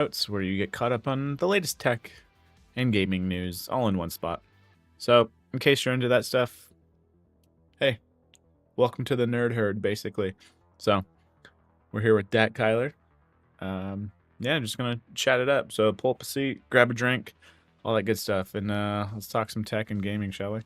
Notes where you get caught up on the latest tech and gaming news all in one spot. So, in case you're into that stuff, hey, welcome to the nerd herd, basically. So, we're here with Dat Kyler. Yeah, I'm just gonna chat it up. So, pull up a seat, grab a drink, all that good stuff, and let's talk some tech and gaming, shall we?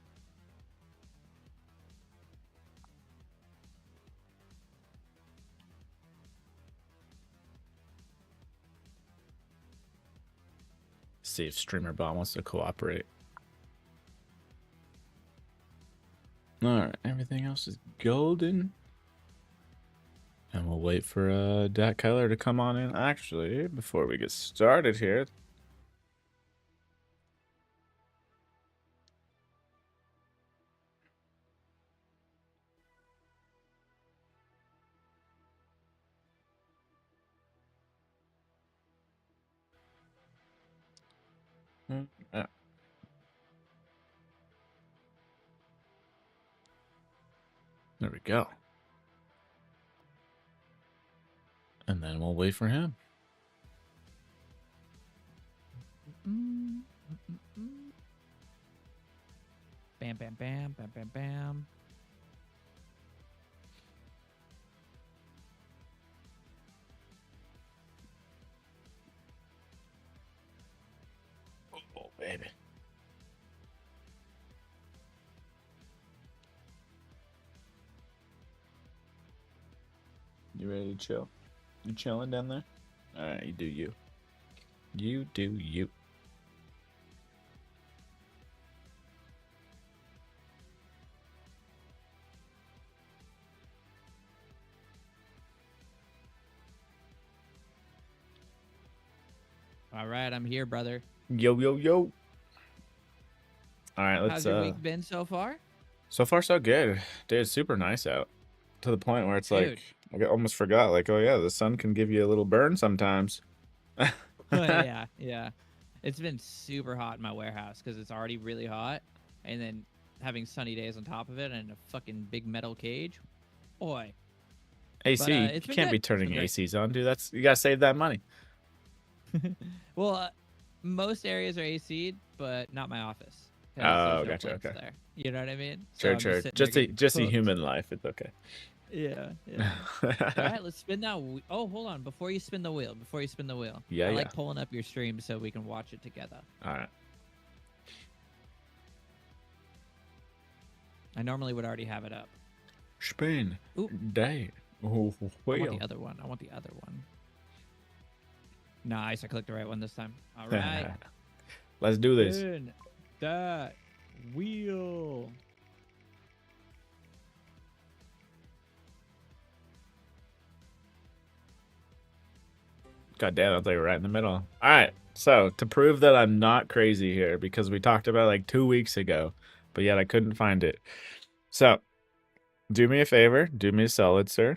See if Streamer Bot wants to cooperate. Alright, everything else is golden. And we'll wait for Dat Kyler to come on in. Actually, before we get started here, there we go. And then we'll wait for him. Bam, bam, bam, bam, bam, bam. Oh, baby. You ready to chill? You chilling down there? Alright, you do you. You do you. All right, I'm here, brother. Yo, yo, yo. Alright, let's How's your week been so far? So far so good. Dude, it's super nice out. To the point where it's Dude. like I almost forgot, like, oh yeah, the sun can give you a little burn sometimes. Yeah. It's been super hot in my warehouse because it's already really hot, and then having sunny days on top of it and a fucking big metal cage. Boy. AC, But, you it's been can't good. be It's turning been great. ACs on, dude. You gotta save that money. Well, most areas are AC'd, but not my office. 'cause Oh, there's no gotcha, plugs okay. there. You know what I mean? So Sure, I'm sure. sitting there getting Just a cooked. human life. It's okay. Yeah. All right, let's spin that. Oh, hold on. Before you spin the wheel, Yeah, I yeah. like pulling up your stream so we can watch it together. All right. I normally would already have it up. Spain. Ooh. Day. Oh, I want the other one. Nice. I clicked the right one this time. All right. Let's do this. Spin that wheel. God damn, I thought you were right in the middle. All right. So, to prove that I'm not crazy here, because we talked about it like 2 weeks ago, but yet I couldn't find it. So, do me a favor. Do me a solid, sir.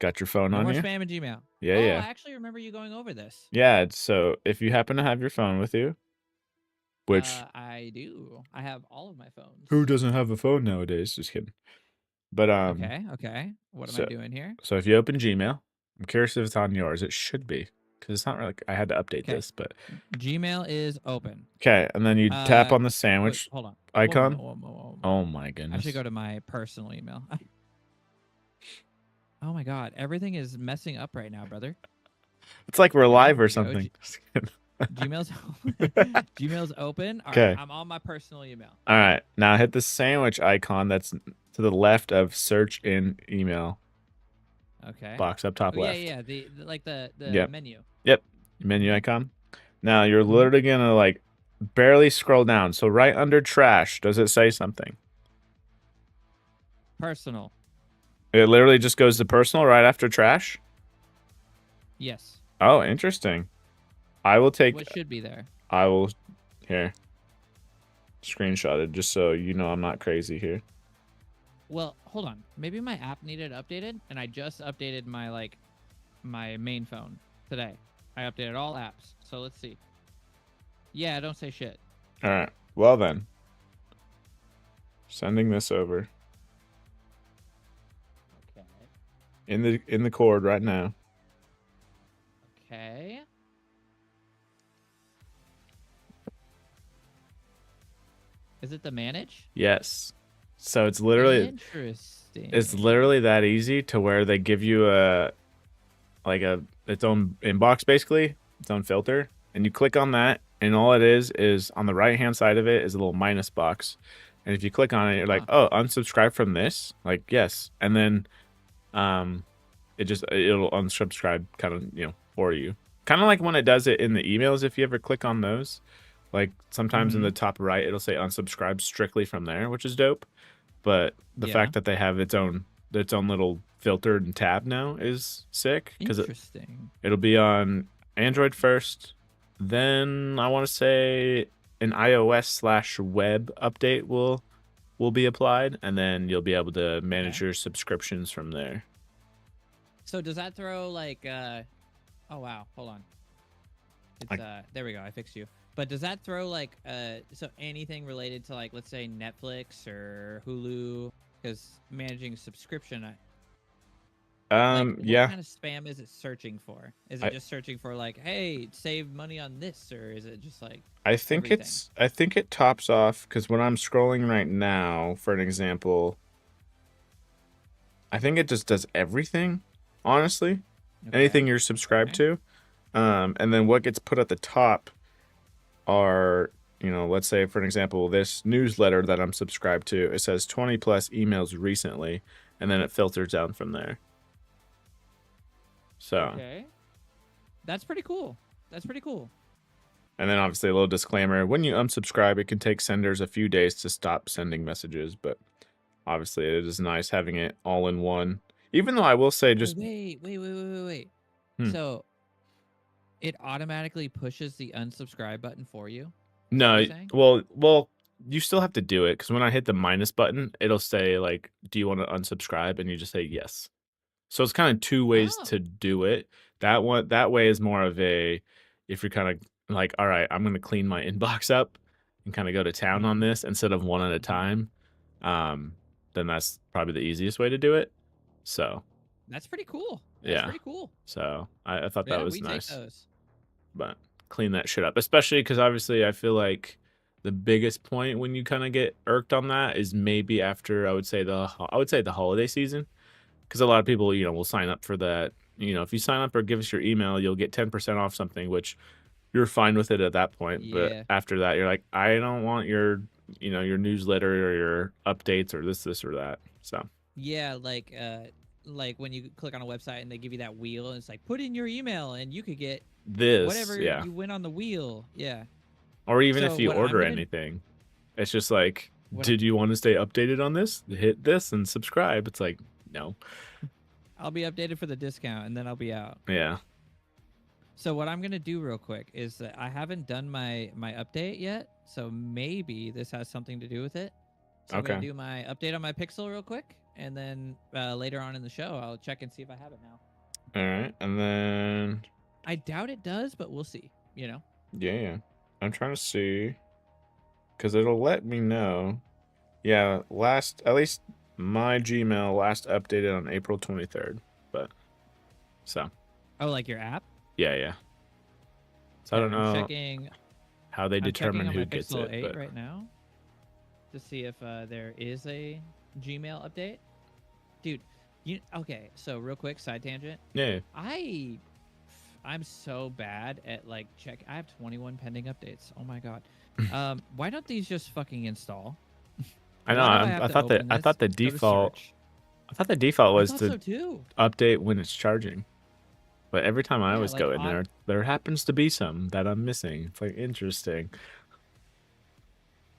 Got your phone No on more you? spam and Gmail. Yeah, Oh, yeah. I actually remember you going over this. Yeah, so if you happen to have your phone with you, which I do. I have all of my phones. who doesn't have a phone nowadays? Just kidding. But Okay. What am I doing here? So if you open Gmail, I'm curious if it's on yours. It should be, because it's not really. I had to update this, but Gmail is open. okay. And then you tap on the sandwich hold on. icon. Whoa. Oh my goodness! I should go to my personal email. Oh my god, everything is messing up right now, brother. It's like we're live or something. Gmail's open. All right, I'm on my personal email. All right, now hit the sandwich icon that's to the left of search in email. Okay. Box up top left. Yeah. The menu. Yep. Menu icon. Now you're literally gonna like barely scroll down. So right under trash, does it say something? Personal. It literally just goes to personal right after trash? Yes. Oh, interesting. I will take... What should be there? I will... Here. Screenshot it, just so you know I'm not crazy here. Well, hold on. Maybe my app needed updated, and I just updated my main phone today. I updated all apps, so let's see. Yeah, don't say shit. All right. Well then. Sending this over. In the cord right now. Okay. Is it the manage? Yes. So it's literally Interesting. that easy to where they give you its own inbox, basically its own filter, and you click on that, and all it is on the right hand side of it is a little minus box, and if you click on it, you're like, Huh. oh, unsubscribe from this, like, yes, and then it'll unsubscribe kind of, for you, kind of like when it does it in the emails. If you ever click on those, like sometimes in Mm-hmm. the top right it'll say unsubscribe strictly from there, which is dope. But the Yeah. fact that they have its own little filter and tab now is sick, because Interesting. it'll be on Android first, then I want to say an iOS/web update will be applied, and then you'll be able to manage Okay. your subscriptions from there. So does that throw like oh wow, hold on. It's Like, there we go. I fixed you. But does that throw like so anything related to like, let's say Netflix or Hulu, cuz managing subscription, like what yeah, kind of spam is it searching for? Is it I just searching for like, hey, save money on this, or is it just like I think everything? it tops off, because when I'm scrolling right now, for an example, I think it just does everything, honestly. Okay. Anything you're subscribed Okay. to. And then what gets put at the top are, let's say, for an example, this newsletter that I'm subscribed to, it says 20 plus emails recently, and then it filters down from there. So, Okay. That's pretty cool. That's pretty cool. and then obviously a little disclaimer: when you unsubscribe, it can take senders a few days to stop sending messages, but obviously it is nice having it all in one. Even though I will say, Oh just, wait. hmm, So it automatically pushes the unsubscribe button for you? Is that what you're no, saying? well, you still have to do it, because when I hit the minus button, it'll say, like, do you want to unsubscribe? And you just say yes. So it's kind of two ways Oh. to do it. That way is more of a, if you're kind of like, all right, I'm gonna clean my inbox up and kind of go to town on Mm-hmm. this instead of one at a Mm-hmm. time. Um, then that's probably the easiest way to do it. So That's pretty cool. That's yeah. pretty cool. So I thought that Yeah, was we take nice. those. But clean that shit up, especially because obviously I feel like the biggest point when you kind of get irked on that is maybe after, I would say the holiday season, because a lot of people, will sign up for that. If you sign up or give us your email, you'll get 10% off something, which you're fine with it at that point. But Yeah. after that, you're like, I don't want your newsletter or your updates or this or that. So Yeah, like when you click on a website and they give you that wheel and it's like put in your email and you could get this, whatever yeah. you win on the wheel. Yeah. Or even So if you what I'm order gonna anything, it's just like, what did you want to stay updated on this? Hit this and subscribe. It's like, no. I'll be updated for the discount and then I'll be out. Yeah. So what I'm gonna do real quick is that I haven't done my update yet, so maybe this has something to do with it. So I'm gonna Okay. do my update on my Pixel real quick, and then later on in the show I'll check and see if I have it now. All right. And then, I doubt it does, but we'll see. You know. yeah. I'm trying to see, because it'll let me know. Yeah, at least my Gmail last updated on April 23rd. But, so, Oh, like your app? yeah. So I Okay, don't know how they I'm checking determine on my who gets Pixel it, 8 but right now to see if there is a Gmail update. Dude, okay? So real quick, side tangent. yeah. I I'm so bad at like check. I have 21 pending updates. Oh my god. Why don't these just fucking install? I know. Why do I have I to thought that open this? Go to search. I thought the default I was thought to so too. update when it's charging. But every time I Yeah, always like go in on. there happens to be some that I'm missing. It's like, interesting.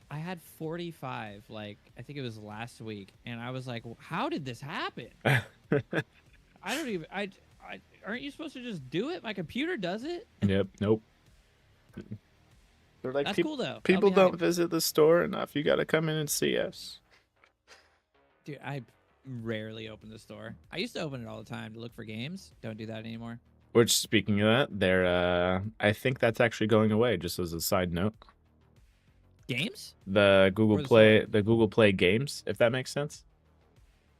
I had 45. Like I think it was last week, and I was like, how did this happen? I don't even. I aren't you supposed to just do it? My computer does it. Yep. Nope. They're like, That's cool though. I'll people be happy. don't visit the store enough. You got to come in and see us. Dude, I rarely open the store. I used to open it all the time to look for games. Don't do that anymore. Which, speaking of that, I think that's actually going away. Just as a side note, Games the or the store? Google Play games, if that makes sense.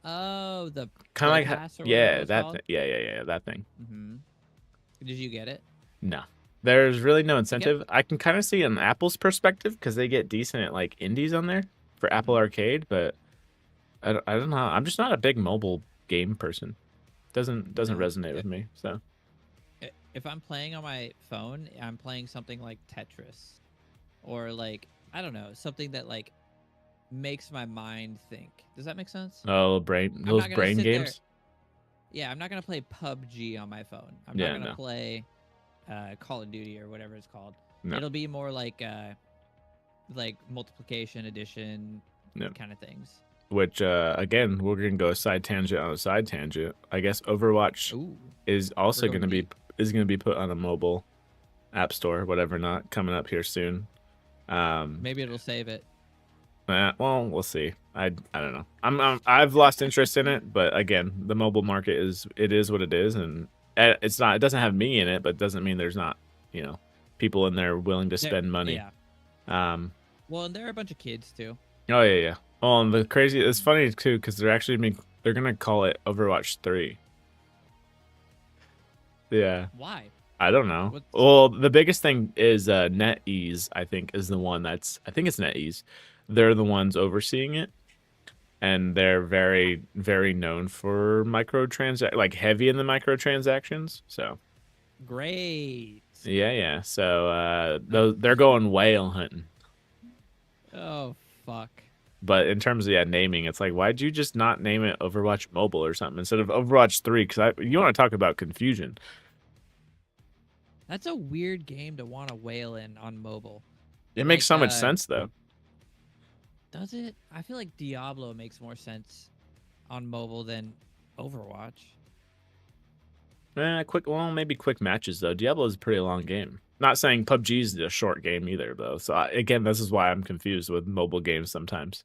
Oh, the Kind of Play like, Pass or whatever it yeah, was called. yeah, that thing. Mm-hmm. Did you get it? No. There's really no I get. incentive. I can kind of see an Apple's perspective because they get decent like indies on there for Apple Mhm. Arcade, but I don't know. I'm just not a big mobile game person. Doesn't No. resonate with me. So If I'm playing on my phone, I'm playing something like Tetris, or like I don't know, something that like makes my mind think. Does that make sense? oh, I'm those not gonna brain sit there. games. Yeah, I'm not gonna play PUBG on my phone. I'm not Yeah, gonna no, play Call of Duty or whatever it's called. no, It'll be more like multiplication, addition, no. kind of things. Which again, we're gonna go a side tangent on a side tangent. I guess Overwatch Ooh, is we're also going gonna be deep. put on a mobile app store, whatever, not coming up here soon. Um, Maybe it'll save it. well, we'll see. I don't know. I've lost interest in it, but again, the mobile market is what it is, and it's not. It doesn't have me in it, but it doesn't mean there's not people in there willing to There, spend money. yeah. Um, Well, and there are a bunch of kids too. oh yeah, yeah. Oh, and the crazy. It's funny too because they're gonna call it Overwatch 3. Yeah. Why? I don't know. What's Well, the biggest thing is NetEase, I think, is the one I think it's NetEase. They're the ones overseeing it, and they're very, very known for like heavy in the microtransactions. So great? yeah, yeah. So they're going whale hunting. Oh fuck. But in terms of naming, it's like, why'd you just not name it Overwatch Mobile or something instead of Overwatch 3? Because you want to talk about confusion. That's a weird game to want to whale in on mobile. It makes Like, so much sense though. does it? I feel like Diablo makes more sense on mobile than Overwatch. Maybe quick matches though. Diablo is a pretty long game. Not saying PUBG is a short game either, though. So again, this is why I'm confused with mobile games sometimes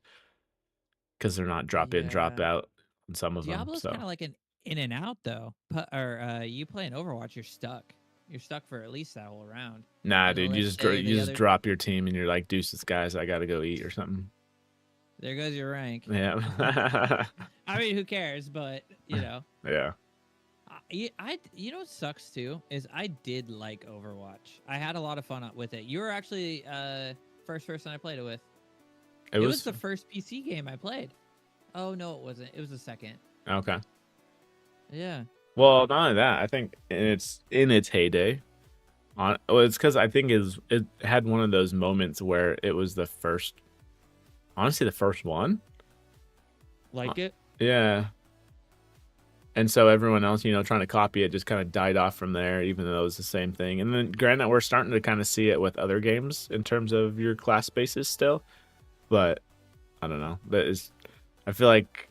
because they're not drop in, drop Yeah. out in some of them. Diablo's kind So of like an in and out though. Or you play an Overwatch, you're stuck. You're stuck for at least that whole round. nah, And then dude, let's say you the just other. drop your team and you're like, deuces, guys, I gotta go eat or something. There goes your rank. Yeah, I mean, who cares? But you know, yeah. you know what sucks too is I did like Overwatch. I had a lot of fun with it. You were actually first person I played it with. It It was was the first PC game I played. Oh no, it wasn't. It was the second. okay. Yeah. Well, not only that, I think in its heyday. Well, it's because I think it had one of those moments where it was the first, honestly, the first one. Like it? Yeah. And so everyone else, trying to copy it just kind of died off from there, even though it was the same thing. And then granted, we're starting to kind of see it with other games in terms of your class bases still. But I don't know. I feel like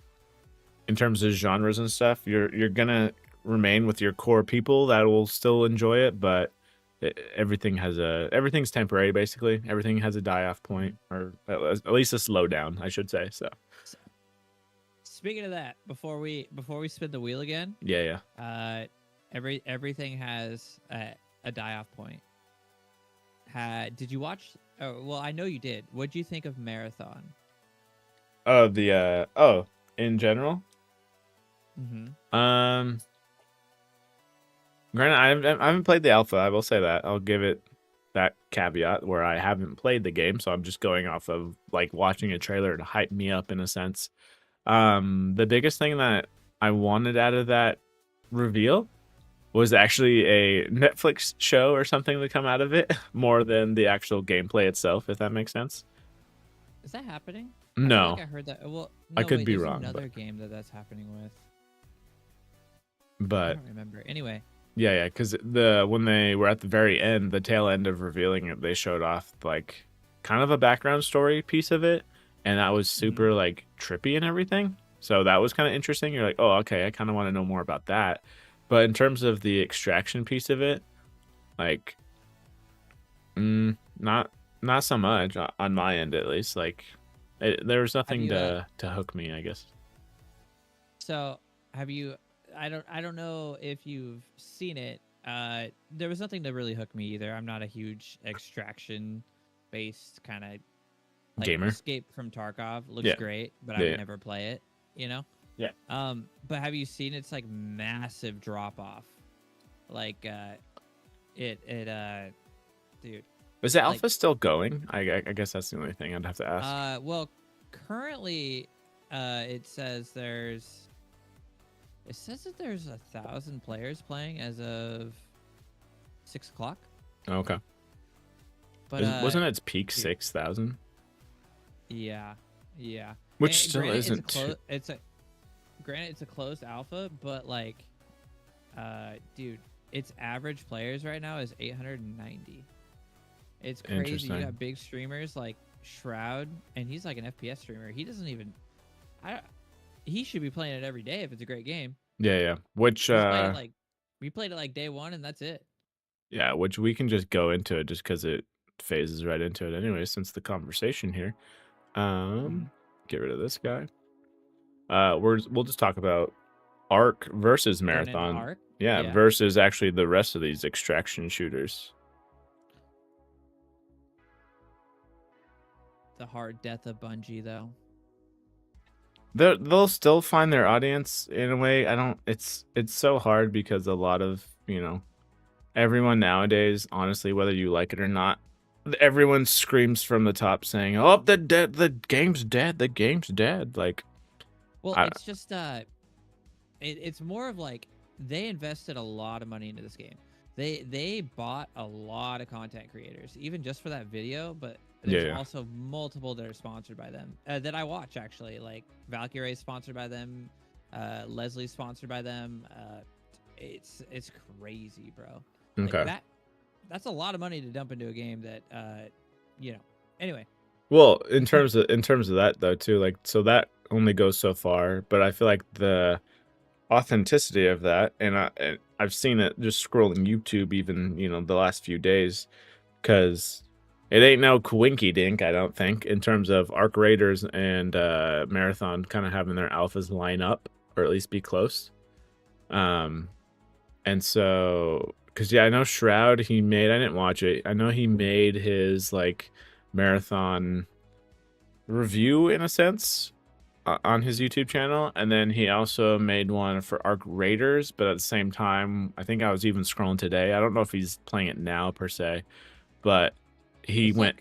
in terms of genres and stuff, you're gonna remain with your core people that will still enjoy it, but everything's temporary basically. Everything has a die off point, or at least a slowdown, I should say. So S- Speaking of that, before we spin the wheel again, yeah. everything has a die off point. Did you watch? Oh, well, I know you did. What'd you think of Marathon? Oh, in general. Mm-hmm. Granted, I haven't played the alpha. I will say that. I'll give it that caveat where I haven't played the game, so I'm just going off of like watching a trailer to hype me up in a sense. The biggest thing that I wanted out of that reveal was actually a Netflix show or something to come out of it, more than the actual gameplay itself, if that makes sense. Is that happening? I feel like No, I heard that. Well, I no, could wait. be There's wrong, another game that's happening with. I but don't remember. Anyway. yeah, because when they were at the very end, the tail end of revealing it, they showed off like kind of a background story piece of it, and that was super like trippy and everything. So that was kind of interesting. You're like, oh, okay, I kind of want to know more about that. But in terms of the extraction piece of it, like, not so much on my end at least. Like, there was Have nothing you? to hook me, I guess. So have you? I don't know if you've seen it. There was nothing to really hook me either. I'm not a huge extraction based kind of like Gamer. Escape from Tarkov looks Yeah, great, but I yeah, would never play it. You know. yeah. But have you seen its like massive drop off? Like dude, Is the like alpha still going? I guess that's the only thing I'd have to ask. well, currently, it says that there's 1,000 players playing as of 6 o'clock. Okay. But Wasn't its peak dude, 6,000? yeah, yeah. Which And still isn't too. Granted, it's a closed alpha, but like, dude, its average players right now is 890. It's crazy. You Interesting. got big streamers like Shroud, and he's like an FPS streamer. He doesn't even. He should be playing it every day if it's a great game. Yeah, yeah. Which He's played it like, we played it like day one, and that's it. yeah, which we can just go into it just because it phases right into it anyway, since the conversation here. Mhm. Get rid of this guy. We'll just talk about Arc versus Going into Marathon. Arc. Yeah, Yeah. versus actually the rest of these extraction shooters. The hard death of Bungie, though. They'll still find their audience in a way. It's so hard because a lot of, everyone nowadays, honestly, whether you like it or not, everyone screams from the top saying, "Oh, the game's dead. The game's dead." Like, Well, it's just it's more of like they invested a lot of money into this game. They bought a lot of content creators, even just for that video. But there's also multiple that are sponsored by them that I watch actually. Like Valkyrie is sponsored by them, Leslie's sponsored by them. It's crazy, bro. okay. Like that's a lot of money to dump into a game that Anyway. Well, in terms of that though too, like, so that only goes so far, but I feel like the authenticity of that, and I've seen it just scrolling YouTube even, the last few days, because it ain't no quinky dink, I don't think, in terms of Arc Raiders and Marathon kind of having their alphas line up, or at least be close. And so, because I know Shroud, I didn't watch it, I know he made his like Marathon review in a sense on his YouTube channel, and then he also made one for Arc Raiders, but at the same time, I think I was even scrolling today, I don't know if he's playing it now per se, but he was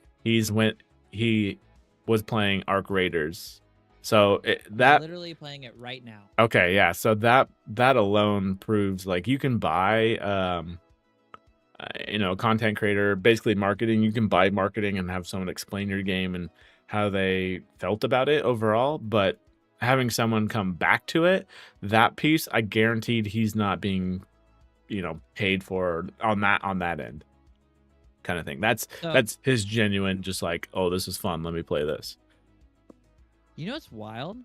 playing Arc Raiders. So he's literally playing it right now. Okay, yeah, so that alone proves like you can buy content creator, basically marketing. You can buy marketing and have someone explain your game and how they felt about it overall, but having someone come back to it, that piece, I guaranteed he's not being, paid for on that end kind of thing. That's his genuine, just like, oh, this is fun, let me play this. You know what's wild?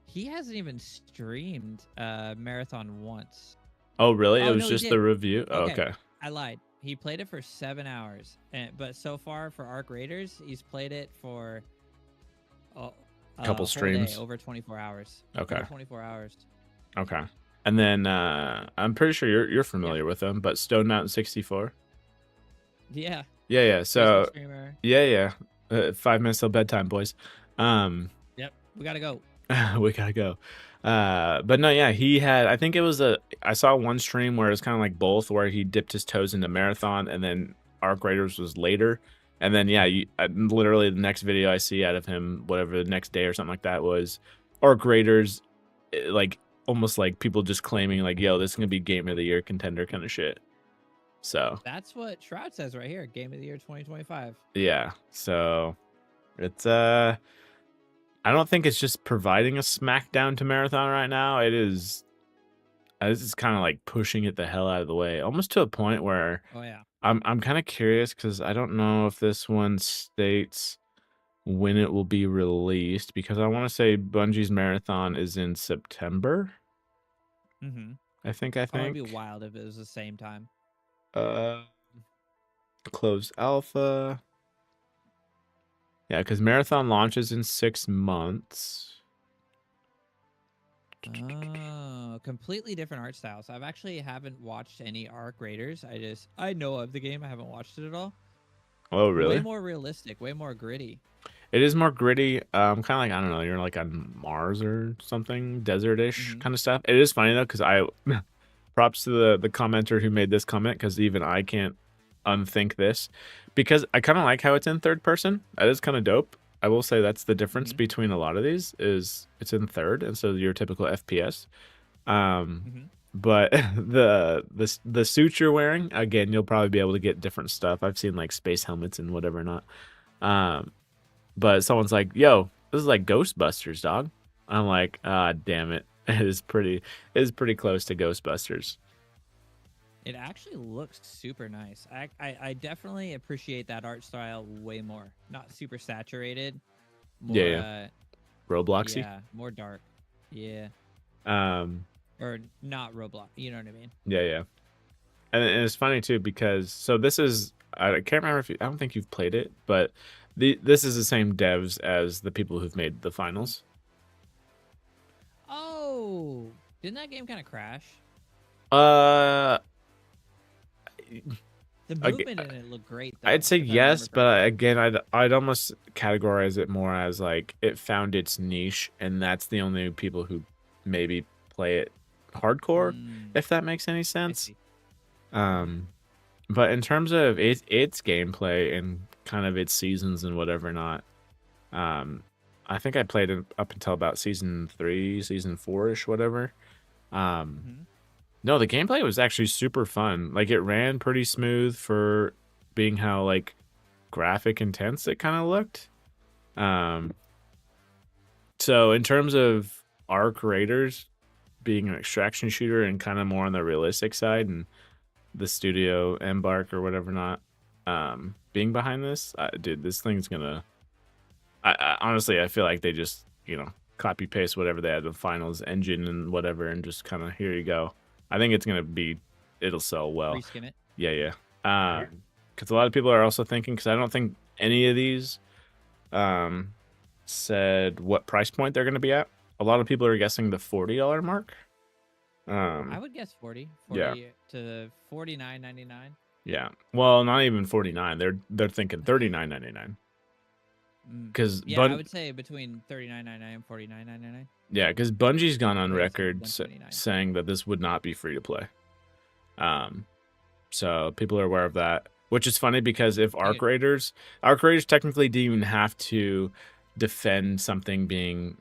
He hasn't even streamed Marathon once. Oh, really? It was just the review? Okay. I lied. He played it for 7 hours, but so far for Arc Raiders, he's played it for a couple streams, day, over 24 hours. Okay. Over 24 hours. Okay. And then I'm pretty sure you're familiar with him, but Stone Mountain 64. Yeah. Yeah. So yeah. 5 minutes till bedtime, boys. Yep. We gotta go. We gotta go. But no, yeah, he had, I think it was I saw one stream where it's kind of like both, where he dipped his toes into Marathon, and then Arc Raiders was later. And then, yeah, literally the next video I see out of him, whatever the next day or something like that, was Arc Raiders, like almost like people just claiming like, yo, this is gonna be Game of the Year contender kind of shit. So that's what Shroud says right here, Game of the Year 2025. Yeah, so it's I don't think it's just providing a smackdown to Marathon right now. This is kind of like pushing it the hell out of the way, almost to a point where I'm kind of curious, because I don't know if this one states when it will be released, because I want to say Bungie's Marathon is in September. I think. It would be wild if it was the same time. Closed alpha. Yeah, because Marathon launches in 6 months. Oh, completely different art styles. I've actually haven't watched any Arc Raiders. I know of the game. I haven't watched it at all. Oh, really? Way more realistic. Way more gritty. It is more gritty. Kind of like, I don't know, you're like on Mars or something, desert-ish kind of stuff. It is funny though, because props to the commenter who made this comment, because even I can't unthink this, because I kind of like how it's in third person. That is kind of dope. I will say that's the difference Mm-hmm. between a lot of these is it's in third instead of your typical FPS. Um, Mm-hmm. but the suit you're wearing, again, you'll probably be able to get different stuff. I've seen like space helmets and whatever not. Um, but someone's like, "Yo, this is like Ghostbusters, dog." I'm like, "Ah, damn it." It is pretty close to Ghostbusters. It actually looks super nice. I definitely appreciate that art style way more. Not super saturated, Yeah, more yeah. Robloxy. yeah, more dark. Yeah. Um, Or not Roblox, you know what I mean? yeah, yeah. And it's funny too because so this is I can't remember if I don't think you've played it, but this is the same devs as the people who've made the finals. Oh, didn't that game kind of crash? Uh, The ag- movement in it looked great I'd though, say if I remember yes, but correctly. again, I'd almost categorize it more as like it found its niche, and that's the only people who maybe play it hardcore, Mm, if that makes any I sense. see. Mm-hmm. Um, but in terms of its gameplay and kind of its seasons and whatever not, um, I think I played it up until about season 3, season 4ish, whatever. Um, Mm-hmm. no, the gameplay was actually super fun. Like it ran pretty smooth for being how like graphic intense it kind of looked. Um, so in terms of our creators being an extraction shooter and kind of more on the realistic side, and the studio Embark or whatever not, being behind this, dude, this thing's gonna. I honestly, I feel like they just copy paste whatever they had in the finals engine and whatever, and just kind of here you go. I think it's gonna be, it'll sell well. Reskin it. Yeah, yeah. Because a lot of people are also thinking, because I don't think any of these um said what price point they're gonna be at. A lot of people are guessing the $40 mark. I Um, would guess 40, yeah, 40 to 49.99. yeah. Well, not even 49. They're thinking 39.99. Mm. Because Yeah, I would say between 39.99 and 49.99. yeah, because Bungie's gone on I think it's like record 129. saying that this would not be free to play. Um, so people are aware of that, which is funny because if Think our creators technically didn't even have to defend something being,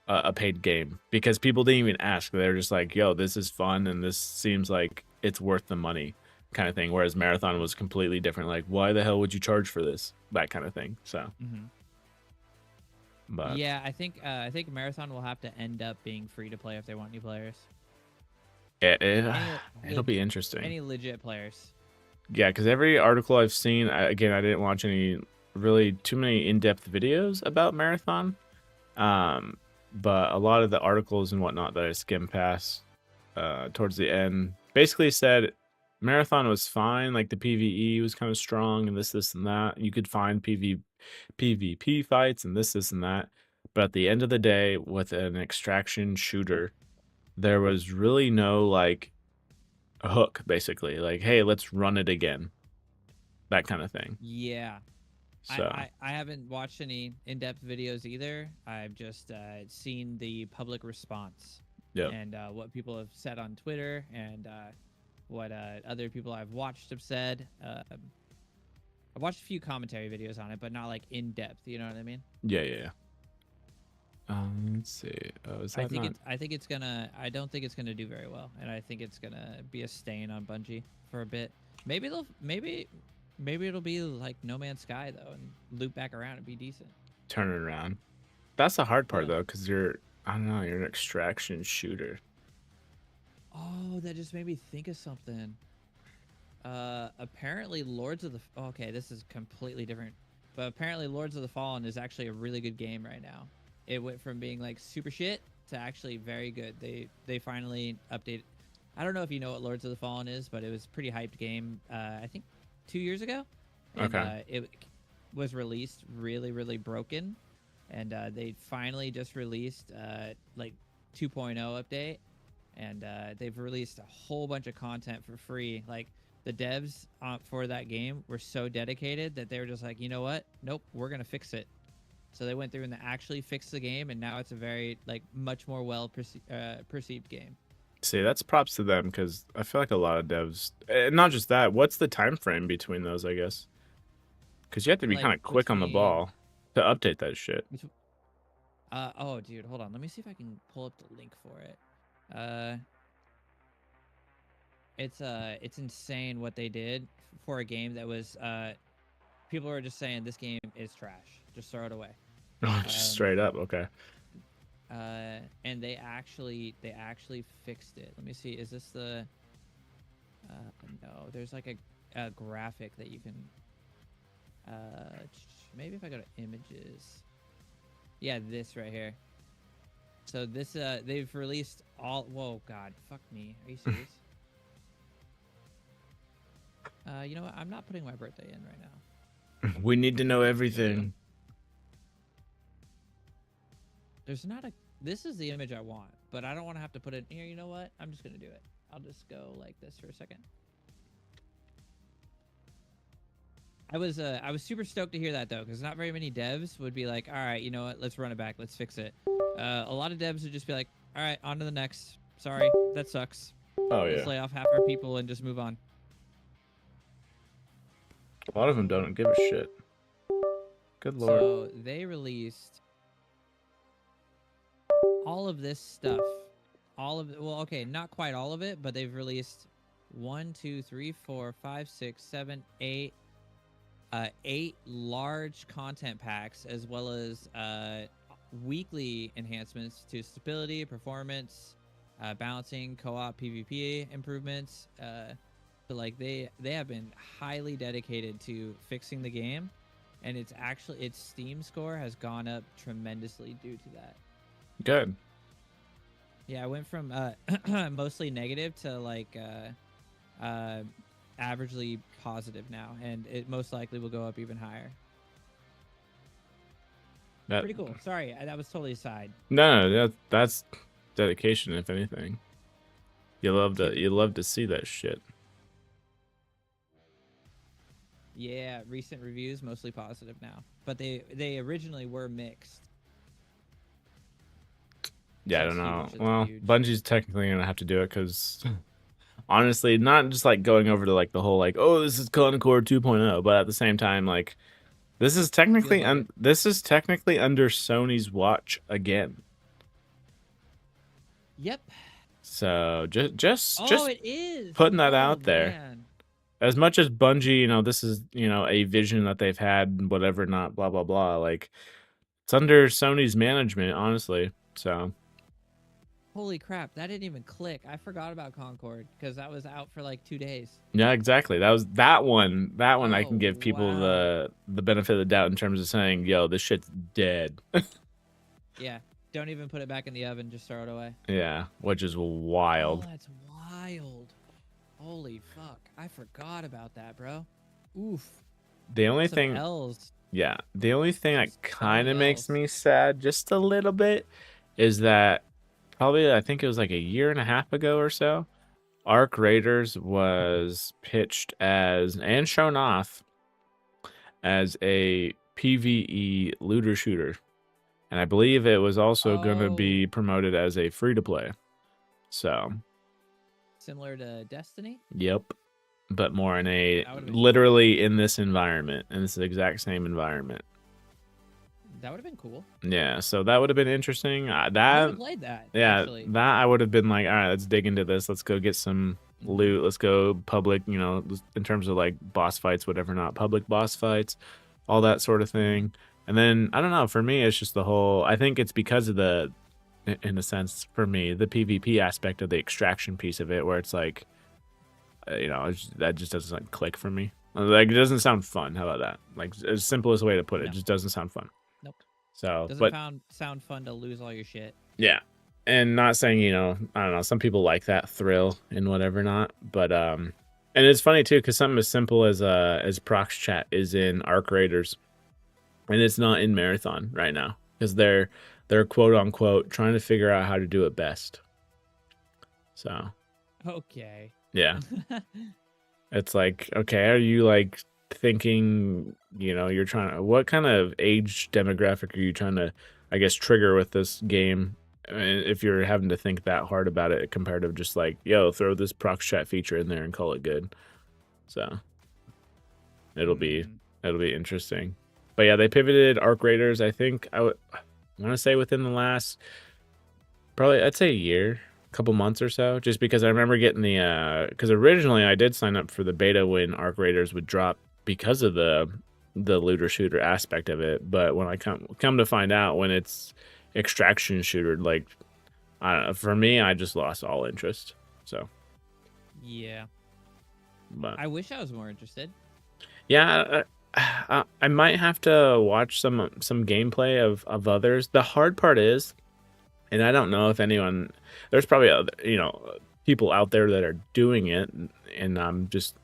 a paid game, because people didn't even ask. They're just like, "Yo, this is fun and this seems like it's worth the money," kind of thing. Whereas Marathon was completely different. Like, why the hell would you charge for this? That kind of thing. So, Mm-hmm. but Yeah, I think Marathon will have to end up being free to play if they want new players. it, Any it'll be interesting. any legit players. Yeah, because every article I've seen, again, I didn't watch any really too many in-depth videos about Marathon. Um, but a lot of the articles and whatnot that I skimmed past towards the end basically said Marathon was fine. Like the PvE was kind of strong and this, and that. You could find PvP fights and this, and that. But at the end of the day, with an extraction shooter, there was really no like a hook, basically. Like, hey, let's run it again. That kind of thing. Yeah. So, I haven't watched any in-depth videos either. I've just seen the public response yeah. and what people have said on Twitter and what other people I've watched have said. I've watched a few commentary videos on it, but not like in depth. You know what I mean? Yeah, yeah, yeah. Let's see. Oh, is that not? I think it's gonna. I don't think it's gonna do very well, and I think it's gonna be a stain on Bungie for a bit. Maybe they'll. Maybe it'll be like No Man's Sky though, and loop back around and be decent. Turn it around. That's the hard part Yeah. though, because I don't know, you're an extraction shooter. Oh, that just made me think of something. Apparently Lords of the. Okay, this is completely different, but apparently Lords of the Fallen is actually a really good game right now. It went from being like super shit to actually very good. They finally updated. I don't know if you know what Lords of the Fallen is, but it was a pretty hyped game. I think 2 years ago, and Okay. it was released really broken, and they finally just released like 2.0 update, and they've released a whole bunch of content for free. Like the devs for that game were so dedicated that they were just like, you know what? Nope, we're gonna fix it. So they went through and they actually fixed the game, and now it's a very like much more well perceived game. See, that's props to them because I feel like a lot of devs, not just that. What's the time frame between those? I guess because you have to be Like kind of quick on the between, ball to update that shit. between oh dude, hold on. Let me see if I can pull up the link for it. Uh it's insane what they did for a game that was people were just saying this game is trash. Just throw it away. Just Um straight up. Okay. and they actually fixed it. Let me see. Is this the no, there's like a graphic that you can maybe if I go to images. Yeah, this right here. So this they've released all whoa god, fuck me. Are you serious? You know what? I'm not putting my birthday in right now. We need to know everything. There's not a this is the image I want, but I don't want to have to put it here. You know what? I'm just gonna do it. I'll just go like this for a second. I was super stoked to hear that though, because not very many devs would be like, all right, you know what, let's run it back, let's fix it. A lot of devs would just be like, all right, on to the next. Sorry, that sucks. Oh yeah. Let's lay off half our people and just move on. A lot of them don't give a shit. Good lord. So they released all of this stuff. All of it. Well, okay, not quite all of it, but they've released 1, 2, 3, 4, 5, 6, 7, 8, 8 large content packs, as well as weekly enhancements to stability, performance, balancing, co-op, PvP improvements. So like they have been highly dedicated to fixing the game, and its Steam score has gone up tremendously due to that. Good. Yeah, I went from mostly negative to like averagely positive now, and it most likely will go up even higher. Pretty cool. Sorry, that was totally aside. No, that's dedication, if anything. You love to see that shit. Yeah, recent reviews mostly positive now, but they originally were mixed. Yeah, So I don't know. huge, Well, huge. Bungie's technically gonna have to do it because honestly, not just like going over to like the whole like, oh, this is Concord 2.0, but at the same time, like this is technically like this is technically under Sony's watch again. Yep. So just it is putting that out there. Man. As much as Bungie, you know, this is, you know, a vision that they've had, whatever, not blah blah blah. Like it's under Sony's management, honestly. So. Holy crap, that didn't even click. I forgot about Concord because that was out for like 2 days. Yeah, exactly. That was that one. That one I can give people wow. the benefit of the doubt in terms of saying, "Yo, this shit's dead." Yeah, don't even put it back in the oven. Just throw it away. Yeah, which is wild. Oh, that's wild. Holy fuck, I forgot about that, bro. Oof. The only Some thing, L's. yeah, the only thing that kind of L's. makes me sad just a little bit is that probably I think it was like a year and a half ago or so, Arc Raiders was pitched as and shown off as a PvE looter shooter. And I believe it was also going to be promoted as a free-to-play. So. Similar to Destiny? Yep. But more in a, literally in this environment. In this exact same environment. That would have been cool. Yeah, so that would have been interesting. I would have played that, yeah, actually. that I would have been like, all right, let's dig into this. Let's go get some loot. Let's go public, you know, in terms of like boss fights, whatever, not public boss fights, all that sort of thing. And then, I don't know, for me, it's just the whole, I think it's because of the, in a sense, for me, the PvP aspect of the extraction piece of it, where it's like, you know, that just doesn't like click for me. Like, it doesn't sound fun. How about that? Like, as simplest way to put it, just doesn't sound fun. Nope. So, doesn't sound fun to lose all your shit. Yeah. And not saying, you know, I don't know, some people like that thrill and whatever not, but and it's funny too, because something as simple as prox chat is in Arc Raiders, and it's not in Marathon right now because they're quote unquote trying to figure out how to do it best. So. Okay. Yeah. It's like, okay, are you like thinking, you know, you're trying to, what kind of age demographic are you trying to, I guess, trigger with this game I mean, if you're having to think that hard about it compared to just like, yo, throw this prox chat feature in there and call it good. So it'll be Mm, it'll be interesting. But yeah, they pivoted Arc Raiders. I think I want to say within the last probably I'd say a year, a couple months or so, just because I remember getting the because originally I did sign up for the beta when Arc Raiders would drop because of the looter shooter aspect of it. But when I come to find out when it's extraction shooter, like I don't know, for me, I just lost all interest. So, yeah. but I wish I was more interested. yeah, I might have to watch some gameplay of others. The hard part is, and I don't know if anyone, there's probably other, people out there that are doing it, and I'm just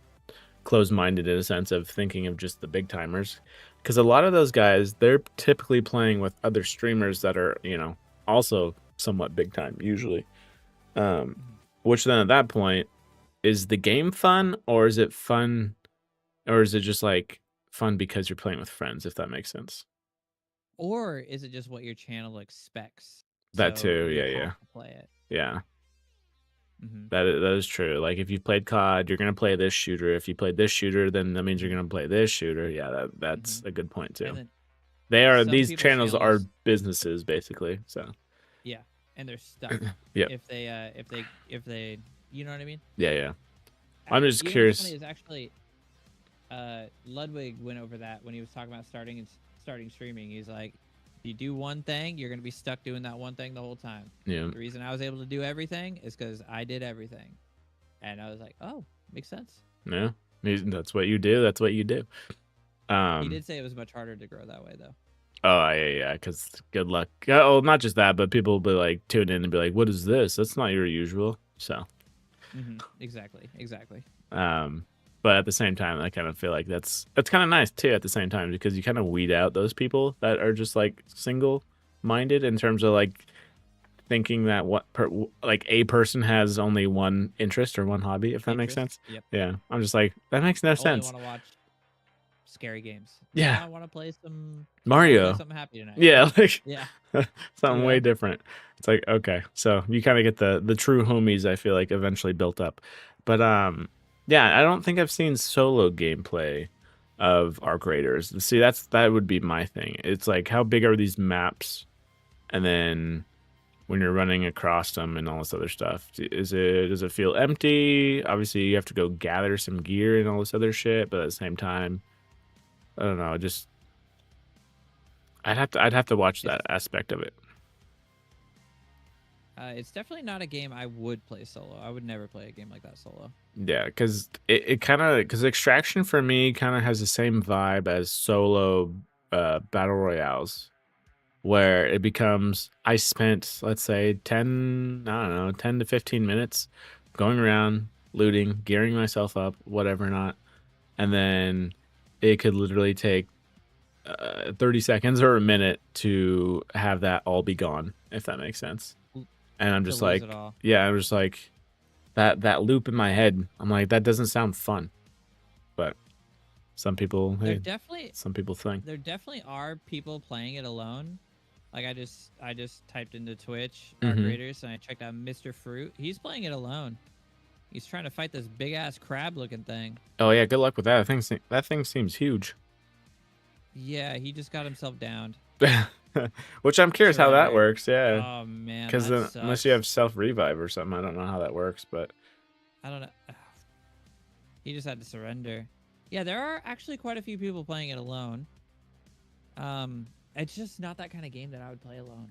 closed-minded in a sense of thinking of just the big timers, because a lot of those guys, they're typically playing with other streamers that are, also somewhat big time usually. Mhm. Which then at that point, is the game fun, or is it fun, or is it just like fun because you're playing with friends, if that makes sense? Or is it just what your channel expects? That So too, you yeah, yeah, have to play it. yeah. Hmm. That is true. Like if you've played COD, you're gonna play this shooter. If you played this shooter, then that means you're Hmm. gonna play this shooter. Yeah, Hmm. that's a good point And too. then some These people's channels are channels, businesses basically. So yeah, and they're stuck yeah, if they, you know what I mean? yeah, yeah. I'm just You know what's funny curious. is actually, Ludwig went over that when he was talking about starting streaming. He's like, if you do one thing, you're gonna be stuck doing that one thing the whole time. Yeah, The reason I was able to do everything is because I did everything, and I was like, oh, makes sense. yeah. That's what you do. That's what you do. He Um. did say it was much harder to grow that way though. Oh yeah, yeah. Because good luck. Oh, not just that, but people will be like tune in and be like, "What is this? That's not your usual." So. Exactly, exactly. Um, but at the same time, I kind of feel like that's kind of nice too. At the same time, because you kind of weed out those people that are just like single minded in terms of like thinking that like a person has only one interest or one hobby, if that makes Interest. sense. Yep. Yeah, I'm just like that makes no Only sense. want to watch scary games. No, Yeah, I want to play some. I want to play Mario. something happy tonight. Yeah, like Yeah. something You way know. different. It's like okay, so you kind of get the true homies. I feel like eventually built up, but yeah, I don't think I've seen solo gameplay of Arc Raiders. See, that would be my thing. It's like how big are these maps, and then when you're running across them and all this other stuff, does it feel empty? Obviously, you have to go gather some gear and all this other shit, but at the same time, I don't know. Just I'd have to watch that It's aspect of it. it's definitely not a game I would play solo. I would never play a game like that solo. Yeah, because it kind of because Extraction for me kind of has the same vibe as solo battle royales, where it becomes I spent let's say 10 I don't know 10 to 15 minutes going around looting, gearing myself up, whatever not, and then it could literally take 30 seconds or a minute to have that all be gone, if that makes sense. L- And I'm To just lose it like, all. yeah, I'm just like that loop in my head. I'm like, that doesn't sound fun. But some people, There hey, definitely some people think. there definitely are people playing it alone. Like I just typed into Twitch Arc Hmm. Raiders and I checked out Mr. Fruit. He's playing it alone. He's trying to fight this big ass crab looking thing. Oh yeah, good luck with that. That thing seems huge. Yeah, he just got himself downed. Which I'm curious how that Surrendered. works. Yeah, Oh man, because that unless you sucks. have self revive or something, I don't know how that works. But I don't know. He just had to surrender. Yeah, there are actually quite a few people playing it alone. It's just not that kind of game that I would play alone.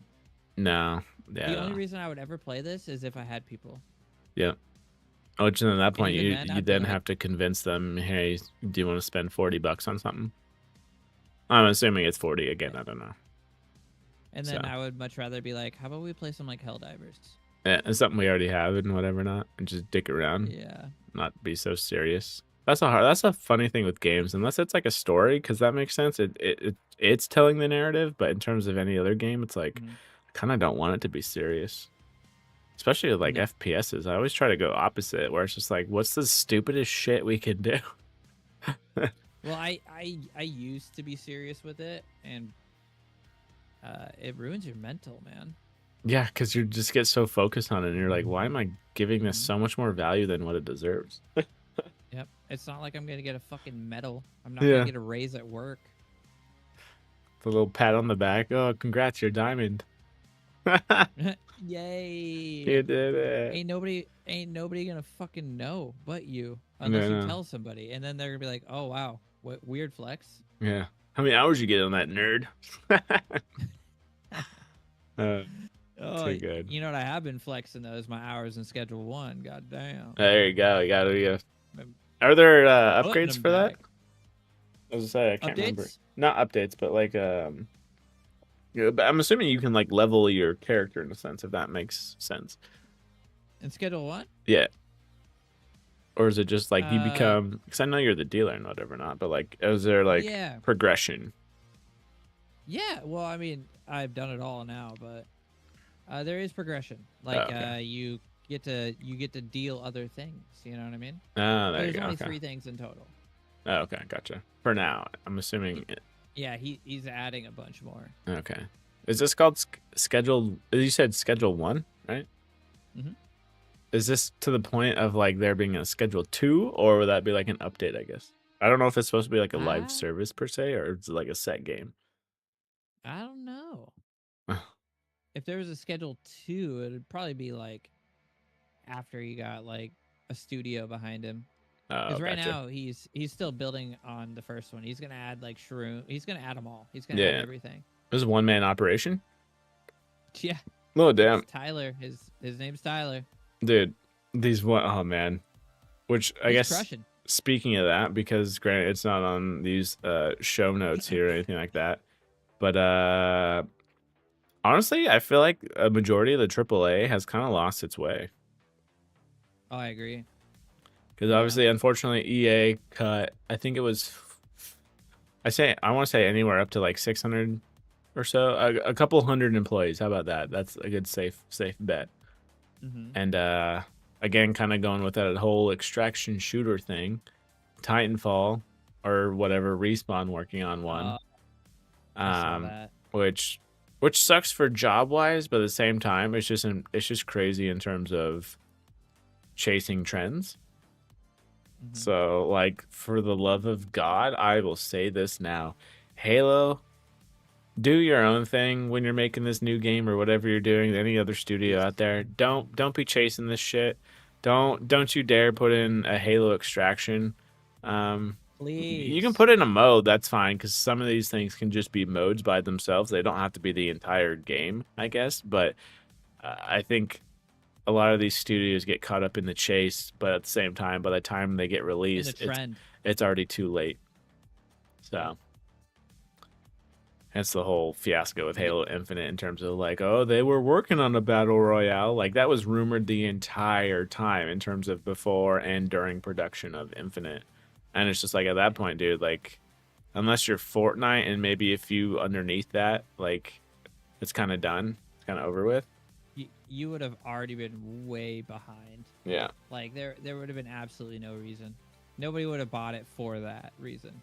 no, The only yeah, reason I would ever play this is if I had people. yeah. Which then at that And point even then, you I'd be then like, have to convince them, hey, do you want to spend $40 on something? I'm assuming it's 40 again. yeah. I don't know. And So then I would much rather be like, how about we play some like Helldivers? yeah, it's something we already have and whatever not, and just dick around, Yeah. not be so serious. That's a funny thing with games, unless it's like a story, because that makes sense. It's telling the narrative, but in terms of any other game, it's like Hmm. I kind of don't want it to be serious. Especially with like No. FPSs, I always try to go opposite, where it's just like, what's the stupidest shit we can do? Well, I used to be serious with it, and it ruins your mental, man. Yeah, because you just get so focused on it, and you're like, why am I giving this Mhm. so much more value than what it deserves? Yep. It's not like I'm gonna get a fucking medal. I'm not gonna Yeah, get a raise at work. the little pat on the back. Oh, congrats, you're diamond. Yay! You did it. Ain't nobody gonna fucking know but you unless No, you no. tell somebody, and then they're gonna be like, "Oh wow, what weird flex." Yeah. How many hours you get on that nerd? uh, Oh, too good. you know what I have been flexing though is my hours in Schedule 1. God damn, There you go. You gotta. Yeah. I'm Are there putting upgrades them for that? back. I was gonna say I can't remember. Updates? Not updates, but like yeah, but I'm assuming you can like level your character in a sense, if that makes sense. In Schedule 1? Yeah. Or is it just like you Uh, become? Because I know you're the dealer and whatever, not. But like, is there like yeah, progression? yeah. Well, I mean, I've done it all now, but there is progression. Oh, Like okay. you get to deal other things. You know what I mean? Oh, But there you there's go. only Okay. 3 things in total. Oh, okay, gotcha. For now, I'm assuming. Yeah, he's adding a bunch more. Okay. Is this called schedule? You said schedule 1, right? Hmm. Is this to the point of like there being a schedule 2, or would that be like an update? I guess I don't know if it's supposed to be like a live I service per se, or it's like a set game. I don't know. Oh, If there was a Schedule 2, it'd probably be like after he got like a studio behind him. Because right gotcha. now he's still building on the first one. He's gonna add like shroom. He's gonna add them all. He's gonna add Yeah, everything. this is a one-man operation. Yeah, Oh it's damn, Tyler. His name's Tyler. dude. These what? Oh man. Which I He's guess crushing. speaking of that, because granted it's not on these show notes here or anything like that, but honestly, I feel like a majority of the AAA has kind of lost its way. Oh, I agree. Because Yeah. obviously, unfortunately, EA cut. I think it was. I want to say anywhere up to like 600 or so, a couple hundred employees. How about that? That's a good safe bet. Mm-hmm. And again, kind of going with that whole extraction shooter thing, Titanfall or whatever, Respawn working on one, I saw um, that. which sucks for job wise, but at the same time, it's just crazy in terms of chasing trends. Mm-hmm. So, like, for the love of God, I will say this now. Halo, do your own thing when you're making this new game or whatever you're doing. Any other studio Yes. out there, don't be chasing this shit. Don't you dare put in a Halo extraction. You can Please. put in a mode, that's fine, because some of these things can just be modes by themselves. They don't have to be the entire game, I guess. But I think a lot of these studios get caught up in the chase, but at the same time, by the time they get In the released, trend. it's already too late. Yep. So that's the whole fiasco with Yep. Halo Infinite in terms of like, oh, they were working on a battle royale. Like that was rumored the entire time in terms of before and during production of Infinite. And it's just like at that point, dude, like unless you're Fortnite and maybe a few underneath that, like it's kind of done. It's kind of over with. You would have already been way behind. Yeah. Like there would have been absolutely no reason. Nobody would have bought it for that reason.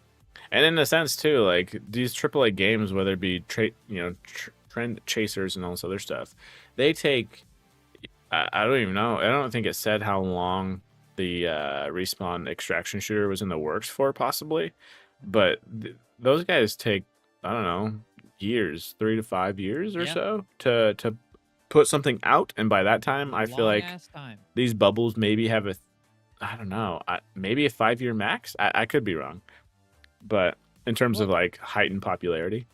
And in a sense too, like these AAA games, whether it be trend chasers and all this other stuff, they take. I don't even know. I don't think it said how long the Respawn extraction shooter was in the works for, possibly, but those guys take I don't know years, 3 to 5 years or Yeah. so to put something out, and by that time, I feel Long like ass time. these bubbles maybe have I don't know, maybe a 5 year max. I could be wrong. But in terms of Well, like heightened popularity,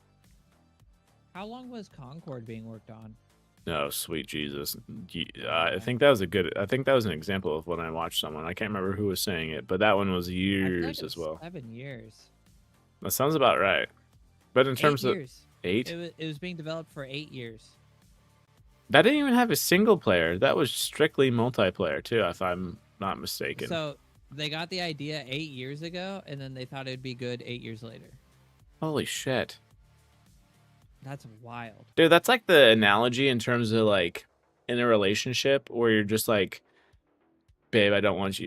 how long was Concord being worked on? no, sweet Jesus. I Yeah. think that was I think that was an example of when I watched someone. I can't remember who was saying it, but that one was I feel like years it as was well. 7 years. That sounds about right. But in Eight terms of years. 8, It was being developed for 8 years. that didn't even have a single player. That was strictly multiplayer too, if I'm not mistaken. So they got the idea 8 years ago, and then they thought it'd be good 8 years later. Holy shit. That's wild. Dude, that's like the analogy in terms of like in a relationship where you're just like, babe, I don't want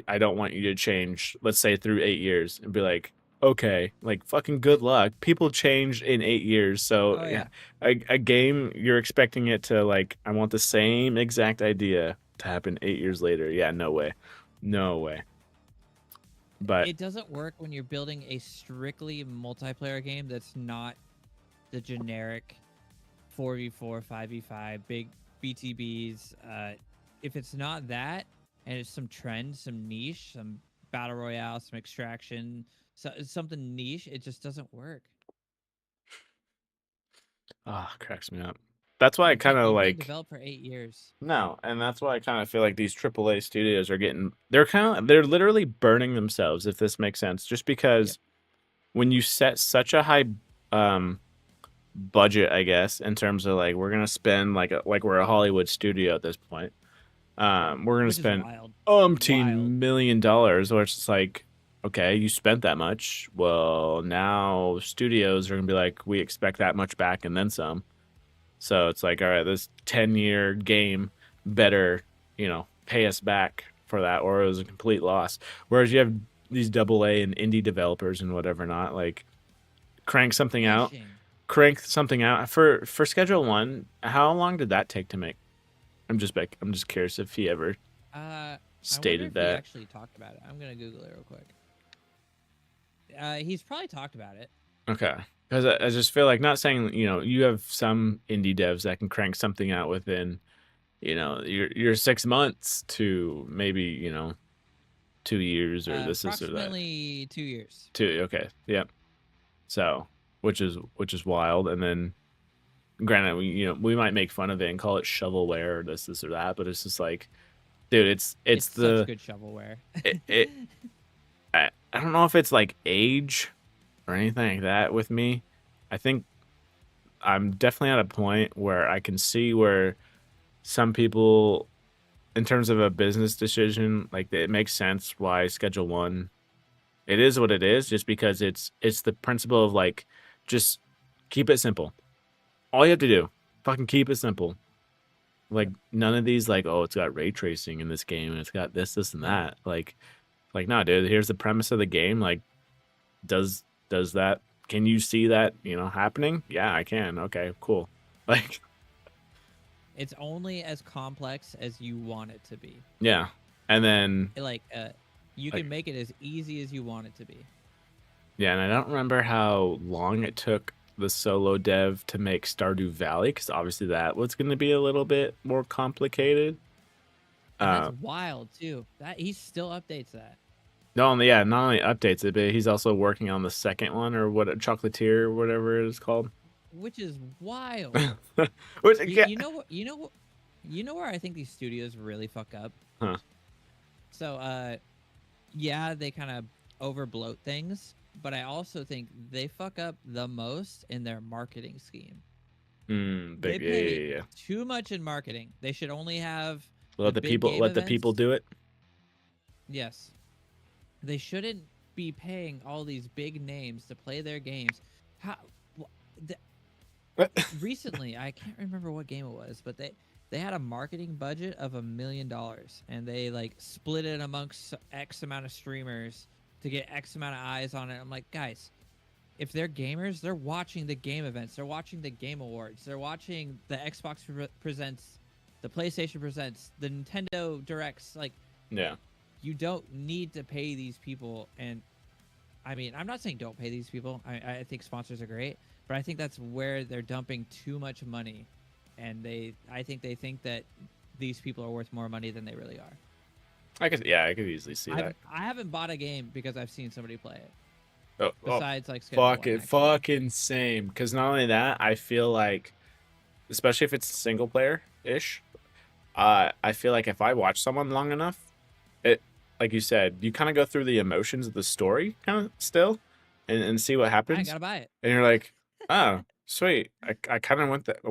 you to change, let's say through 8 years, and be like, okay, like fucking good luck. People change in 8 years, so Oh yeah, yeah. a game you're expecting it to like. I want the same exact idea to happen 8 years later. Yeah, no way, no way. But It doesn't work when you're building a strictly multiplayer game that's not the generic 4v4, 5v5, big BTBs. If it's not that, and it's some trend, some niche, some battle royale, some extraction, so something niche, it just doesn't work. cracks me up. That's why I kind of You can't like. develop for 8 years. No, and that's why I kind of feel like these AAA studios are getting. They're literally burning themselves, if this makes sense. Just Yep. because when you set such a high um budget, I guess, in terms of like we're gonna spend like we're a Hollywood studio at this point. We're gonna Which is spend wild. Wild. $1 million, where it's just like, okay, you spent that much. Well, now studios are gonna be like, we expect that much back and then some. So it's like, all right, this 10-year game better, pay us back for that, or it was a complete loss. Whereas you have these AA and indie developers and whatever not, like crank something out, Fishing. for Schedule One. How long did that take to make? I'm just curious if he ever I wonder stated if he that. actually talked about it. I'm gonna Google it real quick. He's probably talked about it. Okay. Because I just feel like, not saying, you have some indie devs that can crank something out within, your 6 months to maybe, 2 years or this or that. Approximately 2 years. Two. Okay. Yep. So, which is wild. And then, granted, we might make fun of it and call it shovelware or this or that, but it's just like, dude, it's It's such the good shovelware. it I don't know if it's like age or anything like that with me. I think I'm definitely at a point where I can see where some people, in terms of a business decision, like it makes sense why Schedule One. It is what it is, just because it's the principle of like, just keep it simple. All you have to do, fucking keep it simple. Like none of these like, oh, it's got ray tracing in this game and it's got this and Yeah. that. Like no, dude. Here's the premise of the game. Like, does that? Can you see that happening? Yeah, I can. Okay, cool. Like, It's only as complex as you want it to be. yeah, and then Like, you like can make it as easy as you want it to be. yeah, and I don't remember how long it took the solo dev to make Stardew Valley, because obviously that was going to be a little bit more complicated. And that's Uh, wild too. That he still updates that. not only updates it, but he's also working on the second one, or what, Chocolatier or whatever it is called. Which is wild. Which You, yeah, you know what you know where I think these studios really fuck up? huh? So yeah, they kind of over bloat things, but I also think they fuck up the most in their marketing scheme. They Big, yeah, pay yeah, yeah. too much in marketing. They should only have the Let the big people game let the people events. do it. Yes. They shouldn't be paying all these big names to play their games. How the, recently, I can't remember what game it was, but they had a marketing budget of $1 million, and they like split it amongst X amount of streamers to get X amount of eyes on it. I'm like, guys, if they're gamers, they're watching the game events, they're watching the game awards, they're watching the Xbox presents, the PlayStation presents, the Nintendo directs. Like, Yeah. you don't need to pay these people. And I mean, I'm not saying don't pay these people. I think sponsors are great, but I think that's where they're dumping too much money, and I think they think that these people are worth more money than they really are. I could easily see that. I haven't bought a game because I've seen somebody play it. Oh, Besides, like Schedule One, actually. fucking same. Because not only that, I feel like, especially if it's single player ish, I feel like if I watch someone long enough, it, like you said, you kind of go through the emotions of the story, kind of still, and see what I ain't happens, gotta buy it. and you're like, oh, sweet. I kind of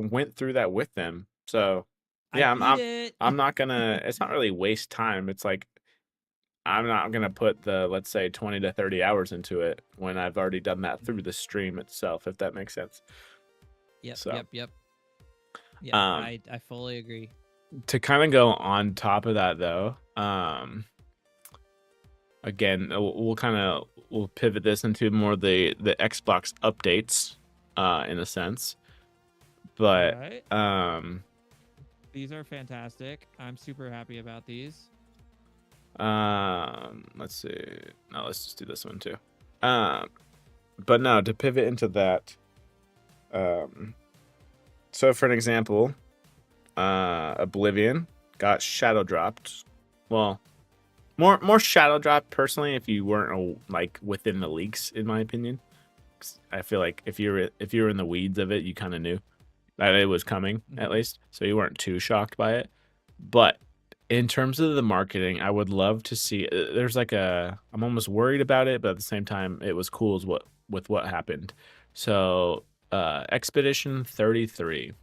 went through that with them. So I yeah, beat it. I'm not gonna. It's not really waste time. It's like, I'm not gonna put the, let's say, 20 to 30 hours into it when I've already done that through the stream itself, if that makes sense. Yep, So, yep. Yeah, um, I fully agree. to kind of go on top of that though, again, we'll kind of we'll pivot this into more the Xbox updates, in a sense. But All right. These are fantastic. I'm super happy about these. let's see. No, let's just do this one too. But no, to pivot into that. So for an example, Oblivion got shadow dropped. Well, more shadow dropped personally if you weren't like within the leaks, in my opinion. 'Cause I feel like if you were in the weeds of it, you kind of knew that it was coming at least, so you weren't too shocked by it. But in terms of the marketing, I would love to see. There's like I'm almost worried about it, but at the same time, it was cool as what happened. So, Expedition 33.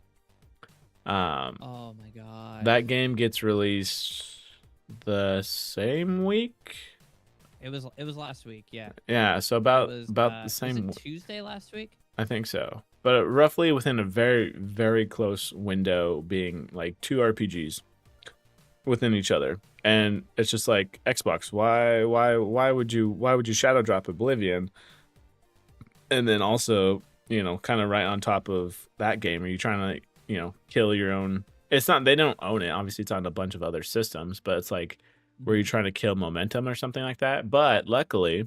Oh my god. That game gets released the same week. It was last week, yeah. Yeah, so about the same. Was it Tuesday last week? I think so, but roughly within a very very close window, being like two RPGs within each other, and it's just like Xbox. Why would you shadow drop Oblivion, and then also kind of right on top of that game, are you trying to kill your own? It's not, they don't own it. Obviously, it's on a bunch of other systems, but it's like, were you trying to kill momentum or something like that? But luckily,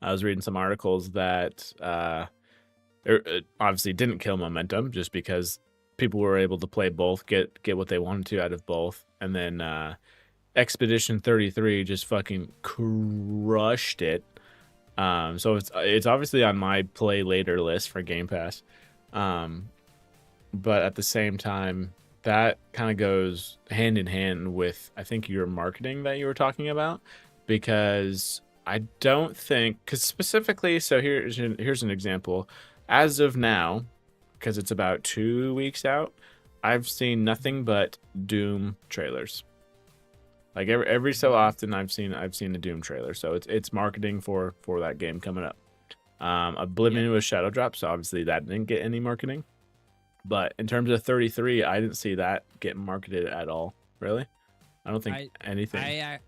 I was reading some articles that it obviously didn't kill momentum, just because people were able to play both, get what they wanted to out of both, and then Expedition 33 just fucking crushed it. So it's obviously on my play later list for Game Pass. But at the same time, that kind of goes hand in hand with, I think, your marketing that you were talking about, because I don't think, because specifically, so here's an example. As of now, because it's about 2 weeks out, I've seen nothing but Doom trailers. Like every so often, I've seen a Doom trailer. So it's marketing for that game coming up. Oblivion was shadow drop, so obviously that didn't get any marketing. But in terms of 33, I didn't see that get marketed at all. Really, I don't think anything. I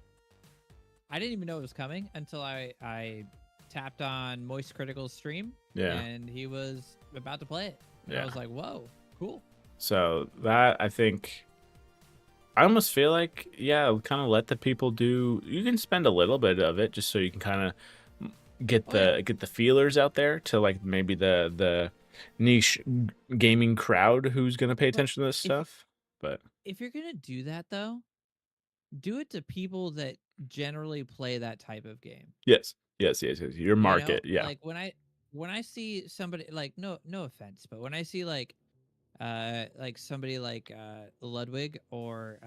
didn't even know it was coming until I tapped on Moist Critical's stream. Yeah. And he was about to play it. And I was like, whoa, cool. So that, I think, I almost feel like, kind of let the people do. You can spend a little bit of it just so you can kind of get the feelers out there to like maybe the niche gaming crowd who's gonna pay attention to this stuff. But if you're gonna do that though, do it to people that generally play that type of game. Yes. Your market, Like when I see somebody, like, no offense, but when I see like somebody like Ludwig or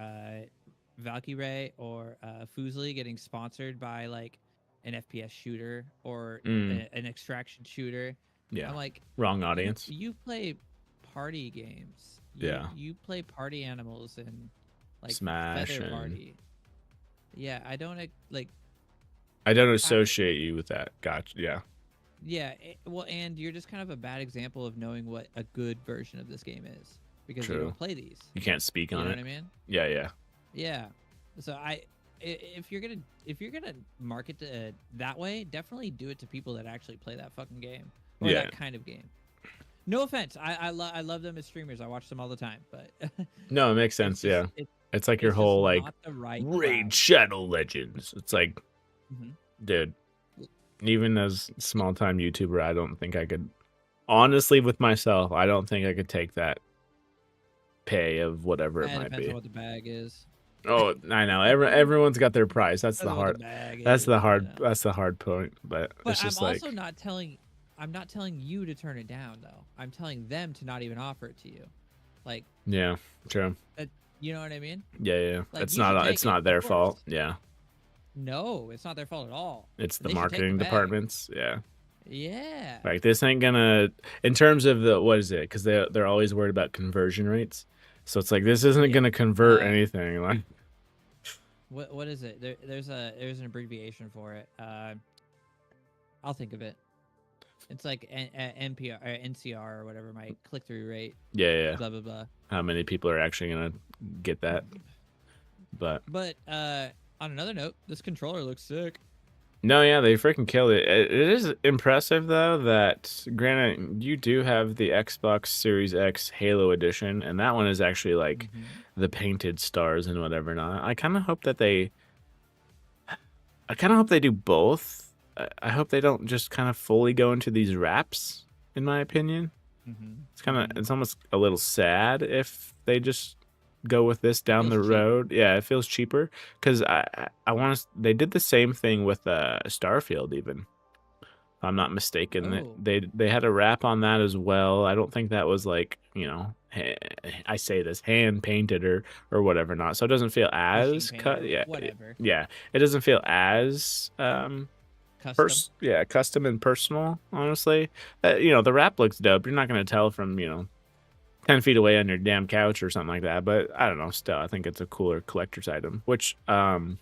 Valkyrie or Fuseli getting sponsored by like an FPS shooter or an extraction shooter, I'm like, wrong audience. You play party games. You play party animals and like Smash Feather and... Party. Yeah, I don't associate you with that. Gotcha. Yeah. Yeah, well, and you're just kind of a bad example of knowing what a good version of this game is, because you don't play these. You can't speak on it. You know what I mean? Yeah. So if you're gonna market that way, definitely do it to people that actually play that fucking game or that kind of game. No offense, I love them as streamers. I watch them all the time, but no, it makes sense. It's like your whole like Raid Shadow Legends. It's like, dude. Even as a small-time YouTuber, I don't think I could, honestly, with myself, I don't think I could take that pay of whatever it might be. On what the bag is. Oh, I know. Everyone's got their price. That's the hard. That's the hard point. But it's just I'm also not telling. I'm not telling you to turn it down, though. I'm telling them to not even offer it to you. Like. Yeah. True. You know what I mean? Yeah. Like, it's not their fault. Yeah. No, it's not their fault at all. It's the marketing departments. Yeah. Like, this ain't gonna, in terms of the, what is it? Because they're always worried about conversion rates. So it's like, this isn't gonna convert anything. Like, what is it? There's an abbreviation for it. I'll think of it. It's like NPR or NCR or whatever, my click-through rate. Yeah. Blah blah blah. How many people are actually gonna get that? But on another note, this controller looks sick. No, yeah, they freaking killed it. It is impressive though that granted you do have the Xbox Series X Halo edition, and that one is actually like Mm-hmm. the painted stars and whatever not. I kind of hope they do both. I hope they don't just kind of fully go into these wraps, in my opinion. Mm-hmm. Mm-hmm. It's almost a little sad if they just go with this It down feels the cheap. road. Yeah, it feels cheaper because I want to. They did the same thing with Starfield, even if I'm not mistaken. Oh, They had a wrap on that as well. I don't think that was like I say this hand painted or whatever not. So it doesn't feel machine as painted cut. or Yeah, whatever. yeah. It doesn't feel as Custom. yeah, custom and personal, honestly. The wrap looks dope. You're not gonna tell from 10 feet away on your damn couch or something like that. But I don't know. Still, I think it's a cooler collector's item. Which kind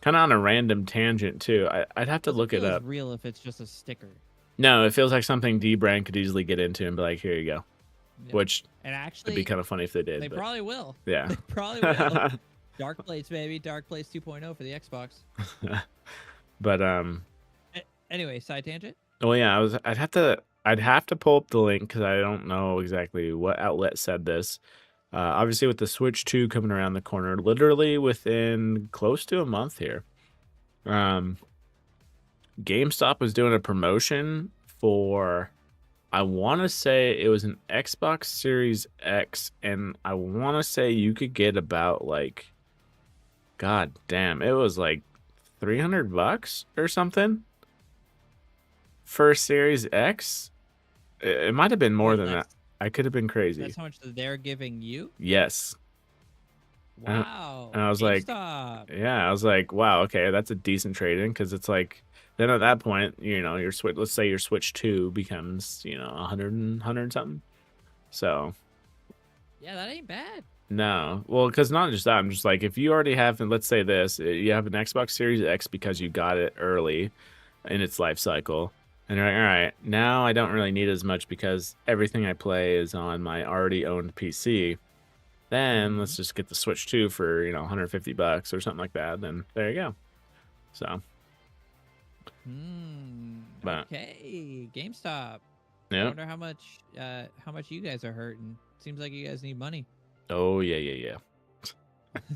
of on a random tangent too. I'd have to Doesn't look it feel as up. real if it's just a sticker. No, it feels like something D-Brand could easily get into and be like, here you go. Yeah. Which And would be actually, kind of funny if they did. they But probably will. yeah. They probably will. Dark Plates, baby. Dark Plates 2.0 for the Xbox. But Anyway, side tangent. well, yeah, I'd have to pull up the link because I don't know exactly what outlet said this. Obviously, with the Switch 2 coming around the corner, literally within close to a month here, um, GameStop was doing a promotion for, I want to say it was an Xbox Series X, and I want to say you could get about like, god damn, it was like $300 or something for Series X. It might have been more Wait, than that. I could have been crazy. that's how much they're giving you? Yes. And Wow. and I was like, GameStop. yeah, I was like, wow, okay, that's a decent trade in because it's like, then at that point, your Switch, let's say your Switch 2 becomes, 100 something. So, Yeah, that ain't bad. no. Well, because not just that, I'm just like, if you already have, and let's say this, you have an Xbox Series X because you got it early in its life cycle. And you're like, all right, now I don't really need as much because everything I play is on my already owned PC. Then let's just get the Switch 2 for, $150 or something like that. Then there you go. So, but Okay. GameStop. I yeah. wonder how much you guys are hurting. Seems like you guys need money. Oh, yeah.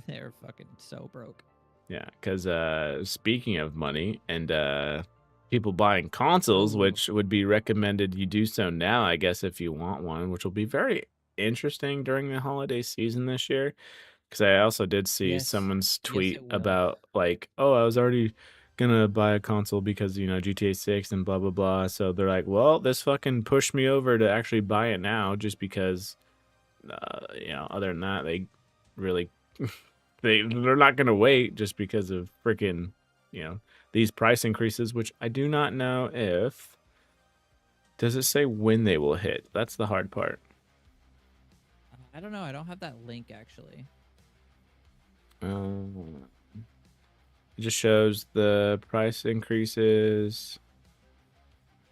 They're fucking so broke. Yeah. Because speaking of money and people buying consoles, Ooh. which would be recommended you do so now, I guess, if you want one, which will be very interesting during the holiday season this year. Because I also did see Yes. someone's Yes, tweet it will. about like, oh, I was already gonna buy a console because GTA 6 and blah blah blah. So they're like, well, this fucking pushed me over to actually buy it now, just because, other than that, they really they're not gonna wait just because of freaking these price increases, which I do not know if does it say when they will hit. That's the hard part. I don't know. I don't have that link actually. It just shows the price increases.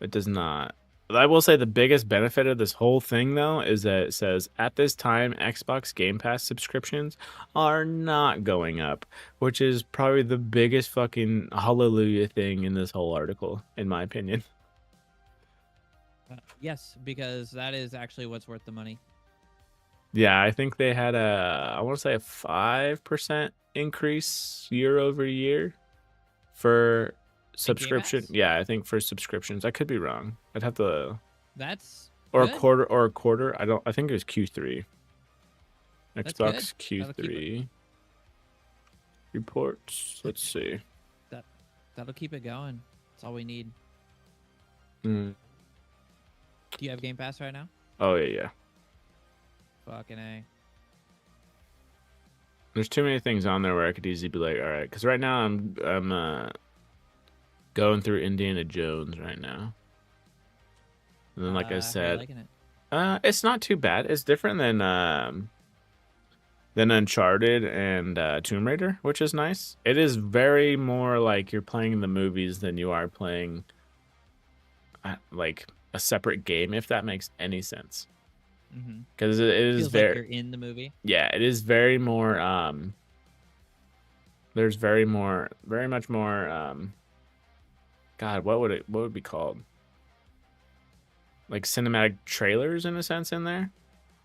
It does not. I will say the biggest benefit of this whole thing, though, is that it says at this time, Xbox Game Pass subscriptions are not going up, which is probably the biggest fucking hallelujah thing in this whole article, in my opinion. Yes, because that is actually what's worth the money. Yeah, I think they had I want to say a 5% increase year over year for subscription. Pass? Yeah, I think for subscriptions. I could be wrong. I'd have to, That's or good. a quarter. I think it was Q3. That's Xbox good. Q3 reports. Let's see. That'll keep it going. That's all we need. Mm. Do you have Game Pass right now? Oh yeah. Fucking A. There's too many things on there where I could easily be like, all right, because right now I'm going through Indiana Jones right now. And then, like I How you said, liking it? it's not too bad. It's different than Uncharted and Tomb Raider, which is nice. It is very more like you're playing the movies than you are playing like a separate game, if that makes any sense. Because it is Feels very, like you're in the movie. yeah, it is very more. There's very much more God, what would it be called? Like cinematic trailers in a sense in there?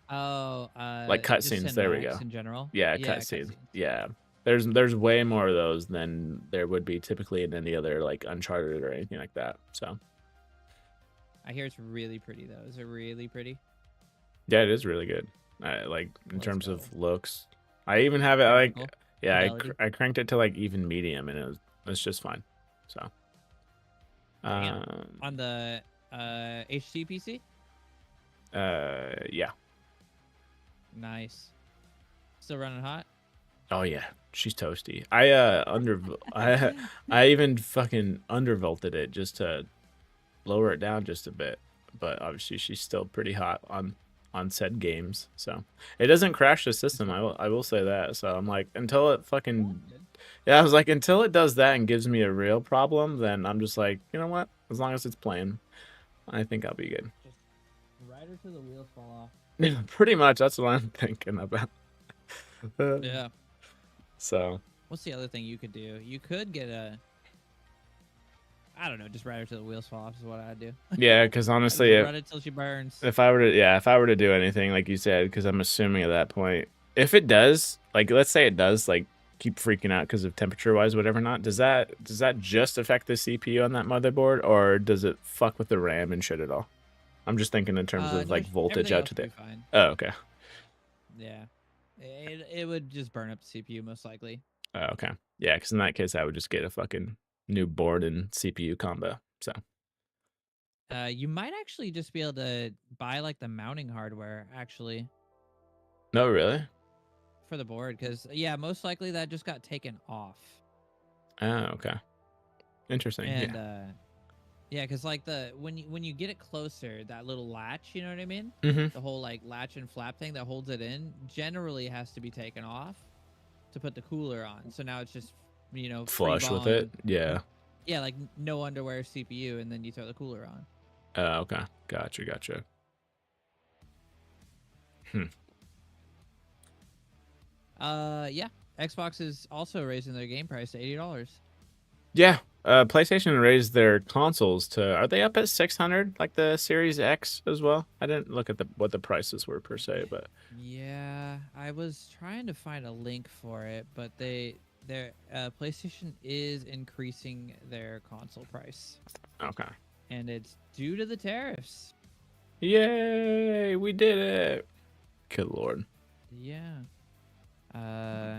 Oh, Like just cutscenes. There we go. cinematics in general. Yeah, Yeah, cutscene. cutscenes. Yeah. There's way more of those than there would be typically in any other like Uncharted or anything like that. So I hear it's really pretty though. Is it really pretty? yeah, it is really good. Like in Let's terms go. of looks. I even have it Graphical yeah, fidelity. I cranked it to like even medium and it's just fine. So Damn. On the HTPC? yeah. Nice. Still running hot? Oh yeah, she's toasty. I even fucking undervolted it just to lower it down just a bit, but obviously she's still pretty hot on said games. So it doesn't crash the system. I will say that. So I'm like until it fucking yeah, I was like until it does that and gives me a real problem, then I'm just like you know what? As long as it's playing, I think I'll be good. Just ride her till the wheels fall off. Yeah, pretty much. That's what I'm thinking about. Yeah. So What's the other thing you could do? You could get I don't know, just ride her till the wheels fall off is what I'd do. yeah, because honestly, run it till she burns. if I were to do anything like you said, because I'm assuming at that point, if it does, like let's say it does, like keep freaking out because of temperature wise, whatever not, does that just affect the CPU on that motherboard, or does it fuck with the RAM and shit at all? I'm just thinking in terms of like voltage out to the. Fine. Oh, okay. Yeah, it would just burn up the CPU most likely. Oh, okay. Yeah, because in that case, I would just get a fucking new board and CPU combo. So. You might actually just be able to buy like the mounting hardware actually. No, really? For the board, because yeah, most likely that just got taken off. Oh, okay. Interesting. And yeah. Yeah, because like when you get it closer, that little latch, you know what I mean? Mm-hmm. The whole like latch and flap thing that holds it in generally has to be taken off to put the cooler on. So now it's just flush with it. Yeah. Yeah, like no underwear CPU, and then you throw the cooler on. Oh, okay. Gotcha. Yeah. Xbox is also raising their game price to $80. Yeah. PlayStation raised their consoles to. Are they up at 600 like the Series X as well? I didn't look at what the prices were per se, but. Yeah, I was trying to find a link for it, but their PlayStation is increasing their console price. Okay. And it's due to the tariffs. Yay! We did it. Good lord. Yeah.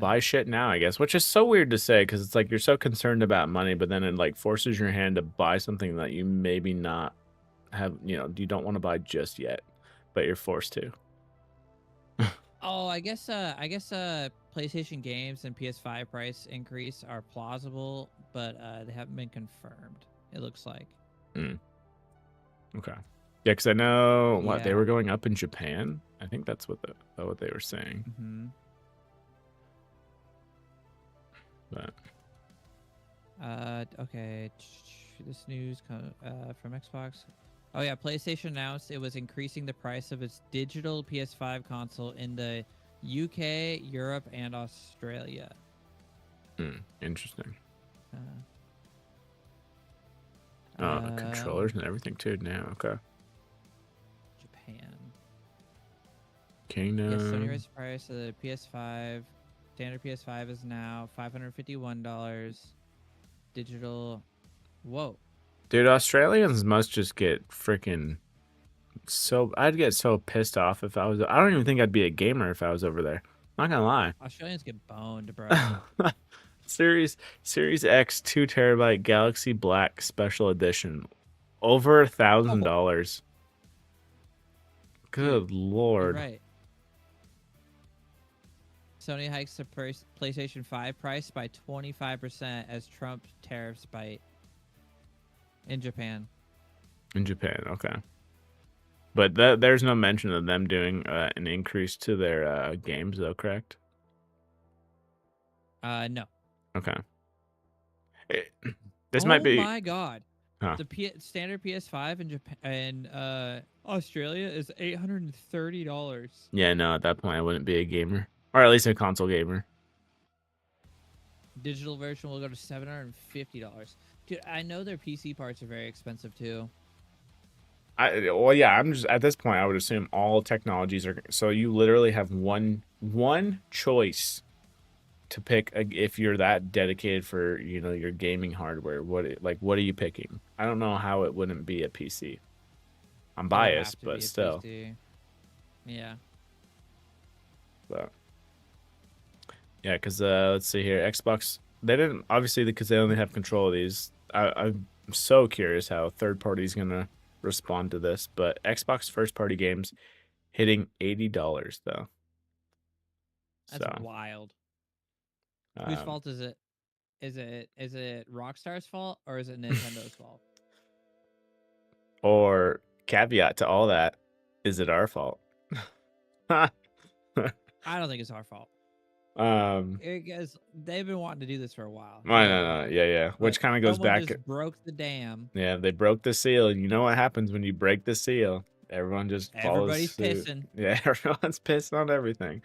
Buy shit now, I guess, which is so weird to say because it's like you're so concerned about money, but then it like forces your hand to buy something that you maybe not have, you don't want to buy just yet, but you're forced to. Oh, I guess PlayStation games and PS5 price increase are plausible, but they haven't been confirmed. It looks like. Okay. Yeah, because I know they were going up in Japan. I think that's what they were saying. Mm-hmm. But okay, this news from Xbox. Oh yeah, PlayStation announced it was increasing the price of its digital PS5 console in the UK, Europe, and Australia. Interesting. The controllers and everything too now. Okay. Japan. Kingdom. Yes, Sony raised the price of the PS5. Standard PS5 is now $551. Digital. Whoa. Dude, Australians must just get freaking so. I'd get so pissed off if I was. I don't even think I'd be a gamer if I was over there. Not gonna lie. Australians get boned, bro. Series X 2 TB Galaxy Black Special Edition, over $1,000. Good lord. You're right. Sony hikes the PlayStation 5 price by 25% as Trump tariffs bite in Japan. In Japan, okay. But there's no mention of them doing an increase to their games, though, correct? No. Okay. This might be. Oh my god. Huh. The standard PS5 in Japan and Australia is $830. Yeah, no, at that point I wouldn't be a gamer. Or at least a console gamer. Digital version will go to $750. Dude, I know their PC parts are very expensive too. Well, yeah, I'm just at this point. I would assume all technologies are. So you literally have one choice to pick if you're that dedicated for your gaming hardware. What are you picking? I don't know how it wouldn't be a PC. I'm It would biased, have to but be a still. PC. Yeah. But yeah, because let's see here, Xbox. They didn't obviously because they only have control of these. I'm so curious how third party is gonna respond to this. But Xbox first party games hitting $80 though. That's So wild. Whose um, fault is it? Is it Rockstar's fault or is it Nintendo's fault? or caveat to all that, is it our fault? I don't think it's our fault. um, Because they've been wanting to do this for a while. no, yeah. Which kind of goes Someone back. just broke the dam. Yeah, they broke the seal. You know what happens when you break the seal? Everyone just follows Everybody's suit. pissing. Yeah, everyone's pissing on everything.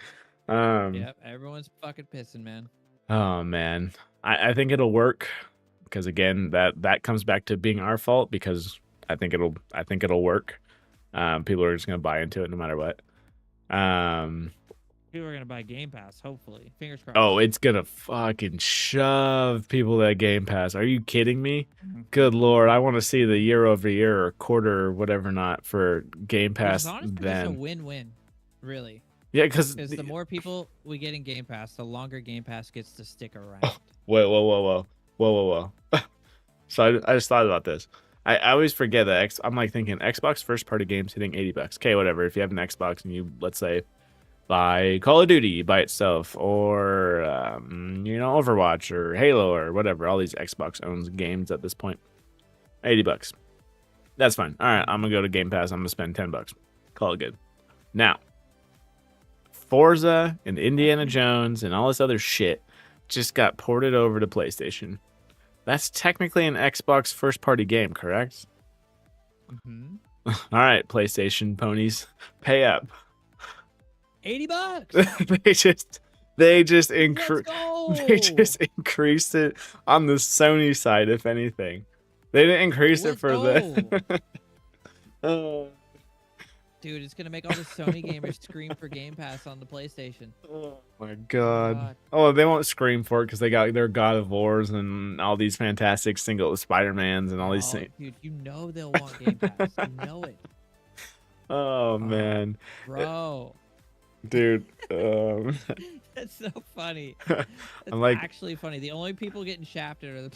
Yep, everyone's fucking pissing, man. Oh man, I think it'll work because again that comes back to being our fault because I think it'll work. People are just gonna buy into it no matter what. People are gonna buy Game Pass, hopefully. Fingers crossed. Oh, it's gonna fucking shove people that Game Pass. Are you kidding me? Good lord, I want to see the year over year or quarter or whatever not for Game Pass. It's honestly just a win-win, really. Yeah, because the more people we get in Game Pass, the longer Game Pass gets to stick around. Whoa. So I just thought about this. I always forget that I'm like thinking Xbox first party games hitting $80. Okay, whatever. If you have an Xbox and you let's say buy Call of Duty by itself or Overwatch or Halo or whatever, all these Xbox owns games at this point. $80. That's fine. All right, I'm gonna go to Game Pass. I'm gonna spend $10. Call it good. Now, Forza and Indiana Jones and all this other shit just got ported over to PlayStation. That's technically an Xbox first party game, correct? Mm-hmm. All right, PlayStation ponies, pay up. $80. they just increased it on the Sony side, if anything. They didn't increase it for the Dude, it's gonna make all the Sony gamers scream for Game Pass on the PlayStation. Oh my god. Oh, they won't scream for it because they got their God of Wars and all these fantastic single Spider-Mans and all these things. Dude, you know they'll want Game Pass. You know it. Oh man. Bro. Dude, that's so funny. That's actually funny. The only people getting shafted are the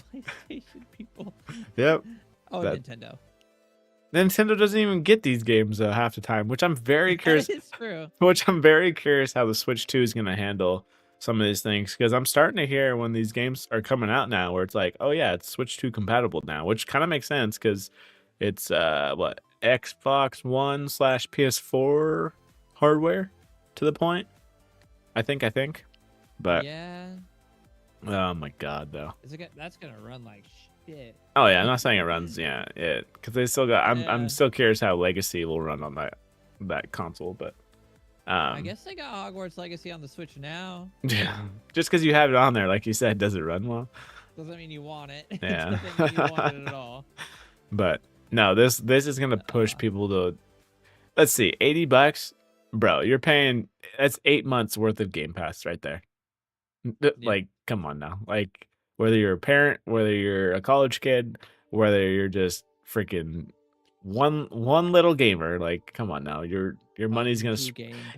PlayStation people. Yep. Oh, Nintendo. Nintendo doesn't even get these games half the time, which I'm very curious. It's true. Which I'm very curious how the Switch 2 is going to handle some of these things because I'm starting to hear when these games are coming out now where it's like, oh yeah, it's Switch 2 compatible now, which kind of makes sense because it's Xbox One / PS4 hardware to the point. I think, but yeah. Oh my god, though. That's gonna run like shit. Oh yeah, I'm not saying it runs. Because they still got. I'm still curious how Legacy will run on that console, but. I guess they got Hogwarts Legacy on the Switch now. Yeah, just because you have it on there, like you said, does it run well? Doesn't mean you want it. Yeah. Doesn't mean you want it at all. But no, this is gonna push people to. Let's see, $80, bro. You're paying. That's 8 months worth of Game Pass right there. Like, come on now. Like, whether you're a parent, whether you're a college kid, whether you're just freaking one little gamer, like, come on now. Your money's gonna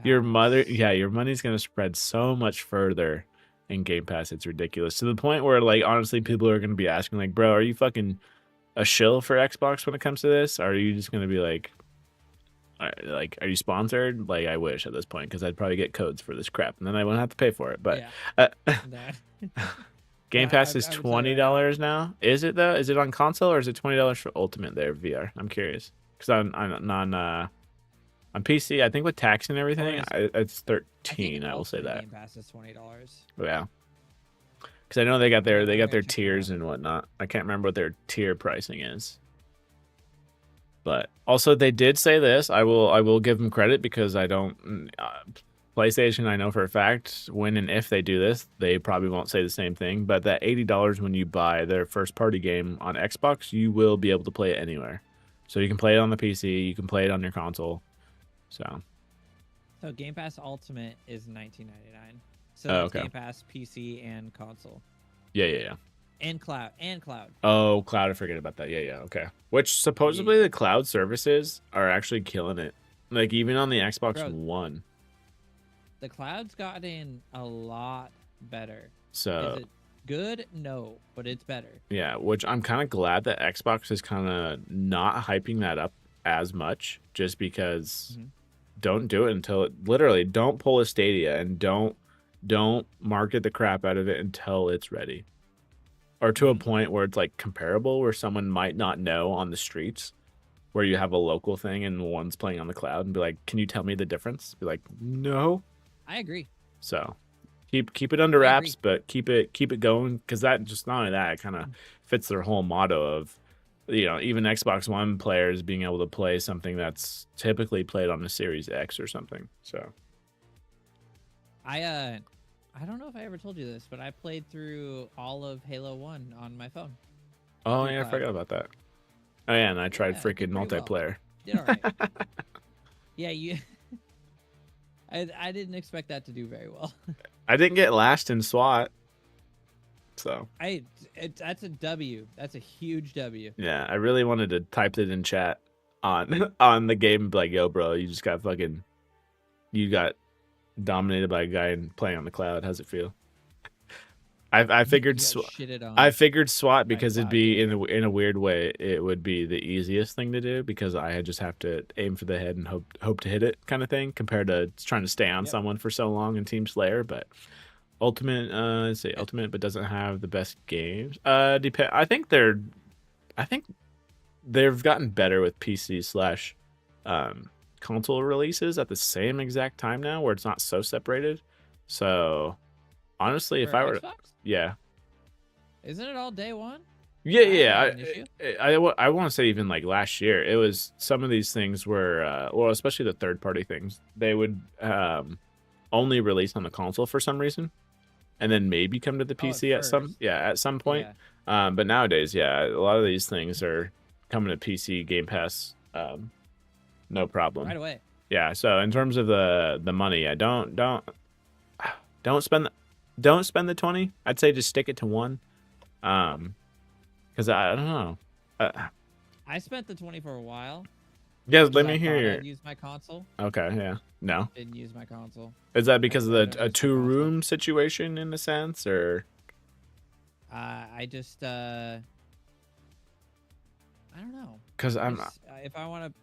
your money's gonna spread so much further in Game Pass. It's ridiculous to the point where, like, honestly, people are gonna be asking, like, bro, are you fucking a shill for Xbox when it comes to this? Or are you just gonna be like, are you sponsored? Like, I wish at this point because I'd probably get codes for this crap and then I wouldn't have to pay for it. But Game Pass is $20 now. Is it though? Is it on console or is it $20 for Ultimate there VR? I'm curious because on PC, I think with tax and everything, it's $13. I will say that. Game Pass is $20. Yeah, because I know they got their tiers and whatnot. I can't remember what their tier pricing is. But also, they did say this. I will give them credit because I don't. PlayStation, I know for a fact, when and if they do this, they probably won't say the same thing. But that $80 when you buy their first party game on Xbox, you will be able to play it anywhere. So you can play it on the PC, you can play it on your console. So Game Pass Ultimate is $19.99. So Oh, that's okay. Game Pass PC and console Yeah. and cloud. Oh, cloud, I forget about that. Yeah, okay. Which supposedly Yeah. the cloud services are actually killing it. Like even on the Xbox Bro, One. the cloud's gotten a lot better. So Is it good? No, but it's better. yeah, which I'm kind of glad that Xbox is kind of not hyping that up as much, just because don't do it until it literally don't pull a Stadia and don't market the crap out of it until it's ready, or to a point where it's like comparable, where someone might not know on the streets, where you have a local thing and one's playing on the cloud, and be like, "Can you tell me the difference?" Be like, "No." I agree. So keep it under wraps, but keep it going, because that just not only that, it kind of fits their whole motto of, even Xbox One players being able to play something that's typically played on the Series X or something. So I don't know if I ever told you this, but I played through all of Halo 1 on my phone. oh yeah, I forgot about that. Oh yeah, and I tried Yeah, freaking multiplayer. Did all right. Yeah, you. I didn't expect that to do very well. I didn't get last in SWAT, so that's a W. That's a huge W. yeah, I really wanted to type it in chat on on the game and be like, "Yo, bro, you got dominated by a guy and playing on the cloud. How's it feel?" I figured I figured SWAT because it'd be in a weird way, it would be the easiest thing to do, because I just have to aim for the head and hope to hit it, kind of thing, compared to trying to stay on someone for so long in Team Slayer. But Ultimate, let's say Ultimate, but doesn't have the best games. I think they've gotten better with PC slash console releases at the same exact time now, where it's not so separated. So honestly, if I were yeah, isn't it all day one? Yeah. I want to say even like last year, it was some of these things were well, especially the third party things, they would only release on the console for some reason, and then maybe come to the PC at some point. But nowadays, a lot of these things are coming to PC Game Pass, no problem, right away. Yeah. So in terms of the money, don't spend the 20. I'd say just stick it to one. Because I don't know. I spent the 20 for a while. Yeah, let me hear. I'd use my console. Okay, yeah. No. Didn't use my console. Is that because of a two-room situation in a sense, or? I just I don't know. Because if I want to,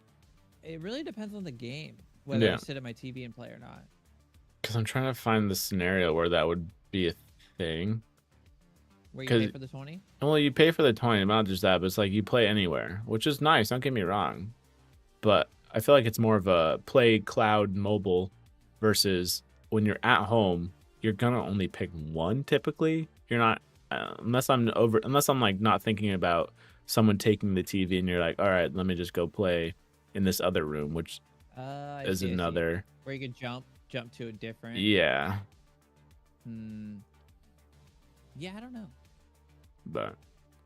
it really depends on the game, whether I sit at my TV and play or not. Because I'm trying to find the scenario where that would be a thing. Where you pay for the 20? Well, you pay for the 20, not just that, but it's like you play anywhere, which is nice, don't get me wrong. But I feel like it's more of a play cloud mobile versus when you're at home, you're gonna only pick one typically. You're not unless I'm like not thinking about someone taking the TV and you're like, all right, let me just go play in this other room, which is another where you can jump to a different. Yeah. Yeah, I don't know. But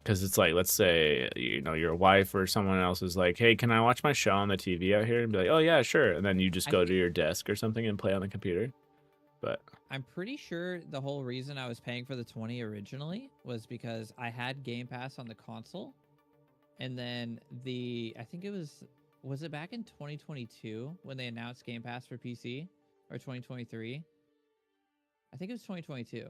because it's like, let's say, your wife or someone else is like, hey, can I watch my show on the TV out here? And be like, oh yeah, sure. And then you just go to your desk or something and play on the computer. But I'm pretty sure the whole reason I was paying for the 20 originally was because I had Game Pass on the console. And then I think it was it back in 2022 when they announced Game Pass for PC, or 2023? I think it was 2022.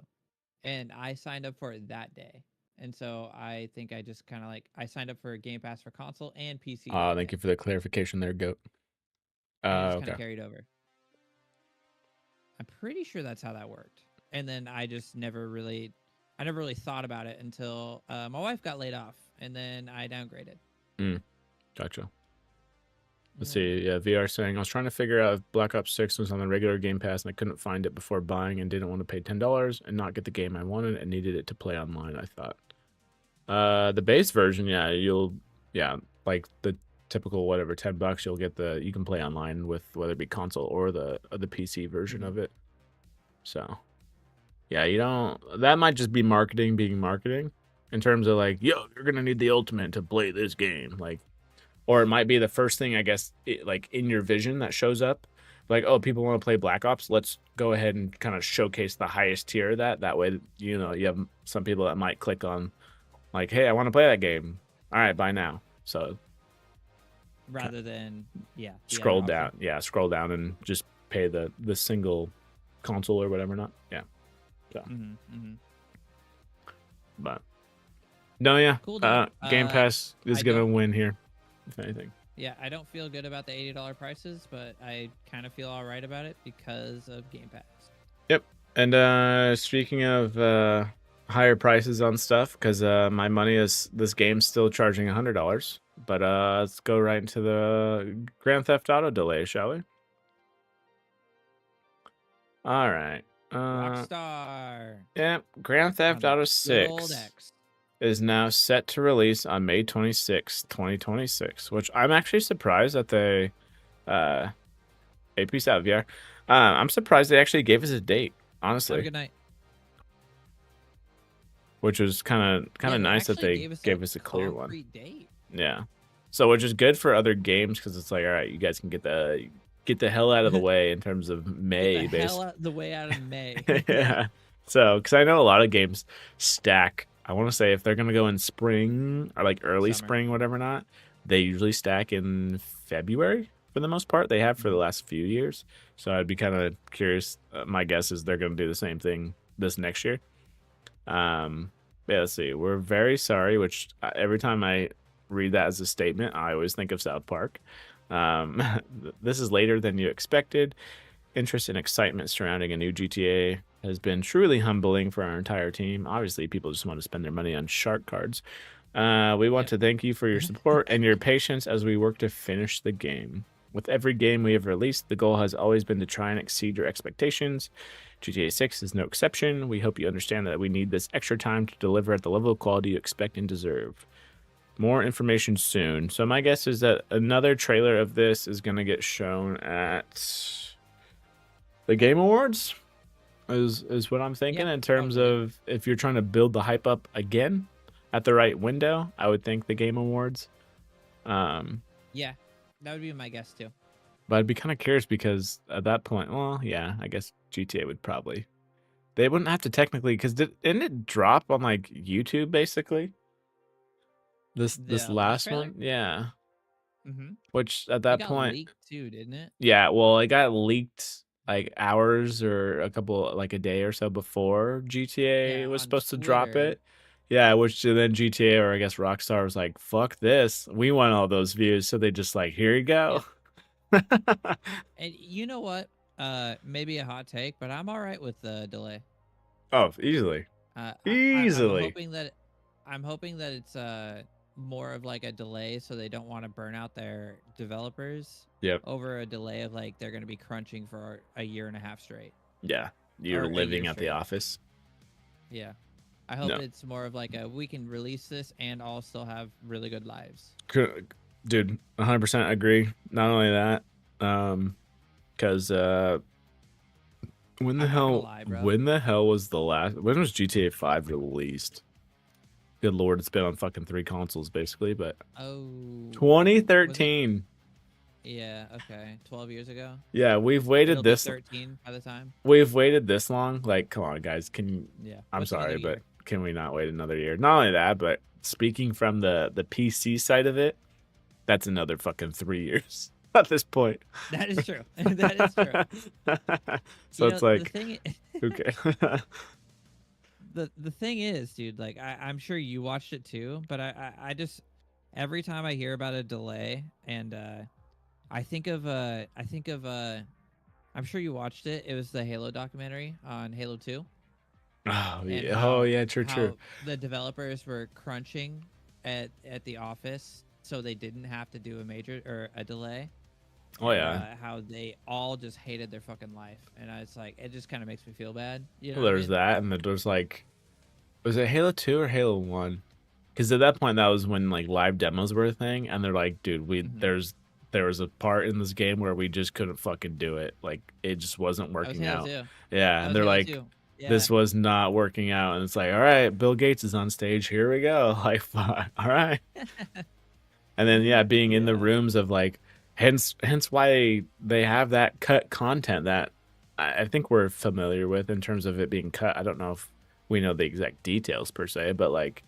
And I signed up for it that day. And so I think I just kind of I signed up for Game Pass for console and PC. Thank you for the clarification there, Goat. Just kind of carried over. I'm pretty sure that's how that worked. And then I just never really thought about it until my wife got laid off, and then I downgraded. Gotcha. Let's see. Yeah, VR saying, I was trying to figure out if Black Ops 6 was on the regular Game Pass, and I couldn't find it before buying and didn't want to pay $10 and not get the game I wanted and needed it to play online, I thought. The base version, like the typical whatever $10, you'll get you can play online with whether it be console or the PC version of it. So yeah, that might just be marketing being marketing in terms of like, yo, you're gonna need the ultimate to play this game, like, or it might be the first thing I guess like in your vision that shows up, like, oh, people want to play Black Ops, let's go ahead and kind of showcase the highest tier of that way, you have some people that might click on like, hey, I want to play that game, all right, buy now. So rather than scroll down and just pay the single console or whatever, not so but no, yeah, cool, Game Pass is gonna win here, if anything. Yeah, I don't feel good about the $80 prices, but I kind of feel all right about it because of Game Pass. Yep. And speaking of higher prices on stuff, because my money is, this game's still charging $100, but let's go right into the Grand Theft Auto delay, shall we? All right. Rockstar. Yep. Grand Theft Auto 6 is now set to release on May 26, 2026, which I'm actually surprised that they hey, peace out, VR. I'm surprised they actually gave us a date, honestly. Have a good night. Which was kind of nice that they gave us a clear one. Date. Yeah. So which is good for other games, because it's like, all right, you guys can get the hell out of the way in terms of May. Get the hell out the way out of May. Yeah. So, because I know a lot of games stack. I want to say if they're gonna go in spring or like early spring, whatever, not, they usually stack in February for the most part. They have for the last few years. So I'd be kind of curious. My guess is they're gonna do the same thing this next year. Yeah, let's see. We're very sorry, which every time I read that as a statement, I always think of South Park. This is later than you expected. Interest and excitement surrounding a new GTA has been truly humbling for our entire team. Obviously, people just want to spend their money on shark cards. We want to thank you for your support and your patience as we work to finish the game. With every game we have released, the goal has always been to try and exceed your expectations. GTA 6 is no exception. We hope you understand that we need this extra time to deliver at the level of quality you expect and deserve. More information soon. So my guess is that another trailer of this is going to get shown at the Game Awards, is what I'm thinking, in terms of if you're trying to build the hype up again at the right window. I would think the Game Awards. Yeah, that would be my guess too. But I'd be kind of curious, because at that point, well, yeah, I guess GTA would probably. They wouldn't have to technically, because didn't it drop on like YouTube basically? This last one, yeah. Which at that point, leaked too, didn't it? Yeah, well, it got leaked like hours or a day or so before GTA was supposed to drop it. Yeah, which then GTA, or I guess Rockstar, was like, fuck this, we want all those views, so they just like, here you go. And you know what? Maybe a hot take, but I'm all right with the delay. Oh, easily. Easily. I'm hoping that it's more of like a delay, so they don't want to burn out their developers. Yep. Over a delay of like they're going to be crunching for a year and a half straight. Yeah, you're living at the office. Yeah, I hope it's more of like we can release this and all still have really good lives. Dude, 100% agree. Not only that, because when the hell was the last? When was GTA 5 released? Good lord, it's been on fucking 3 consoles basically, but 2013. Yeah, okay, 12 years ago. Yeah, we've waited this 13 by the time. We've waited this long. Like, come on, guys, Yeah. I'm sorry, but can we not wait another year? Not only that, but speaking from the PC side of it, that's another fucking 3 years at this point. That is true. That is true. So it's like, okay. The thing is, dude, like I'm sure you watched it too, but I just, every time I hear about a delay, and I think of I'm sure you watched it. It was the Halo documentary on Halo 2. Oh yeah, true. The developers were crunching at the office, so they didn't have to do a delay. Oh yeah. How they all just hated their fucking life, and it's like, it just kind of makes me feel bad. There's that, and there's like, was it Halo 2 or Halo 1? Because at that point, that was when like live demos were a thing, and they're like, dude, Hmm. there was a part in this game where we just couldn't fucking do it. Like it just wasn't That was working Halo out. 2. Yeah, That and was they're Halo like, 2. Yeah. this was not working out, and it's like, all right, Bill Gates is on stage. Here we go. Like, fuck, all right. And then yeah, being in the Yeah. rooms of like, hence why they have that cut content that I think we're familiar with in terms of it being cut. I don't know if we know the exact details per se, but like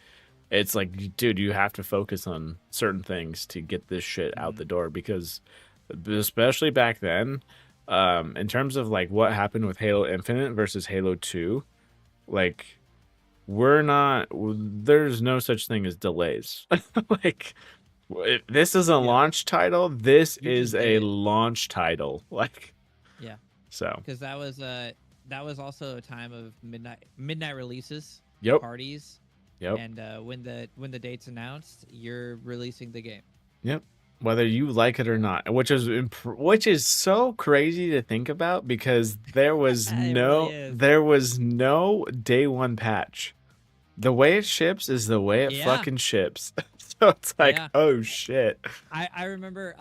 it's like, dude, you have to focus on certain things to get this shit out Hmm. the door because, especially back then, in terms of like what happened with Halo Infinite versus Halo 2, like we're not, there's no such thing as delays. Like, if this is a Yeah. launch title, this You is just did a it. launch title. Like, Yeah. so, Because that was also a time of midnight releases, yep, parties, yep, and when the date's announced, you're releasing the game. yep. Whether you like it or not, which is so crazy to think about because It really is. there was no day one patch. The way it ships is the way it Yeah. fucking ships. So it's like, Yeah. oh shit. I remember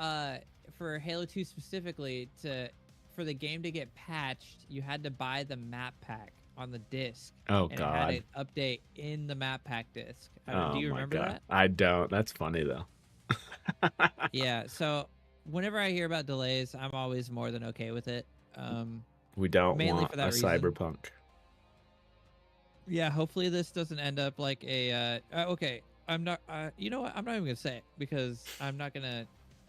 for Halo 2 specifically, to for the game to get patched, you had to buy the map pack on the disc, Oh and it had god. an update in the map pack disc. Do Oh you my remember god. that? I don't. That's funny though. Yeah. So whenever I hear about delays, I'm always more than okay with it. We don't Mainly want for a that reason. cyberpunk. Yeah. Hopefully this doesn't end up like a. Okay. I'm not. You know what? I'm not even gonna say it because I'm not gonna.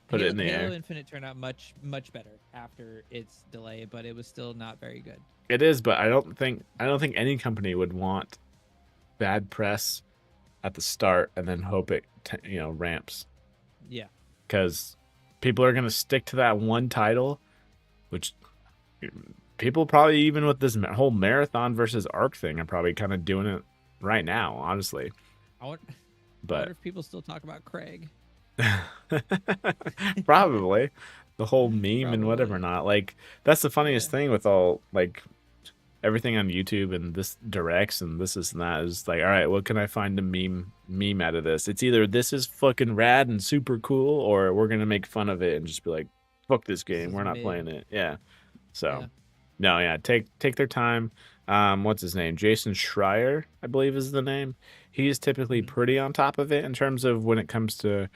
Put it in the Halo air. Infinite turned out much better after its delay, but it was still not very good. It is, but I don't think any company would want bad press at the start and then hope it ramps Yeah. because people are gonna stick to that one title, which people probably even with this whole marathon versus arc thing are probably kind of doing it right now, honestly. I wonder, I But wonder if people still talk about Craig. probably the whole meme and whatever Probably. not. Like that's the Yeah. funniest thing with all like everything on YouTube and this directs and this is and that is like, all right, what can I find to meme out of this? It's either this is fucking rad and super cool, or we're gonna make fun of it and just be like, fuck this This game, is we're not mid. playing it. Yeah. So Yeah. no, yeah, take their time. What's his name? Jason Schreier, I believe is the name. He's typically Hmm. pretty on top of it in terms of when it comes to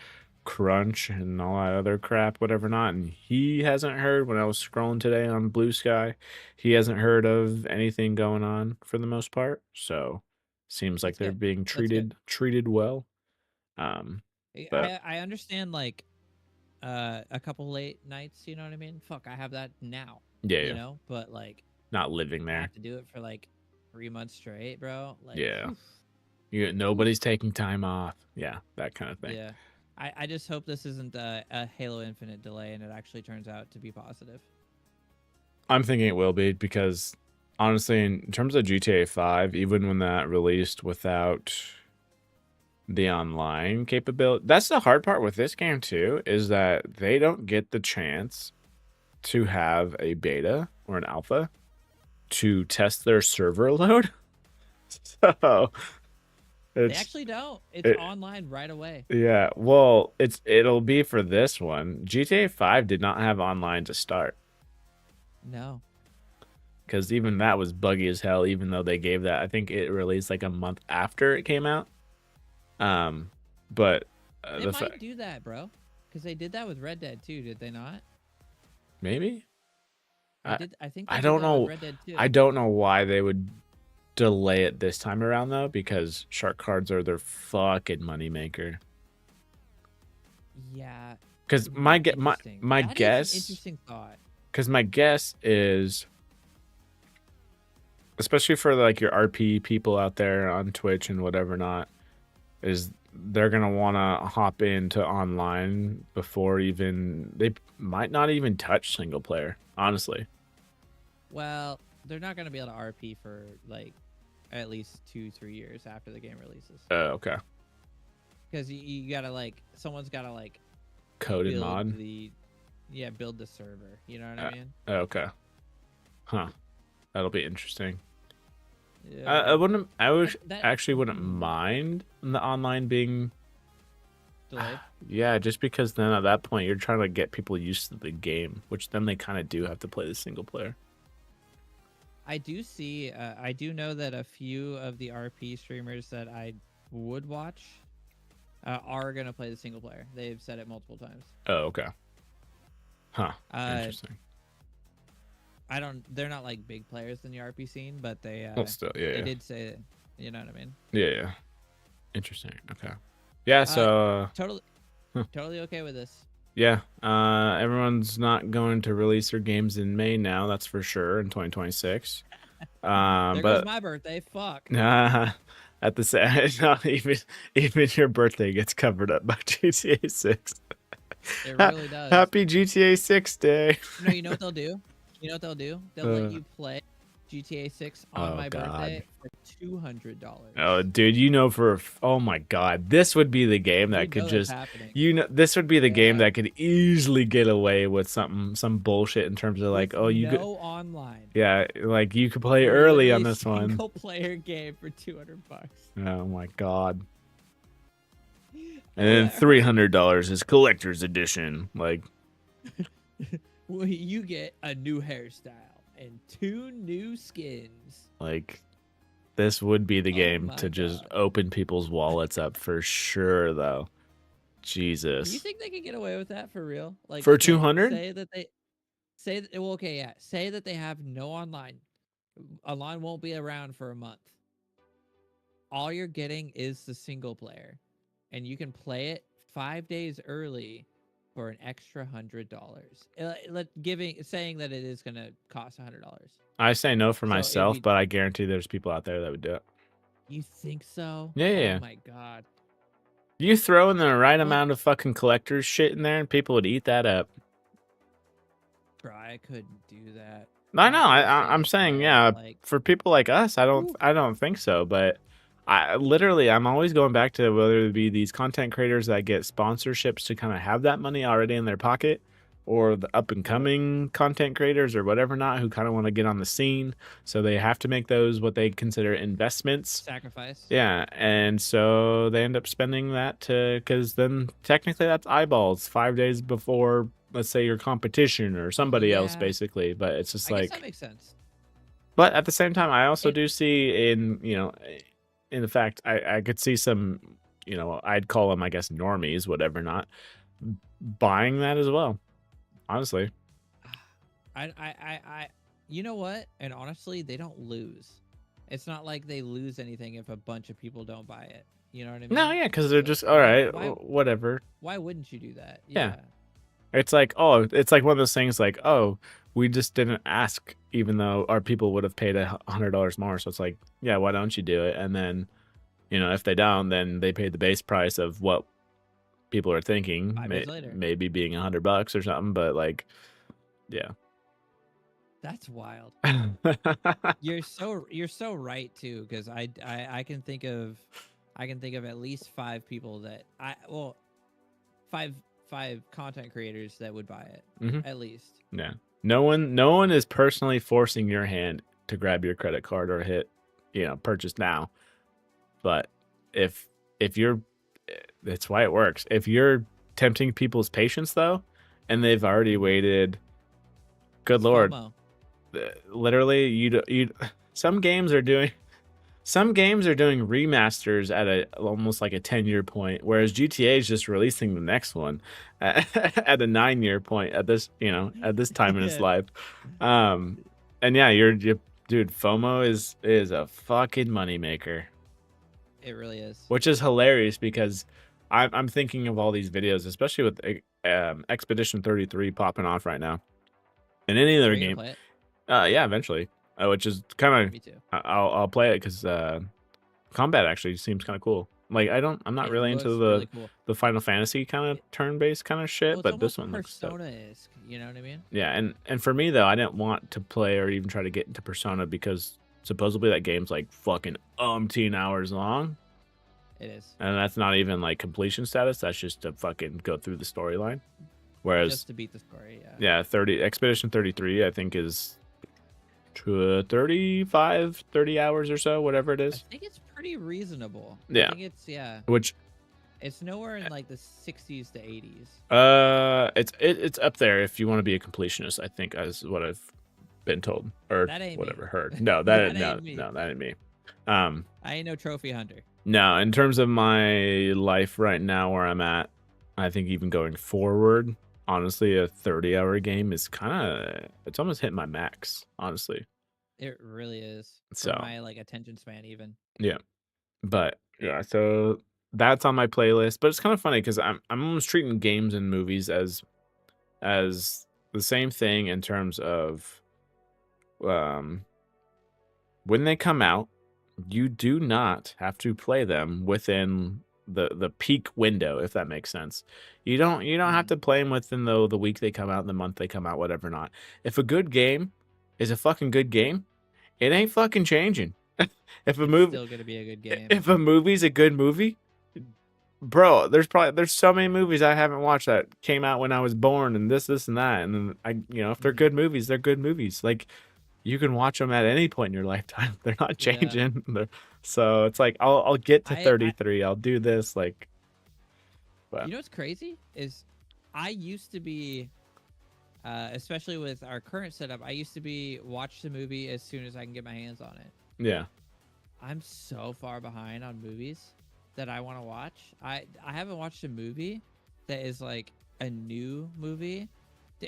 crunch and all that other crap, whatever not. And he hasn't heard when I was scrolling today on Blue Sky, he hasn't heard of anything going on for the most part. So seems like That's they're good. being That's good. treated well. Um, but I understand like a couple late nights, you know what I mean? Fuck, I have that now, yeah, you yeah, know? But like not living I have there. to do it for like 3 months straight, bro. Like Yeah, oof, oof. nobody's taking time off. Yeah, that kind of thing. Yeah. I just hope this isn't a Halo Infinite delay and it actually turns out to be positive. I'm thinking it will be because honestly, in terms of GTA 5, even when that released without the online capability, that's the hard part with this game too, is that they don't get the chance to have a beta or an alpha to test their server load. So They it's actually don't. It's it, online right away. yeah, well, it'll be for this one. GTA 5 did not have online to start No. because even that was buggy as hell, even though they gave that, I think it released like a month after it came out. But They the might fact, do that, bro. Because they did that with Red Dead too, did they not? maybe They I did. I think they I did don't that with know. Red Dead I too. don't know why they would delay it this time around though, because shark cards are their fucking moneymaker. Yeah. Because Interesting. my That is an guess, interesting thought. because my guess is, especially for like your RP people out there on Twitch and whatever not, is they're gonna want to hop into online before even they might not even touch single player. Honestly. Well, they're not gonna be able to RP for like at least 2-3 years after the game releases. Okay. Because you gotta like someone's gotta like Coded build mod. the build the server. You know what I Uh, mean? okay. Huh. That'll be interesting. I wouldn't. I would That actually wouldn't mind the online being. delayed. Yeah, just because then at that point you're trying to get people used to the game, which then they kind of do have to play the single player. I do see. I do know that a few of the RP streamers that I would watch are gonna play the single player. They've said it multiple times. Oh, okay. Huh. Uh, Interesting. I don't. They're not like big players in the RP scene, but they Well, still, yeah, they yeah, did say it. You know what I mean? yeah, yeah. Interesting. Okay. Yeah. So. Totally, Huh. totally okay with this. Yeah. Everyone's not going to release their games in May now. That's for sure in 2026. There goes But my birthday. Fuck. at the same, not even your birthday gets covered up by GTA 6. It really does. Happy GTA 6 day. No, you know what they'll do? You know what they'll do? They'll let you play GTA 6 on Oh, my birthday God. for $200. Oh, dude, you know oh my God, this would be the game that You could know just, that's happening. this would be the game Yeah. that could easily get away with some bullshit in terms of like, With oh, you no could, online. yeah, like you could play early on Literally this one. Single player game for $200. Oh my God. And then $300 is collector's edition. Like, Well, you get a new hairstyle and 2 new skins. like this would be the Oh game my to just God. open people's wallets up for sure, though. Do you Jesus. think they could get away with that for real? Like For okay, 200? Say that they say that, well, okay, yeah. Say that they have no online. Online won't be around for a month. All you're getting is the single player, and you can play it 5 days early for an extra $100. Saying that it is gonna cost $100. I say no for So it'd myself, be- but I guarantee there's people out there that would do it. You think so? Yeah, yeah, yeah. Oh my God. You throw in the right What? amount of fucking collector's shit in there, and people would eat that up. Bro, I couldn't do that. I know. Not for a I'm single saying, player, yeah. like- For people like us, I Ooh. don't think so. But I'm always going back to whether it be these content creators that get sponsorships to kind of have that money already in their pocket, or the up and coming content creators or whatever not who kind of want to get on the scene, so they have to make those what they consider investments. Sacrifice. Yeah, and so they end up spending that because then technically that's eyeballs 5 days before, let's say, your competition or somebody else, Yeah. basically. But it's just I like, guess that makes sense. but at the same time, I also do see in the fact I could see some, I'd call them, I guess, normies, whatever, not buying that as well. Honestly, I you know what? And honestly, they don't lose. It's not like they lose anything if a bunch of people don't buy it. You know what I mean? no, yeah, because they're So just all right, why- whatever. Why wouldn't you do that? Yeah. It's like, it's like one of those things like, we just didn't ask, even though our people would have paid $100 more. So it's like, yeah, why don't you do it? And then, if they don't, then they paid the base price of what people are thinking, 5 days later. maybe being $100 or something. But like, yeah. That's wild. You're so right too, because I can think of at least 5 people that five content creators that would buy it. Mhm. At least. Yeah. No one is personally forcing your hand to grab your credit card or hit, purchase now. But if you're, that's why it works. If you're tempting people's patience though, and they've already waited, good Lord, FOMO. literally some games are doing remasters at almost like a 10-year point, whereas GTA is just releasing the next one at a 9-year point at this time in its life. And yeah, dude, FOMO is a fucking moneymaker. It really is. Which is hilarious because I'm thinking of all these videos, especially with Expedition 33 popping off right now. In any other Are you gonna game, play it? yeah, eventually. Which is kind Me too. of, I'll play it because combat actually seems kind of cool. Like I'm not It really into looks the really cool. the Final Fantasy kind of turn-based kind of shit, Well, but it's this almost one looks dope. Persona-esque, you know what I mean? Yeah, and for me though, I didn't want to play or even try to get into Persona because supposedly that game's like fucking umpteen hours long. It is. And that's not even like completion status. That's just to fucking go through the storyline. Whereas, Just to beat the story, yeah. yeah, Expedition 33, I think is 35, 30 hours or so, whatever it I is. think it's pretty reasonable. I Yeah, think it's yeah. which It's nowhere in like the 60s to 80s. it's up there if you want to be a completionist. I think is what I've been told or That ain't me. whatever heard. No, That no ain't me. no that ain't me. Um, I ain't no trophy hunter. no, in terms of my life right now where I'm at, I think even going forward, honestly, a 30-hour game is it's almost hitting my max, honestly. It really is for So my like attention span even. yeah, but yeah, so that's on my playlist. But it's kind of funny because I'm almost treating games and movies as the same thing in terms of um when they come out, you do not have to play them within the peak window, if that makes sense. You don't have Mm. to play them within the week they come out, the month they come out, whatever not. If a good game is a fucking good game, it ain't fucking changing. if a It's movie still gonna be a good game. if a movie's a good movie, bro, there's so many movies I haven't watched that came out when I was born and this and that, and then if they're Mhm. good movies, they're good movies. Like you can watch them at any point in your lifetime. They're not Yeah. changing. So it's like I'll get to I 33. I'll do this but You know what's crazy is I used to be especially with our current setup, I used to be watch the movie as soon as I can get my hands on it. yeah. I'm so far behind on movies that I want to watch. I haven't watched a movie that is like a new movie.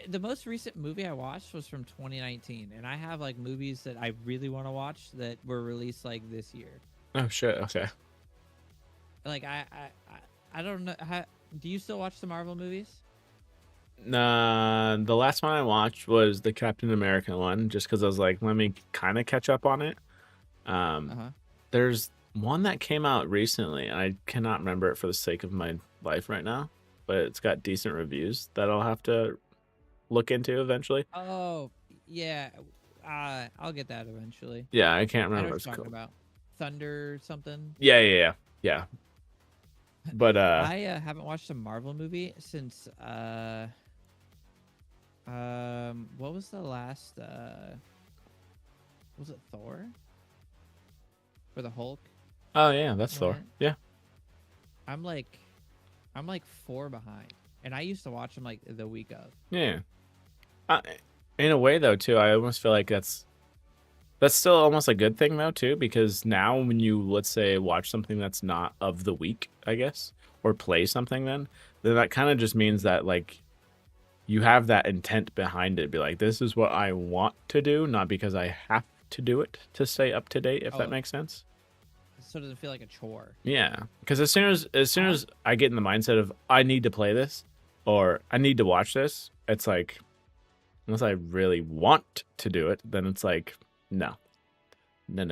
The most recent movie I watched was from 2019, and I have like movies that I really want to watch that were released like this year. Oh shit. Okay. Like I don't know. Do you still watch the Marvel movies? Nah, the last one I watched was the Captain America one, just because I was like, let me kind of catch up on it. Uh huh. There's one that came out recently, and I cannot remember it for the sake of my life right now, but it's got decent reviews that I'll have to look into eventually. Oh yeah. I'll get that eventually. Yeah, I can't I know remember what what it's you're talking called. about. Thunder something. Yeah. But I haven't watched a Marvel movie since what was the last was it Thor? For the Hulk oh yeah, that's Thor. went? Yeah, I'm like I'm like 4 behind. And I used to watch them like the week of. yeah. Uh, in a way though, too, I almost feel like that's still almost a good thing though, too, because now when you let's say watch something that's not of the week, I guess, or play something, then that kind of just means that like you have that intent behind it. Be like, this is what I want to do, not because I have to do it to stay up to date. If that Oh, makes sense. so it doesn't feel like a chore. Yeah, because as soon I as I get in the mindset of I need to play this or I need to watch this, it's like unless I really want to do it, then it's like no, no.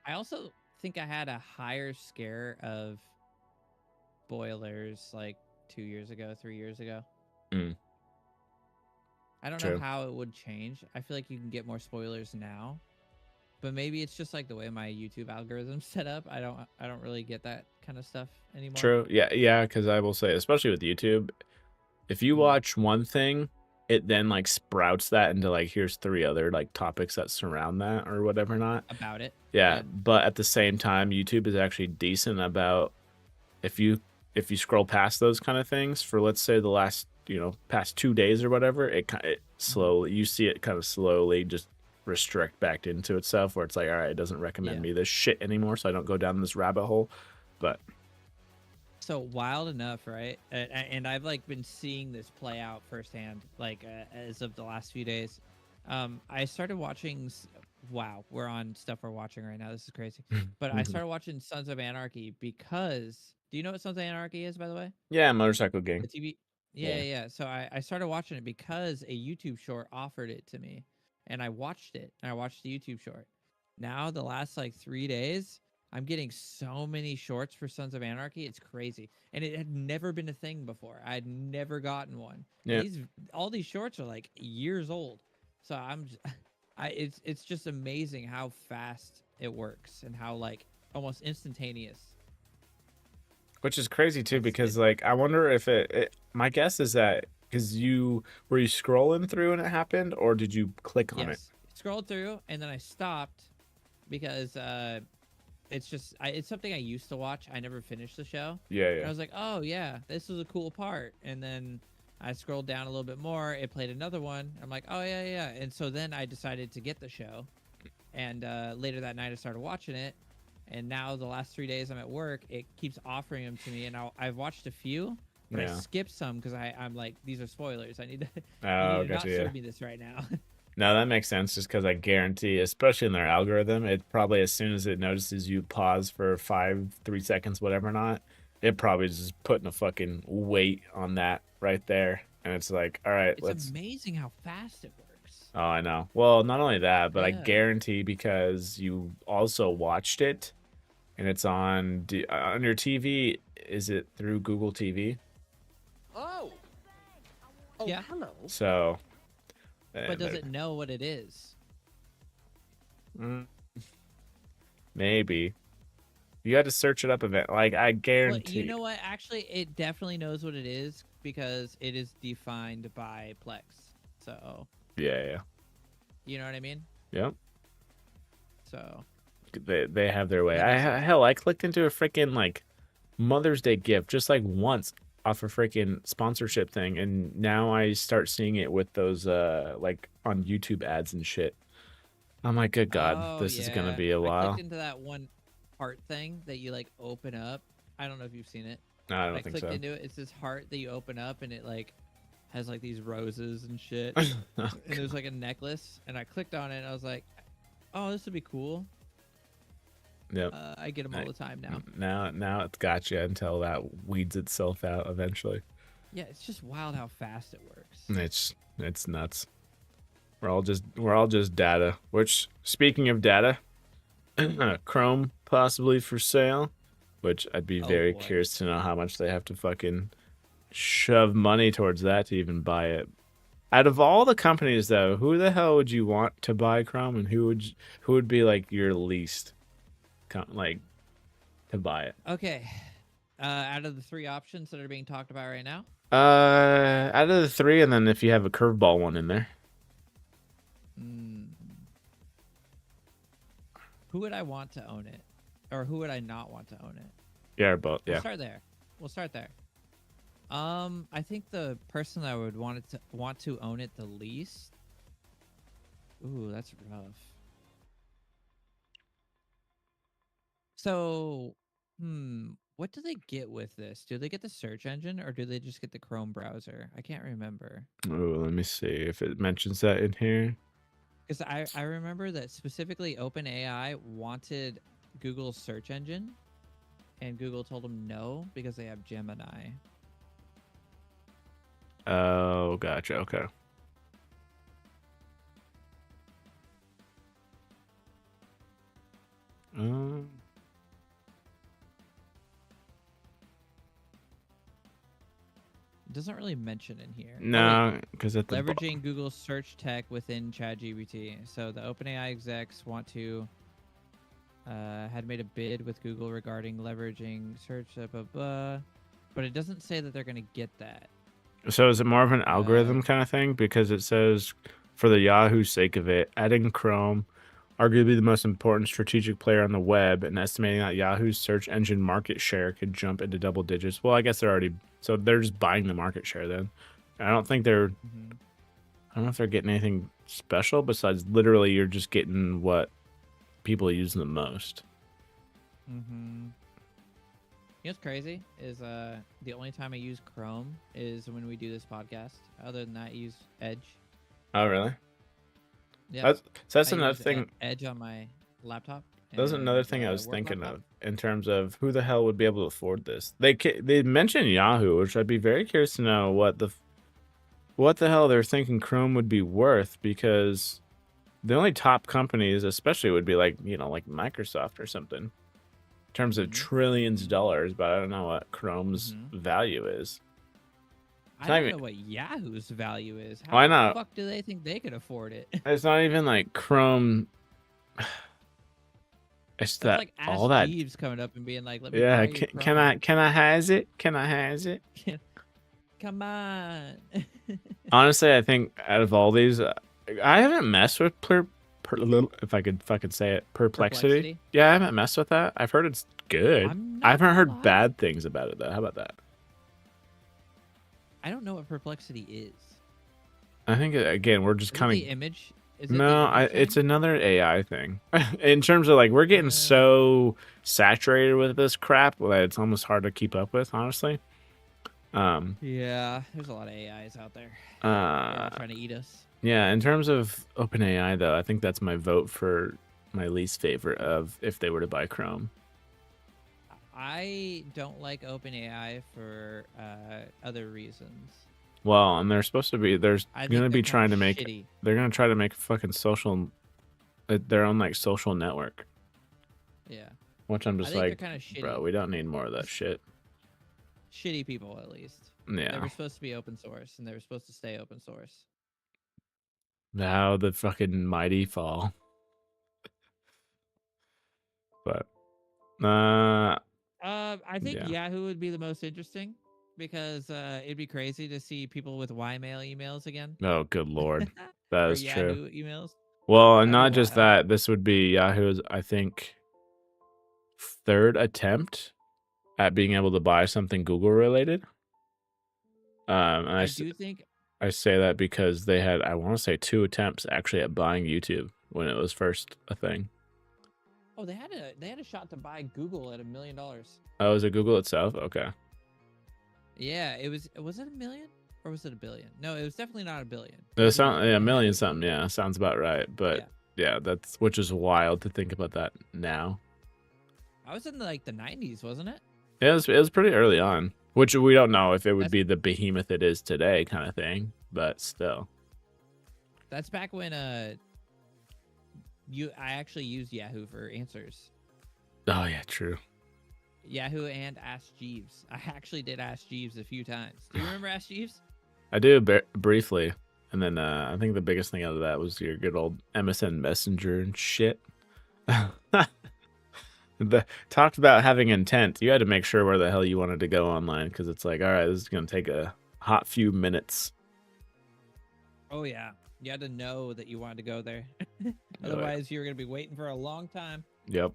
I also think I had a higher scare of spoilers like 2 years ago, 3 years ago. Mm, I don't know true. how it would change. I feel like you can get more spoilers now, but maybe it's just like the way my YouTube algorithm's set up. I don't really get that kind of stuff anymore. True. Yeah. Because I will say, especially with YouTube, if you Mhm. watch one thing, it then like sprouts that into like here's 3 other like topics that surround that or whatever not. About it. Yeah, Yeah. but at the same time, YouTube is actually decent about if you scroll past those kind of things for let's say the last past 2 days or whatever, it Mhm. slowly you see it kind of slowly just restrict back into itself where it's like all right, it doesn't recommend Yeah. me this shit anymore, so I don't go down this rabbit hole. But So wild enough, right? And I've like been seeing this play out firsthand, like as of the last few days. I started watching. Wow, we're on stuff we're watching right now. This is crazy. But I started watching Sons of Anarchy because. Do you know what Sons of Anarchy is, by the way? yeah, motorcycle gang. The TV. Yeah, Yeah. yeah. Yeah. So I started watching it because a YouTube short offered it to me, and I watched it. And I watched the YouTube short. Now the last like 3 days, I'm getting so many shorts for Sons of Anarchy. It's crazy, and it had never been a thing before. I had never gotten one, and Yeah. all these shorts are like years old. So it's just amazing how fast it works and how like almost instantaneous. Which is crazy too, It because like I wonder if my guess is that because were you scrolling through and it happened, or did you click on it? Yes. scrolled through and then I stopped because it's something I used to watch. I never finished the show. Yeah, And I yeah. was like, oh yeah, this was a cool part. And then I scrolled down a little bit more. It played another one. I'm like, oh yeah, yeah. And so then I decided to get the show. And later that night I started watching it. And now the last 3 days I'm at work, it keeps offering them to me. And I've watched a few, but I Yeah. skipped some because I'm like, these are spoilers. I need to you Oh, need to not gotcha. Yeah. serve me this right now. No, that makes sense. Just because I guarantee, especially in their algorithm, it probably as soon as it notices you pause for 3 seconds, whatever not, it probably is just putting a fucking weight on that right there, and it's like, all right, It's let's. amazing how fast it works. Oh, I know. Well, not only that, but I Yeah. guarantee because you also watched it, and it's on your TV. Is it through Google TV? Oh. Oh, Yeah. hello. So. But does it know what it is? Mm, maybe. You had to search it up event. Like I Well, guarantee. you know what? Actually, it definitely knows what it is because it is defined by Plex. So, Yeah, yeah. you know what I mean? Yep. So, They have their way. That makes sense. Hell, I clicked into a freaking like Mother's Day gift just like once off a freaking sponsorship thing, and now I start seeing it with those like on YouTube ads and shit. I'm like, good God, oh this is gonna yeah, be a I while. clicked into that one heart thing that you like open up. I don't know if you've seen it. No, I don't I think clicked so. into it. It's this heart that you open up, and it like has like these roses and shit. Oh, And there's like a necklace, and I clicked on it, and I was like, oh, this would be cool. Yep. I get them all the time now. Now it's got you until that weeds itself out eventually. Yeah, it's just wild how fast it works. It's nuts. We're all just data. Which, speaking of data, Chrome possibly for sale, which I'd be Oh, very boy. curious to know how much they have to fucking shove money towards that to even buy it. Out of all the companies, though, who the hell would you want to buy Chrome, and who would be like your least, like, to buy it? Okay. Out of the three options that are being talked about right now, Out of the three, and then if you have a curveball one in there. who would I want to own it, or who would I not want to own it? Yeah, both. Yeah. We'll start there. I think the person that I would want to own it the least. Ooh, that's rough. So, what do they get with this? Do they get the search engine or do they just get the Chrome browser? I can't remember. Oh, let me see if it mentions that in here. Because I remember that specifically OpenAI wanted Google's search engine, and Google told them no because they have Gemini. Oh, gotcha. Okay. It doesn't really mention in here. No, because at the leveraging Google's search tech within ChatGPT. So the OpenAI execs want to had made a bid with Google regarding leveraging search, blah, blah, blah, but it doesn't say that they're going to get that. So is it more of an algorithm kind of thing? Because it says, for the Yahoo sake of it, adding Chrome, arguably the most important strategic player on the web, and estimating that Yahoo's search engine market share could jump into double digits. Well, I guess they're just buying the market share then. I don't think I don't know if they're getting anything special besides literally you're just getting what people use the most. You know what's crazy is the only time I use Chrome is when we do this podcast. Other than that, I use Edge. Oh, really? Yeah. That's I another use thing. Edge on my laptop. That's another thing I was thinking of in terms of who the hell would be able to afford this. They mentioned Yahoo, which I'd be very curious to know what the hell they're thinking Chrome would be worth, because the only top companies, especially, would be like Microsoft or something in terms of trillions of dollars, but I don't know what Chrome's value is. I don't know what Yahoo's value is. Why not? The fuck do they think they could afford it? It's not even like Chrome. It's that like all that Jeeves coming up and being like, "Let me buy your can I has it? Can I has it? Come on." Honestly, I think out of all these, I haven't messed with if I could fucking say it, perplexity. Perplexity? Yeah, I haven't messed with that. I've heard it's good. I'm I not haven't gonna heard lie. bad things about it though. How about that? I don't know what perplexity is. I think again we're just Is it kind the of image? Is it no. the image It's thing? another AI thing. In terms of like we're getting so saturated with this crap that it's almost hard to keep up with. Honestly. Yeah, there's a lot of AIs out there. Uh, They're all trying to eat us. Yeah, in terms of OpenAI, though, I think that's my vote for my least favorite of if they were to buy Chrome. I don't like OpenAI for other reasons. Well, and they're supposed to be. There's I think gonna they're be kinda trying to make. shitty. They're gonna try to make a fucking social, their own like social network. Yeah, Which I'm I just think like, they're kind of shitty. bro, we don't need more of that shit. Shitty people, at least. They Yeah. were supposed to be open source, and they were supposed to stay open source. Now the fucking mighty fall. But, I think Yeah. Yahoo would be the most interesting because it'd be crazy to see people with Ymail emails again. oh, good lord, that Or is true. Yahoo emails. Well, and That'd be not just wild. that. This would be Yahoo's, I think, third attempt at being able to buy something Google related. And I do think. I say that because they had, I want to say, 2 attempts actually at buying YouTube when it was first a thing. Oh, they had a shot to buy Google at $1 million. Oh, was it Google itself? Okay. Yeah, it was. Was it $1 million or was it $1 billion? No, it was definitely not $1 billion. It was sound, yeah, it a million had to be. something. Yeah, sounds about right. But yeah, that's which is wild to think about that now. I was in the 90s, wasn't it? Yeah, it was pretty early on, which we don't know if it would That's- be the behemoth it is today, kind of thing. But still, That's back when I actually used Yahoo for answers. oh yeah, true. Yahoo and Ask Jeeves. I actually did Ask Jeeves a few times. Do you remember Ask Jeeves? I do briefly, and then I think the biggest thing out of that was your good old MSN Messenger and shit. Talked about having intent. You had to make sure where the hell you wanted to go online because it's like, all right, this is gonna take a hot few minutes. Oh yeah, you had to know that you wanted to go there. Otherwise, you were gonna be waiting for a long time. Yep.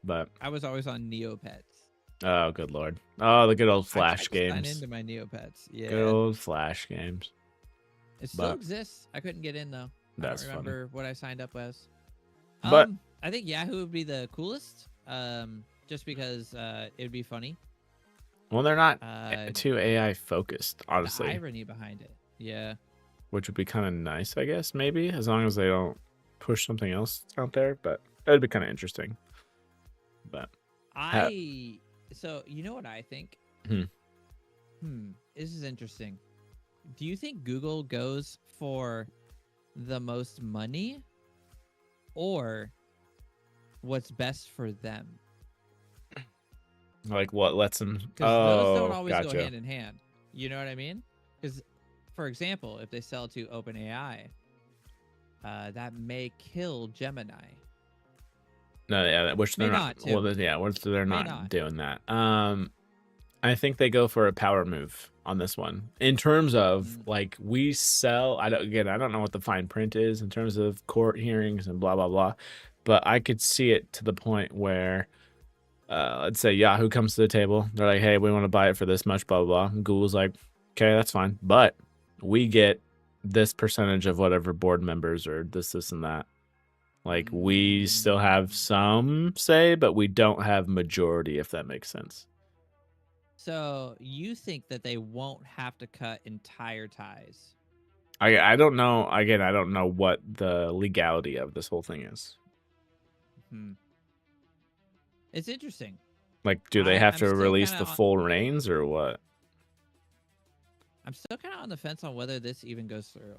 But I was always on Neopets. oh, good lord. Oh, the good old I Flash tried to sign games. into my Neopets. Yeah, Good old Flash games. it still but- exists. I couldn't get in though. That's I don't funny. remember what I signed up as. But- I think Yahoo would be the coolest. Just because it'd be funny. Well, they're not Uh, too AI focused, the honestly, irony behind it. Yeah. which would be kind of nice, I guess, maybe, as long as they don't push something else out there. But it'd be kind of interesting. But So you know what I think? Hmm. This is interesting. Do you think Google goes for the most money or what's best for them? like what lets them? Because Oh, those don't always gotcha. go hand in hand. You know what I mean? Because, for example, if they sell to OpenAI, that may kill Gemini. No, yeah, which they're May not. not, too. Well, yeah, which they're May not, not. doing that. I think they go for a power move on this one in terms of like we sell. I don't know what the fine print is in terms of court hearings and blah blah blah, but I could see it to the point where, let's say Yahoo comes to the table. They're like, hey, we want to buy it for this much, blah blah blah. And Google's like, okay, that's fine, but we get this percentage of whatever board members or this and that. Like we still have some say, but we don't have majority, if that makes sense. So you think that they won't have to cut entire ties? I don't know. Again, I don't know what the legality of this whole thing is. It's interesting. Like, do they have I'm to still release kinda the on- full reins or what? I'm still kind of on the fence on whether this even goes through.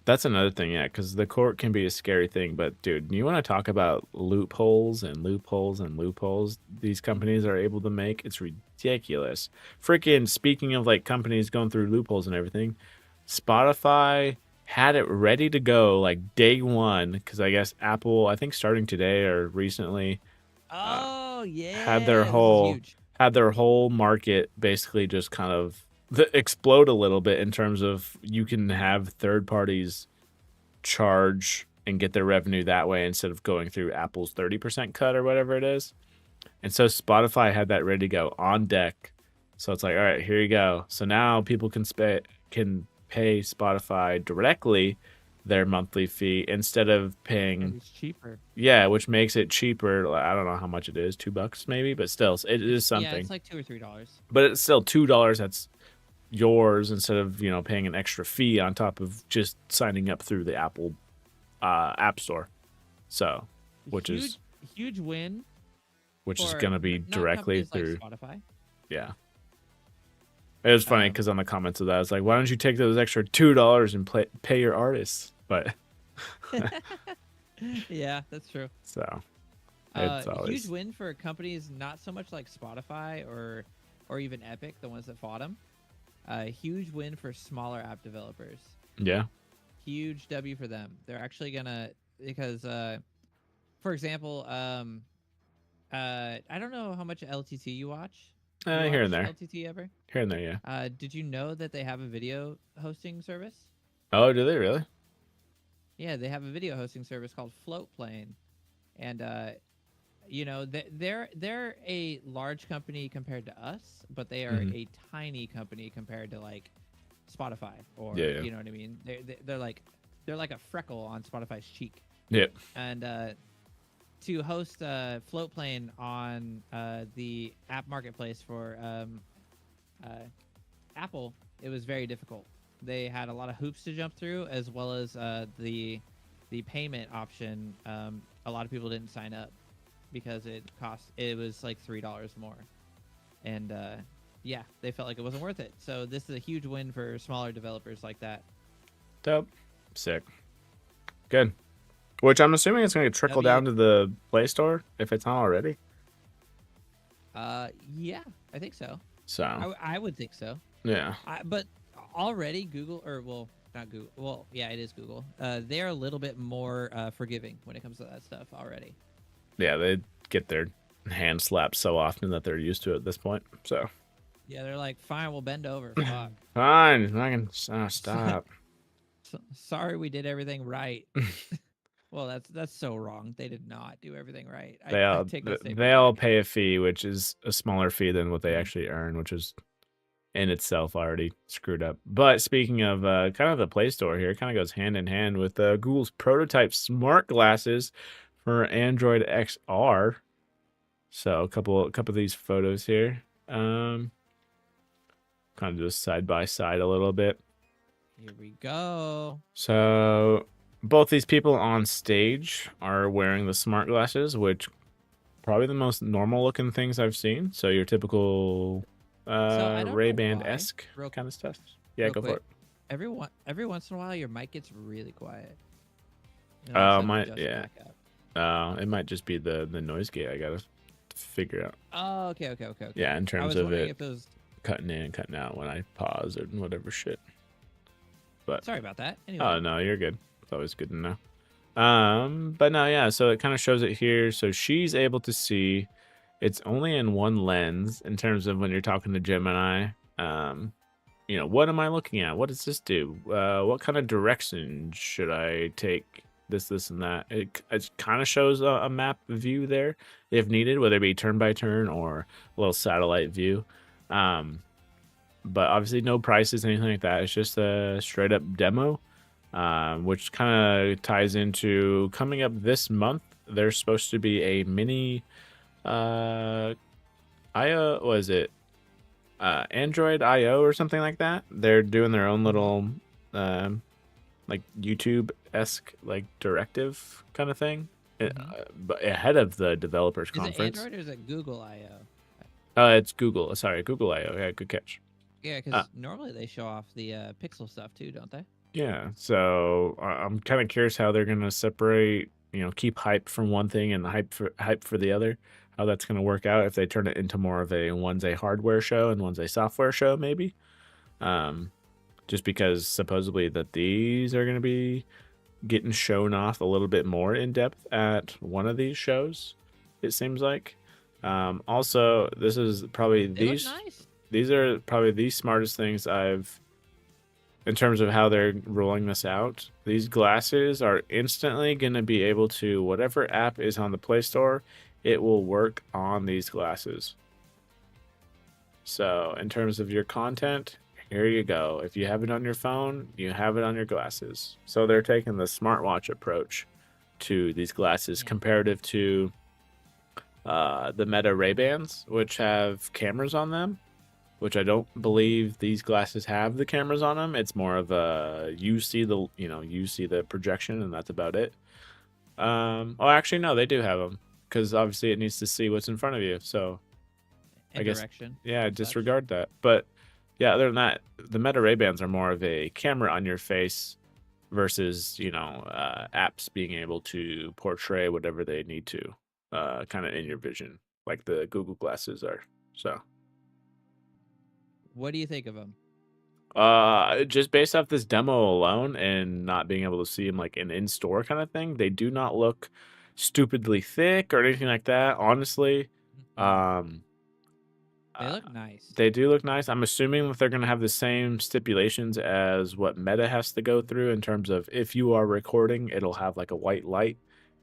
That's another thing, yeah, because the court can be a scary thing. But, dude, you want to talk about loopholes and loopholes and loopholes these companies are able to make? It's ridiculous. Freaking, speaking of, like, companies going through loopholes and everything, Spotify had it ready to go, like, day one, because I guess Apple, I think starting today or recently, Oh yeah, had their this is whole huge. had their whole market basically just kind of explode a little bit in terms of you can have third parties charge and get their revenue that way instead of going through Apple's 30% cut or whatever it is. And so Spotify had that ready to go on deck. So it's like, all right, here you go. So now people can pay Spotify directly their monthly fee instead of And paying, it's cheaper. yeah, which makes it cheaper. I don't know how much it is, $2 maybe, but still, it is Yeah, something. it's like $2 or $3. But it's still $2 that's yours instead of, paying an extra fee on top of just signing up through the Apple App Store. So, which is huge win. going to be not directly companies through. like Spotify. Yeah. It was funny because on the comments of that, it's like, why don't you take those extra $2 and pay your artists? But Yeah, that's true. so it's always Huge win for companies not so much like Spotify or even Epic, the ones that fought them. Huge win for smaller app developers. yeah. Huge W for them. They're actually gonna because for example, I don't know how much LTT you watch. You Here and watch there, LTT ever? here and there, yeah. Did you know that they have a video hosting service? Oh, do they really? Yeah, they have a video hosting service called Floatplane, and they're a large company compared to us, but they are Mhm. a tiny company compared to like Spotify or Yeah. you know what I mean. They're like a freckle on Spotify's cheek, Yep. and to host Floatplane on the app marketplace for Apple, it was very difficult. They had a lot of hoops to jump through, as well as the payment option. A lot of people didn't sign up because it was like $3 more, and yeah, they felt like it wasn't worth it. So this is a huge win for smaller developers like that. Dope. Sick. Good. Which I'm assuming it's going to trickle down to the Play Store if it's not already. Yeah, I think so. So I would think so. yeah. But already Google, not Google. Well, yeah, it is Google. They're a little bit more forgiving when it comes to that stuff already. Yeah, they get their hand slapped so often that they're used to it at this point. So Yeah, they're like, fine, we'll bend over. Fuck. fine, I can stop. Sorry, we did everything right. Well, that's so wrong. They did not do everything right. They take that statement they all back. pay a fee, which is a smaller fee than what they Mhm. actually earn, which is in itself already screwed up. But speaking of kind of the Play Store here, it kind of goes hand in hand with Google's prototype smart glasses for Android XR. So a couple of these photos here, kind of just side by side a little bit. Here we go. So both these people on stage are wearing the smart glasses, which probably the most normal looking things I've seen. So your typical I don't know Ray-Ban-esque why. kind of stuff. Yeah, Real go for quick. it. Every once in a while, your mic gets really quiet. And Oh, all of a sudden my it just yeah. back up. It might just be the noise gate I gotta figure out. Oh, okay. Yeah, in I terms was of wondering it if it was. cutting in and cutting out when I pause and whatever shit. But Sorry about that. Anyway. oh no, you're good. It's always good to know. But no, yeah. So it kind of shows it here. So she's able to see. It's only in one lens in terms of when you're talking to Gemini. What am I looking at? What does this do? What kind of direction should I take? This, and that. It kind of shows a map view there, if needed, whether it be turn by turn or a little satellite view. But obviously no prices, anything like that. It's just a straight up demo, which kind of ties into coming up this month. There's supposed to be a mini, Android IO or something like that. They're doing their own little, like YouTube-esque like directive kind of thing, but ahead of the developers Is conference. it Android or is it Google I/O? It's Google. Sorry, Google IO. Yeah, good catch. Yeah, because normally they show off the Pixel stuff too, don't they? Yeah, so I'm kind of curious how they're gonna separate, keep hype from one thing and hype for the other. How that's gonna work out if they turn it into more of one's a hardware show and one's a software show, maybe. Just because supposedly that these are gonna be getting shown off a little bit more in depth at one of these shows, it seems like. Also, this is probably They look nice. these are probably the smartest things I've in terms of how they're rolling this out, these glasses are instantly going to be able to, whatever app is on the Play Store, it will work on these glasses. So in terms of your content, here you go. If you have it on your phone, you have it on your glasses. So they're taking the smartwatch approach to these glasses comparative to the Meta Ray-Bans, which have cameras on them, which I don't believe these glasses have the cameras on them. It's more of a you see the projection and that's about it. Oh, actually no, they do have them because obviously it needs to see what's in front of you. So And I guess direction. yeah, and such. disregard that. But yeah, other than that, the Meta Ray-Bans are more of a camera on your face versus apps being able to portray whatever they need to, kind of in your vision, like the Google glasses are. So. What do you think of them? Just based off this demo alone and not being able to see them like an in-store kind of thing, they do not look stupidly thick or anything like that. Honestly, They look nice. they do look nice. I'm assuming that they're going to have the same stipulations as what Meta has to go through in terms of if you are recording, it'll have like a white light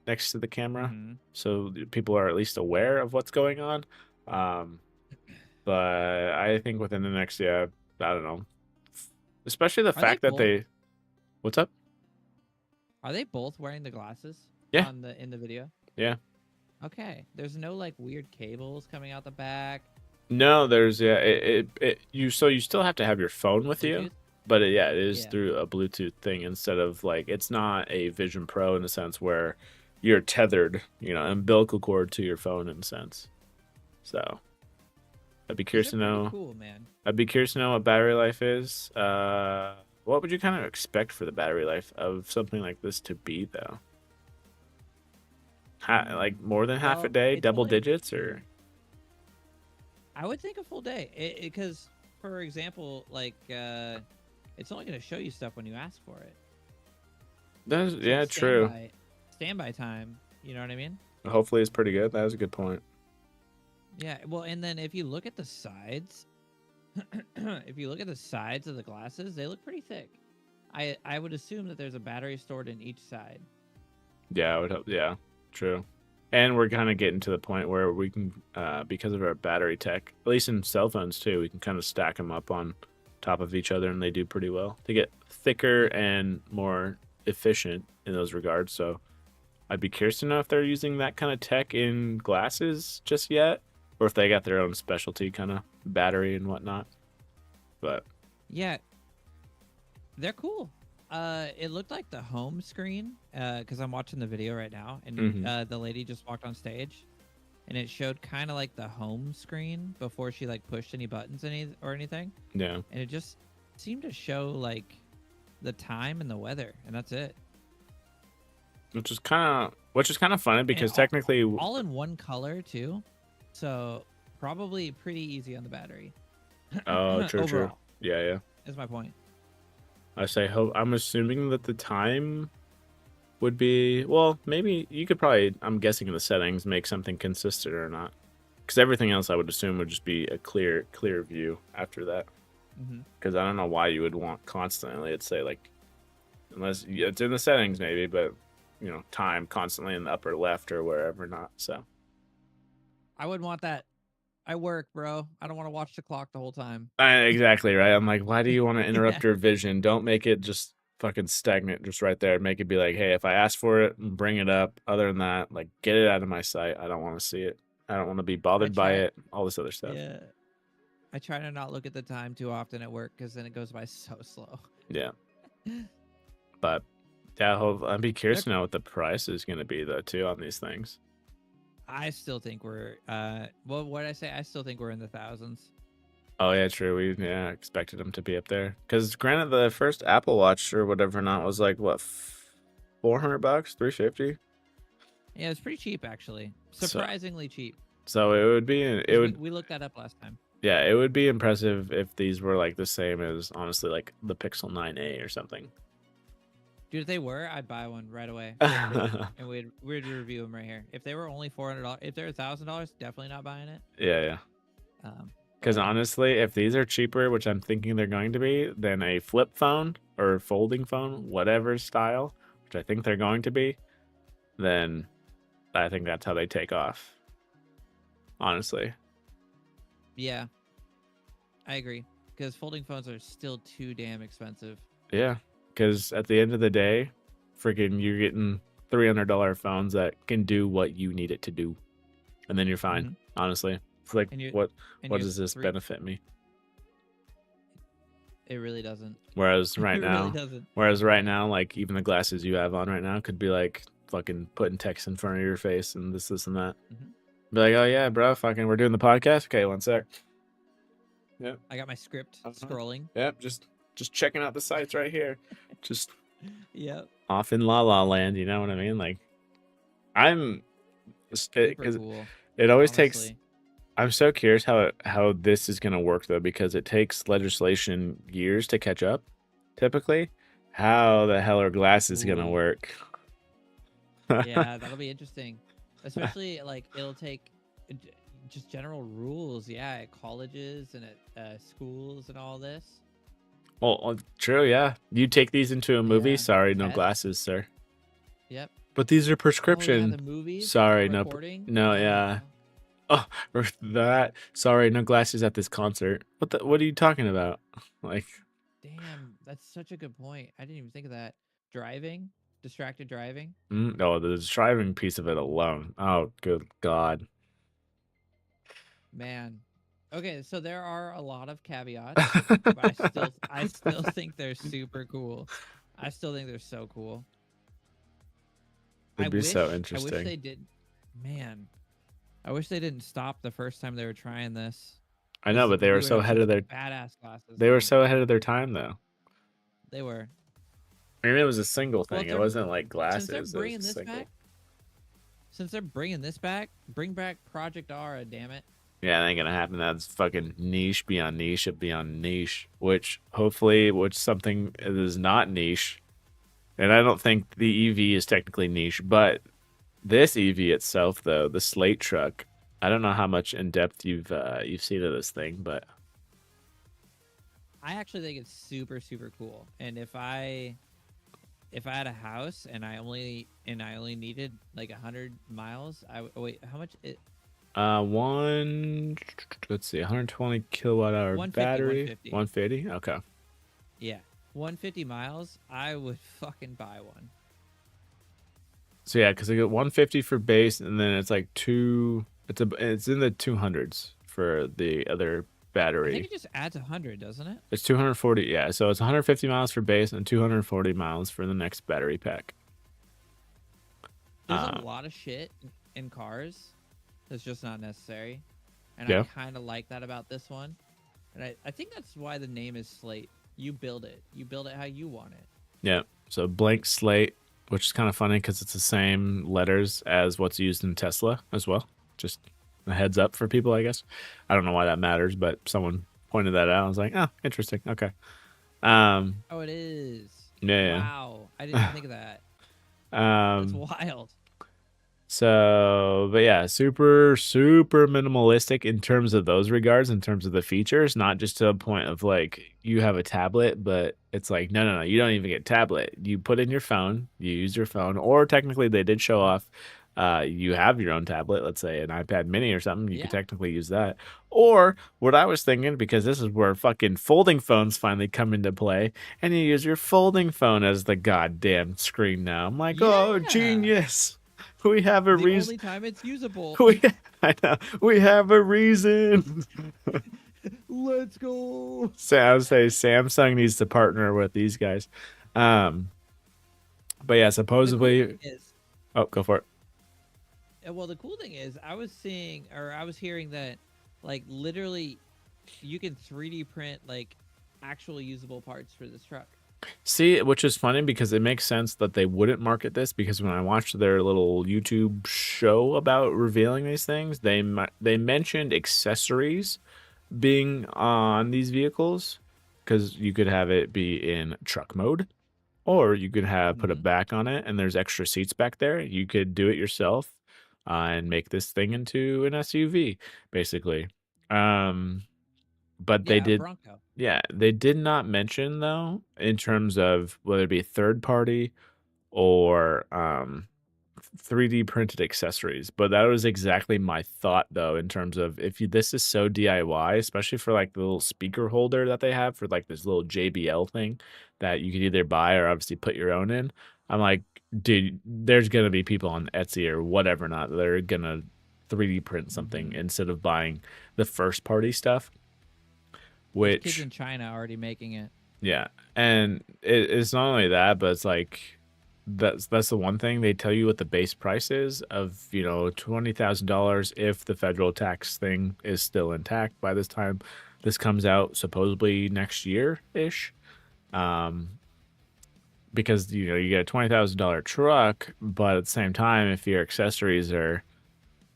next to the camera, so people are at least aware of what's going on. But I think within the next, I don't know. Especially the fact that they... What's up? Are they both wearing the glasses? Yeah. In the video? Yeah. Okay. There's no like weird cables coming out the back. No, there's you still have to have your phone with you, but it is through a Bluetooth thing instead of like it's not a Vision Pro in a sense where you're tethered, umbilical cord to your phone in a sense. So I'd be curious to know. Cool, man. I'd be curious to know what battery life is. What would you kind of expect for the battery life of something like this to be, though? Like more than half a day, double digits, or? I would think a full day, because, for example, like it's only going to show you stuff when you ask for it. That's true. Standby time. You know what I mean? Hopefully, it's pretty good. That was a good point. Yeah, well, and then if you look at the sides, of the glasses, they look pretty thick. I would assume that there's a battery stored in each side. Yeah, I would hope. Yeah, true. And we're kind of getting to the point where we can, because of our battery tech, at least in cell phones too, we can kind of stack them up on top of each other, and they do pretty well. They get thicker and more efficient in those regards. So I'd be curious to know if they're using that kind of tech in glasses just yet, or if they got their own specialty kind of battery and whatnot. But yeah, they're cool. It looked like the home screen, because I'm watching the video right now, and the lady just walked on stage, and it showed kind of like the home screen before she like pushed any buttons or anything. Yeah. And it just seemed to show like the time and the weather, and that's it. Which is kind of funny because technically all in one color too, so probably pretty easy on the battery. Oh, true. Yeah. That's my point. I'm assuming that the time would be, well, maybe you could probably, I'm guessing in the settings, make something consistent or not. Because everything else I would assume would just be a clear view after that. Because I don't know why you would want constantly, let's say, like, unless it's in the settings maybe, but, time constantly in the upper left or wherever not, so. I wouldn't want that. I work, bro. I don't want to watch the clock the whole time. Exactly, right? I'm like, why do you want to interrupt your vision? Don't make it just fucking stagnant just right there. Make it be like, hey, if I ask for it, bring it up. Other than that, like, get it out of my sight. I don't want to see it. I don't want to be bothered by it. All this other stuff. Yeah. I try to not look at the time too often at work because then it goes by so slow. Yeah. But, yeah, I'd be curious to know what the price is going to be, though, too, on these things. I still think we're what did I say? I still think we're in the thousands. Oh yeah, true. We expected them to be up there. Because granted, the first Apple Watch or whatever not was like what, $400, $350. Yeah, it's pretty cheap actually. Surprisingly cheap. So it would be we looked that up last time. Yeah, it would be impressive if these were like the same as honestly like the Pixel 9a or something. Dude, if they were, I'd buy one right away, and we'd review them right here. If they were only $400, if they're $1,000, definitely not buying it. Yeah. Because honestly, if these are cheaper, which I'm thinking they're going to be, than a flip phone or folding phone, whatever style, which I think they're going to be, then I think that's how they take off. Honestly. Yeah, I agree. Because folding phones are still too damn expensive. Yeah. Because at the end of the day, freaking you're getting $300 phones that can do what you need it to do. And then you're fine. Honestly. It's like, what does this benefit me? It really doesn't. Whereas right now, really doesn't. Like even the glasses you have on right now could be like fucking putting text in front of your face and this and that. Be like, oh yeah, bro, fucking, we're doing the podcast. Okay, one sec. Yep. I got my script scrolling. Yep, just checking out the sites right here. Just yep. Off in La La Land, you know what I mean? Like, because it always takes. I'm so curious how this is gonna work though, because it takes legislation years to catch up. Typically, how the hell are glasses gonna work? Yeah, that'll be interesting. Especially like it'll take just general rules, yeah, at colleges and at schools and all this. Well, true, yeah. You take these into a movie. Sorry, no glasses, sir. Yep. But these are prescription. Oh, yeah, the movies, sorry, recording? no, yeah. Oh, that. Sorry, no glasses at this concert. What are you talking about? Like, damn, that's such a good point. I didn't even think of that. Driving, distracted driving. No, the driving piece of it alone. Oh, good God. Man. Okay, so there are a lot of caveats, but I still think they're super cool. I still think they're so cool. It'd be so interesting. I wish they did. Man, I wish they didn't stop the first time they were trying this. I know, but they were so ahead of their badass glasses. They were so ahead of their time, though. They were. I mean, it was a single thing. It wasn't like glasses. Since they're bringing this back, bring back Project Aura, damn it. Yeah, that ain't gonna happen. That's fucking niche beyond niche beyond niche. Which something that is not niche. And I don't think the EV is technically niche, but this EV itself, though, the Slate truck, I don't know how much in depth you've seen of this thing, but I actually think it's super, super cool. And if I had a house and I only needed like 100 miles, wait, how much it? Let's see, 120 kilowatt hour battery. 150. Okay. Yeah, 150 miles. I would fucking buy one. So yeah, because I get 150 for base, and then it's like it's in the 200s for the other battery. I think it just adds 100, doesn't it? It's 240. Yeah, so it's 150 miles for base and 240 miles for the next battery pack. There's a lot of shit in cars that's just not necessary, and I kind of like that about this one. And I think that's why the name is Slate. You build it how you want it. Yeah. So blank slate, which is kind of funny because it's the same letters as what's used in Tesla as well. Just a heads up for people, I guess. I don't know why that matters, but someone pointed that out. I was like, oh, interesting. Okay. Oh, it is. Yeah. Wow. I didn't think of that. That's wild. So, but yeah, super, super minimalistic in terms of those regards, in terms of the features, not just to a point of like you have a tablet, but it's like, no, you don't even get tablet. You put in your phone, you use your phone, or technically they did show off, you have your own tablet, let's say an iPad mini or something, you could technically use that. Or what I was thinking, because this is where fucking folding phones finally come into play, and you use your folding phone as the goddamn screen now. I'm like, oh, genius. We have a reason. The only time it's usable. I know. We have a reason. Let's go. So I would say Samsung needs to partner with these guys. But yeah, supposedly. Oh, go for it. Well, the cool thing is, I was hearing that, like, literally, you can 3D print like actual usable parts for this truck. See, which is funny because it makes sense that they wouldn't market this, because when I watched their little YouTube show about revealing these things, they mentioned accessories being on these vehicles, because you could have it be in truck mode, or you could have put a back on it and there's extra seats back there. You could do it yourself and make this thing into an SUV, basically. But Yeah, they a did, Bronco. yeah, they did not mention though in terms of whether it be third party or 3D printed accessories. But that was exactly my thought though, in terms of if you, this is so DIY, especially for like the little speaker holder that they have for like this little JBL thing that you could either buy or obviously put your own in. I'm like, dude, there's gonna be people on Etsy or whatever not that are gonna 3D print something instead of buying the first party stuff. There's kids Which, in China already making it. yeah, and it's not only that, but it's like that's the one thing they tell you what the base price is of, you know, $20,000 if the federal tax thing is still intact by this time this comes out, supposedly next year ish. Because you know you get a $20,000 truck, but at the same time, if your accessories are,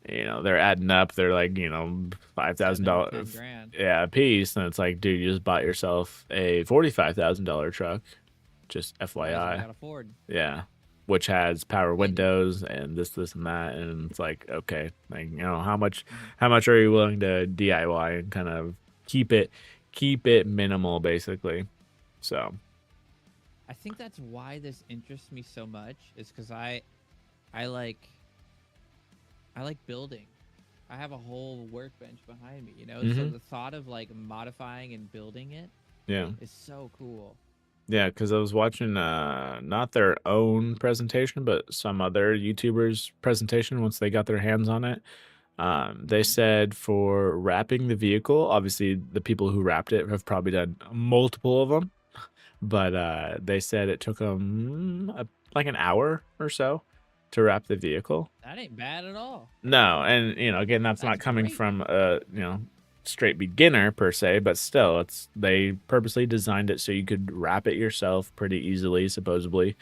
you know, they're adding up, they're like, you know, $5,000, $10,000. yeah, a piece, then it's like, dude, you just bought yourself a $45,000 truck. Just Might as well FYI. got a Ford. Yeah. Which has power Wait. windows and this, and that. And it's like, okay, like, you know, how much are you willing to DIY and kind of keep it minimal basically. So I think that's why this interests me so much, is because I like building. I have a whole workbench behind me, you know? So the thought of like modifying and building it yeah. is so cool. Yeah, because I was watching not their own presentation, but some other YouTubers' presentation once they got their hands on it. They said for wrapping the vehicle, obviously the people who wrapped it have probably done multiple of them, but they said it took them like an hour or so to wrap the vehicle. That ain't bad at all. No, and you know, again, that's not coming great. from a, you know, straight beginner per se, but still, it's, they purposely designed it so you could wrap it yourself pretty easily, supposedly,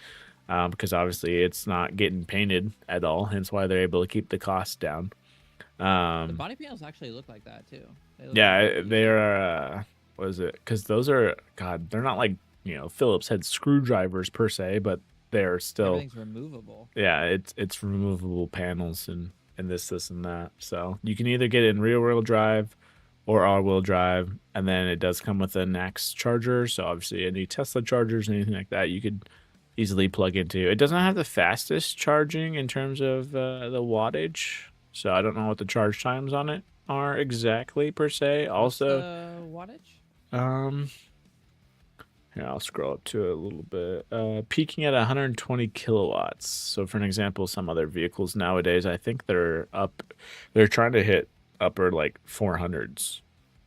because obviously it's not getting painted at all, hence why they're able to keep the cost down. The body panels actually look like that too. Yeah, they are. What is it? Because those are, God, they're not like, you know, Phillips head screwdrivers per se, but they're still, everything's removable. yeah, it's removable panels and this and that. So you can either get it in rear wheel drive or all-wheel drive, and then it does come with a NACS charger. So obviously any Tesla chargers, anything like that, you could easily plug into. It doesn't have the fastest charging in terms of the wattage, so I don't know what the charge times on it are exactly per se. Also, wattage. Here, I'll scroll up to it a little bit. Peaking at 120 kilowatts. So for an example, some other vehicles nowadays, I think they're trying to hit upper like 400s,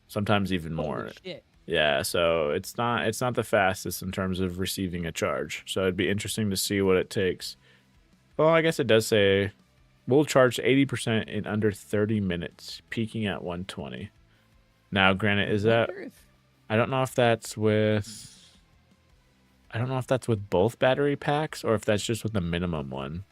sometimes even more. Holy shit. Yeah, so it's not the fastest in terms of receiving a charge. So it'd be interesting to see what it takes. Well, I guess it does say we'll charge 80% in under 30 minutes, peaking at 120. Now, granted, is that, I don't know if that's with, both battery packs or if that's just with the minimum one.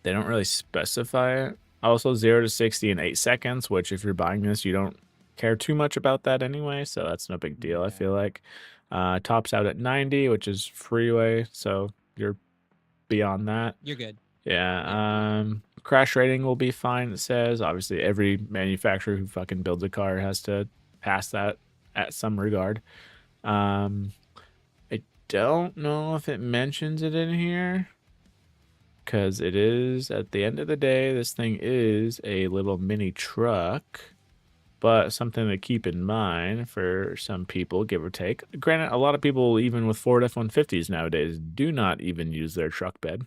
They don't really specify it. Also, 0 to 60 in 8 seconds, which if you're buying this, you don't care too much about that anyway, so that's no big deal, I feel like. Tops out at 90, which is freeway, so you're beyond that. You're good. Yeah. Crash rating will be fine, it says. Obviously, every manufacturer who fucking builds a car has to pass that at some regard. I don't know if it mentions it in here, because it is, at the end of the day, this thing is a little mini truck, but something to keep in mind for some people, give or take. Granted, a lot of people, even with Ford F-150s nowadays, do not even use their truck bed.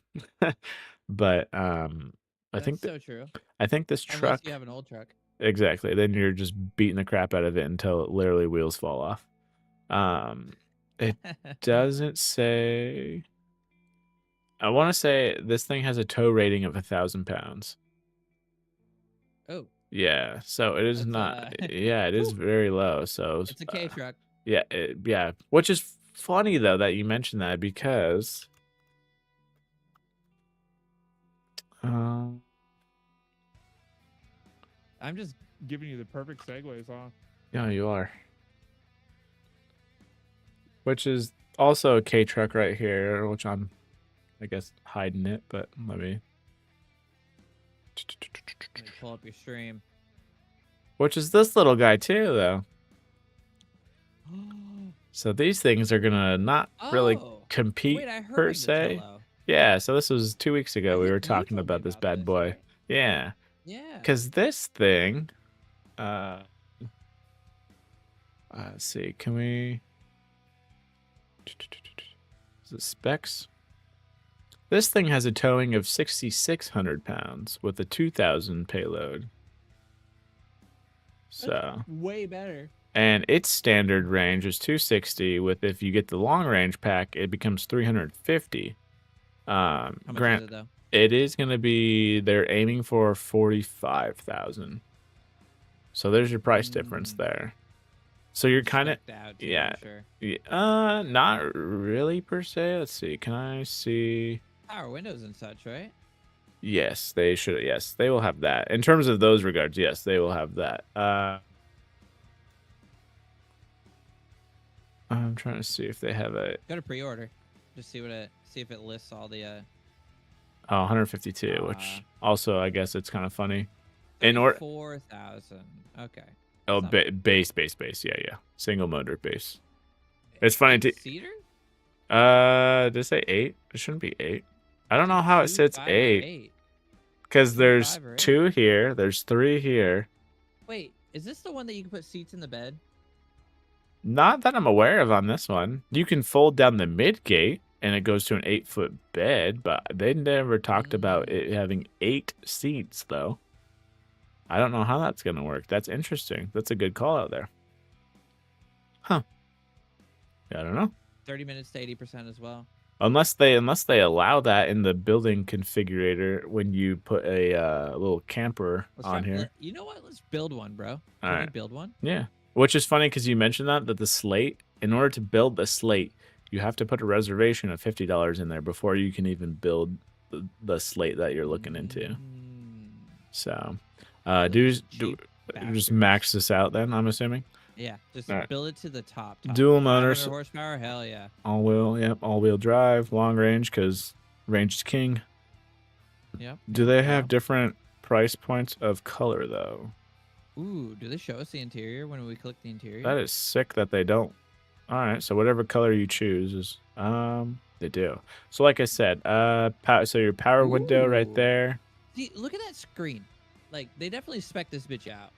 But That's so true. I think this truck, unless you have an old truck. Exactly. Then you're just beating the crap out of it until literally wheels fall off. It doesn't say. I want to say this thing has a tow rating of 1,000 pounds. Oh. Yeah, so it is That's, not. Yeah, it is very low. So it's a K truck. Yeah, yeah. Which is funny though that you mentioned that, because I'm just giving you the perfect segues, huh? yeah, you are. Which is also a K truck right here, which I'm, I guess, hiding it, but let me Pull up your stream. which is this little guy too, though. So these things are gonna not really Oh, compete wait, I heard per of the se. Jello. Yeah, so this was 2 weeks ago. I We think were you talking told me about this about bad this. boy. Yeah, Yeah. because this thing, let's see, can we? Is it specs? This thing has a towing of 6,600 pounds with a 2,000 payload. So, way better. and its standard range is 260. With if you get the long range pack, it becomes 350. How much is it though? It is going to be. They're aiming for 45,000. So there's your price difference there. So you're kind of, yeah, Sure. not really per se. Let's see. Can I see? Power windows and such, right? Yes, they should. Yes, they will have that. In terms of those regards, yes, they will have that. I'm trying to see if they have a Go to pre-order. Just see if it lists all the 152, which also I guess it's kind of funny. In order 4,000. Okay. Oh, base. Yeah. Single motor base. It's funny to Cedar? did it say 8? It shouldn't be 8. I don't know how it sits 8. Because there's 2 here, there's 3 here. Wait, is this the one that you can put seats in the bed? Not that I'm aware of on this one. You can fold down the mid gate and it goes to an 8-foot bed, but they never talked about it having 8 seats though. I don't know how that's gonna work. That's interesting. That's a good call out there. Huh. Yeah, I don't know. 30 minutes to 80% as well. Unless they allow that in the building configurator when you put a little camper on here. You know what? Let's build one, bro. All Can we right. build one? Yeah. Which is funny because you mentioned that the Slate, in order to build the Slate, you have to put a reservation of $50 in there before you can even build the Slate that you're looking into. So, just max this out then, I'm assuming. Yeah, just build it to the top. Dual motor, horsepower, hell yeah. All wheel, yep, all wheel drive, long range because range is king. Yep. Do they have different price points of color though? Ooh, do they show us the interior when we click the interior? That is sick that they don't. All right, so whatever color you choose is they do. So like I said, so your power window right there. See, look at that screen. Like they definitely spec this bitch out.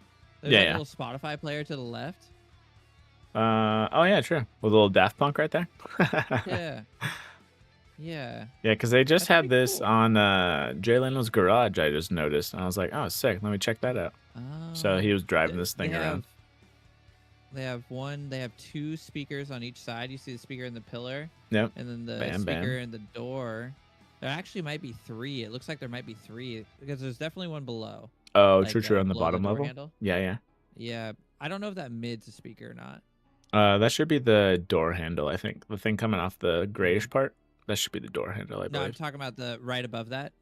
There's a little Spotify player to the left. Oh yeah, true. With a little Daft Punk right there. Yeah. Yeah. Yeah, because they just had this on Jay Leno's garage. I just noticed, and I was like, "Oh, sick! Let me check that out." So he was driving this thing around. They have 2 speakers on each side. You see the speaker in the pillar. Yep. And then the speaker in the door. There actually might be 3. It looks like there might be 3 because there's definitely one below. Oh, like, true. On the bottom level. Handle. Yeah. Yeah, I don't know if that mid's a speaker or not. That should be the door handle. I think the thing coming off the grayish part. That should be the door handle, I believe. No, I'm talking about the right above that,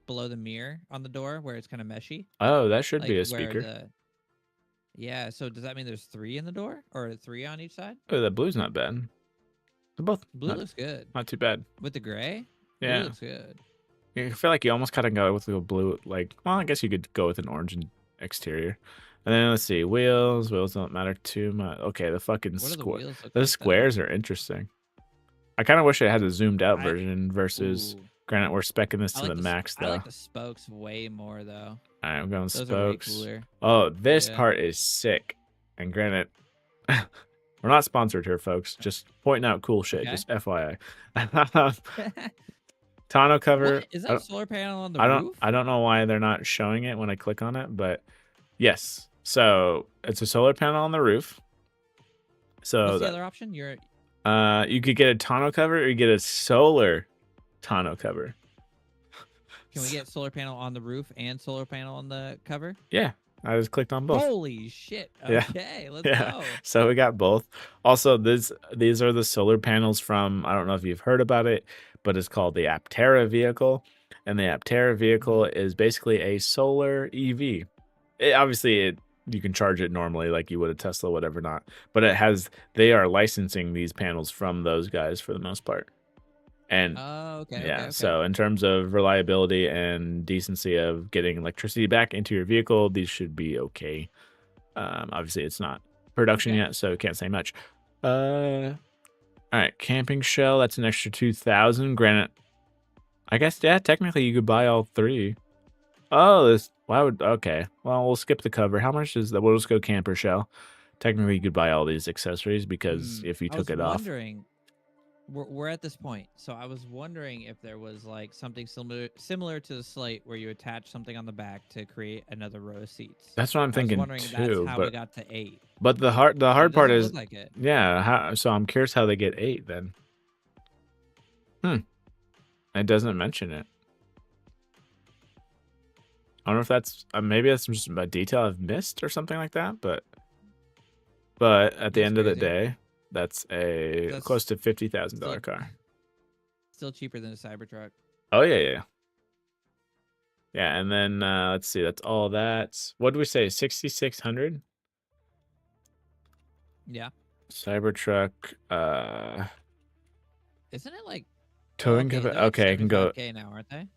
below the mirror on the door where it's kind of meshy. Oh, that should be a speaker. Yeah, so does that mean there's 3 in the door or 3 on each side? Oh, that blue's not bad. They're both blue looks good. Not too bad. With the gray? Yeah. Blue looks good. I feel like you almost kind of go with the blue, like, well, I guess you could go with an orange exterior. And then let's see, wheels don't matter too much. Okay, the fucking squares are interesting. I kind of wish it had a zoomed out version versus granted we're specking this to the max though. I like the spokes way more though. All right, I'm going Those spokes. Are way cooler. Oh, this part is sick. And granted, we're not sponsored here, folks. Just pointing out cool shit. Okay. Just FYI. Tonneau cover. What? Is that a solar panel on the roof? I don't know why they're not showing it when I click on it, but yes. So it's a solar panel on the roof. So what's the other option? You could get a tonneau cover or you get a solar tonneau cover. Can we get solar panel on the roof and solar panel on the cover? Yeah, I just clicked on both. Holy shit. Okay, let's go. So we got both. Also, these are the solar panels from, I don't know if you've heard about it, but it's called the Aptera vehicle. And the Aptera vehicle is basically a solar EV. You can charge it normally like you would a Tesla, whatever not. But they are licensing these panels from those guys for the most part. And okay. So in terms of reliability and decency of getting electricity back into your vehicle, these should be okay. Obviously, it's not production Okay. yet, so can't say much. All right, camping shell. That's an extra 2,000. Granted, I guess yeah. Technically, you could buy all 3. Oh, this. Why would? Okay. Well, we'll skip the cover. How much is that? We'll just go camper shell. Technically, you could buy all these accessories because if you I took was it off, wondering. We're at this point, so I was wondering if there was like something similar to the Slate where you attach something on the back to create another row of seats. that's what I'm I was thinking wondering if that's too. how we got to 8. But the hard But it part doesn't is look like it. yeah. So I'm curious how they get 8 then. It doesn't mention it. I don't know if that's maybe that's just a detail I've missed or something like that. But at the That's end of the crazy. day, that's a That's close to $50,000 still- car. Still cheaper than a Cybertruck. Oh yeah. Yeah, and then let's see. That's all that. What do we say? 6,600. Yeah. Cybertruck. Isn't it like Towing. they're like Okay, I can go. 75K now, aren't they?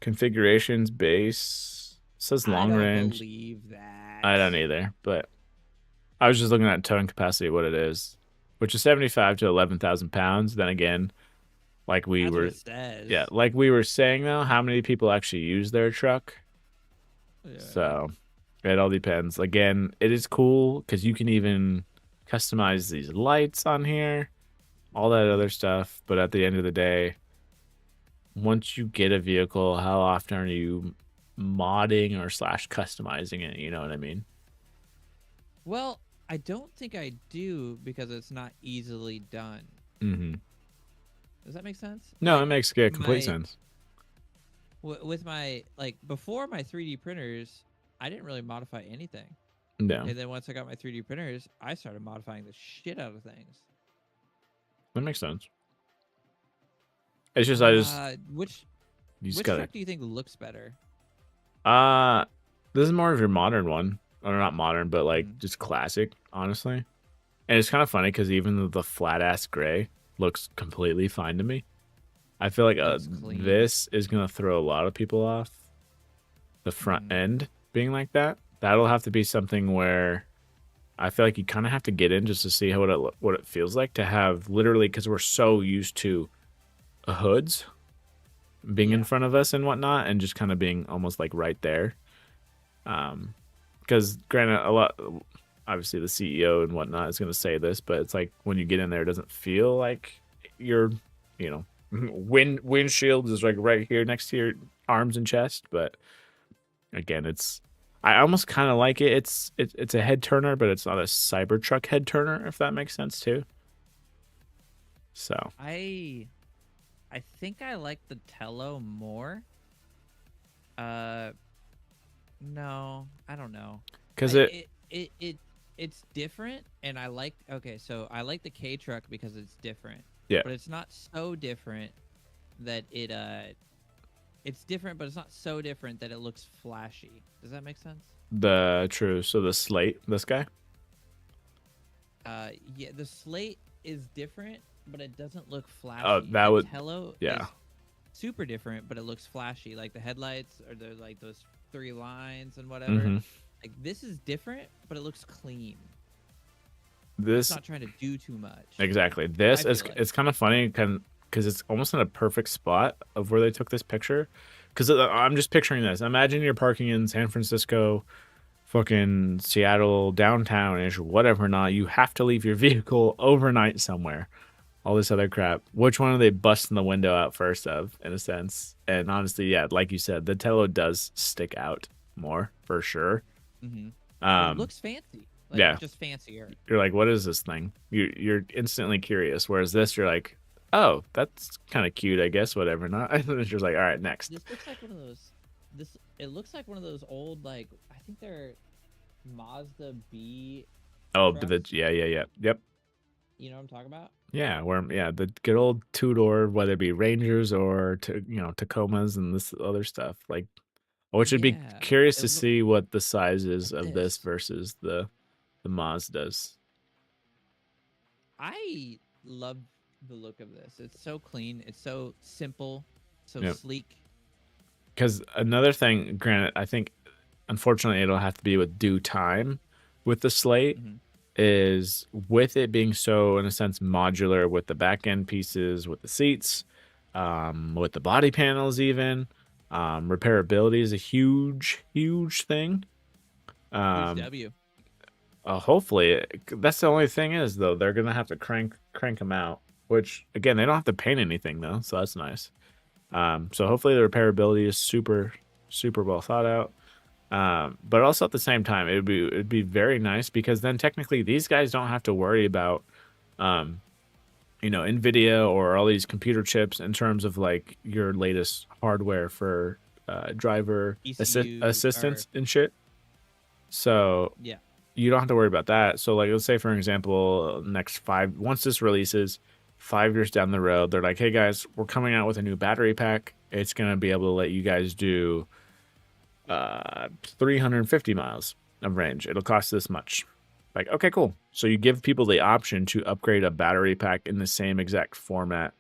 Configurations base says long I don't range. believe that. I don't either, but I was just looking at towing capacity, what it is, which is 75 to 11,000 pounds. Then again, like we That's were, what it says. yeah, like we were saying though, how many people actually use their truck? Yeah. So it all depends. Again, it is cool because you can even customize these lights on here, all that other stuff. But at the end of the day, once you get a vehicle, how often are you modding or / customizing it? You know what I mean? Well, I don't think I do because it's not easily done. Mm-hmm. Does that make sense? No, Like, it makes complete my- sense. with my before my 3D printers, I didn't really modify anything. No, And then once I got my 3D printers, I started modifying the shit out of things. that makes sense. It's just I just which you just which gotta. truck do you think looks better? This is more of your modern one, or not modern, but like Mhm. just classic, honestly. And it's kind of funny because even the flat ass gray looks completely fine to me. I feel like Looks clean. this is gonna throw a lot of people off. The front Mhm. end being like that, that'll have to be something where I feel like you kind of have to get in just to see what it feels like to have literally, because we're so used to hoods being in Yeah. front of us and whatnot, and just kind of being almost like right there. Because granted, a lot, obviously the CEO and whatnot is going to say this, but it's like when you get in there, it doesn't feel like you're, windshield is like right here next to your arms and chest. But again, I almost kind of like it. It's a head turner, but it's not a Cybertruck head turner, if that makes sense too. So I think I like the Tello more. No, I don't know. because It's different, and I like. Okay, so I like the K truck because it's different. Yeah. But it's not so different that it's different, but it's not so different that it looks flashy. Does that make sense? so the Slate, this guy. Yeah, the Slate is different, but it doesn't look flashy. that the would- Tello yeah. is super different, but it looks flashy. Like the headlights or the like those 3 lines and whatever. Mhm. Like this is different, but it looks clean. This It's not trying to do too much. exactly. This I is feel like. it's kind of funny because it's almost in a perfect spot of where they took this picture. Because I'm just picturing this. Imagine you're parking in San Francisco, fucking Seattle, downtown-ish, whatever not. You have to leave your vehicle overnight somewhere. All this other crap. Which one are they busting the window out first of, in a sense? And honestly, yeah, like you said, the Tello does stick out more for sure. Mm-hmm. It Um, looks fancy. Like, yeah. just fancier. you're like, what is this thing? You're instantly curious. Whereas this, you're like, oh, that's kind of cute, I guess. Whatever. Not. And then it's just like, all right, next. This looks like one of those. It looks like one of those old I think they're Mazda B. Oh, trucks. yep. You know what I'm talking about? Yeah, the good old 2-door, whether it be Rangers or Tacomas and this other stuff. Like, which would be Yeah, curious it to look see what the size is like of this this. versus the Mazdas. I love the look of this. It's so clean. It's so simple. So Yep. sleek. Because another thing, granted, I think unfortunately it'll have to be with due time with the Slate, Mhm. is with it being so, in a sense, modular with the back end pieces, with the seats, with the body panels, even repairability is a huge thing. Huge W. Hopefully, that's the only thing is though they're gonna have to crank them out. Which again, they don't have to paint anything though, so that's nice. So hopefully the repairability is super well thought out. But also at the same time, it'd be very nice because then technically these guys don't have to worry about, NVIDIA or all these computer chips in terms of like your latest hardware for driver ECU assistance and shit. So Yeah. you don't have to worry about that. So like, let's say for example, once this releases, 5 years down the road, they're like, hey guys, we're coming out with a new battery pack. It's gonna be able to let you guys do 350 miles of range. It'll cost this much. Like, okay, cool. So you give people the option to upgrade a battery pack in the same exact format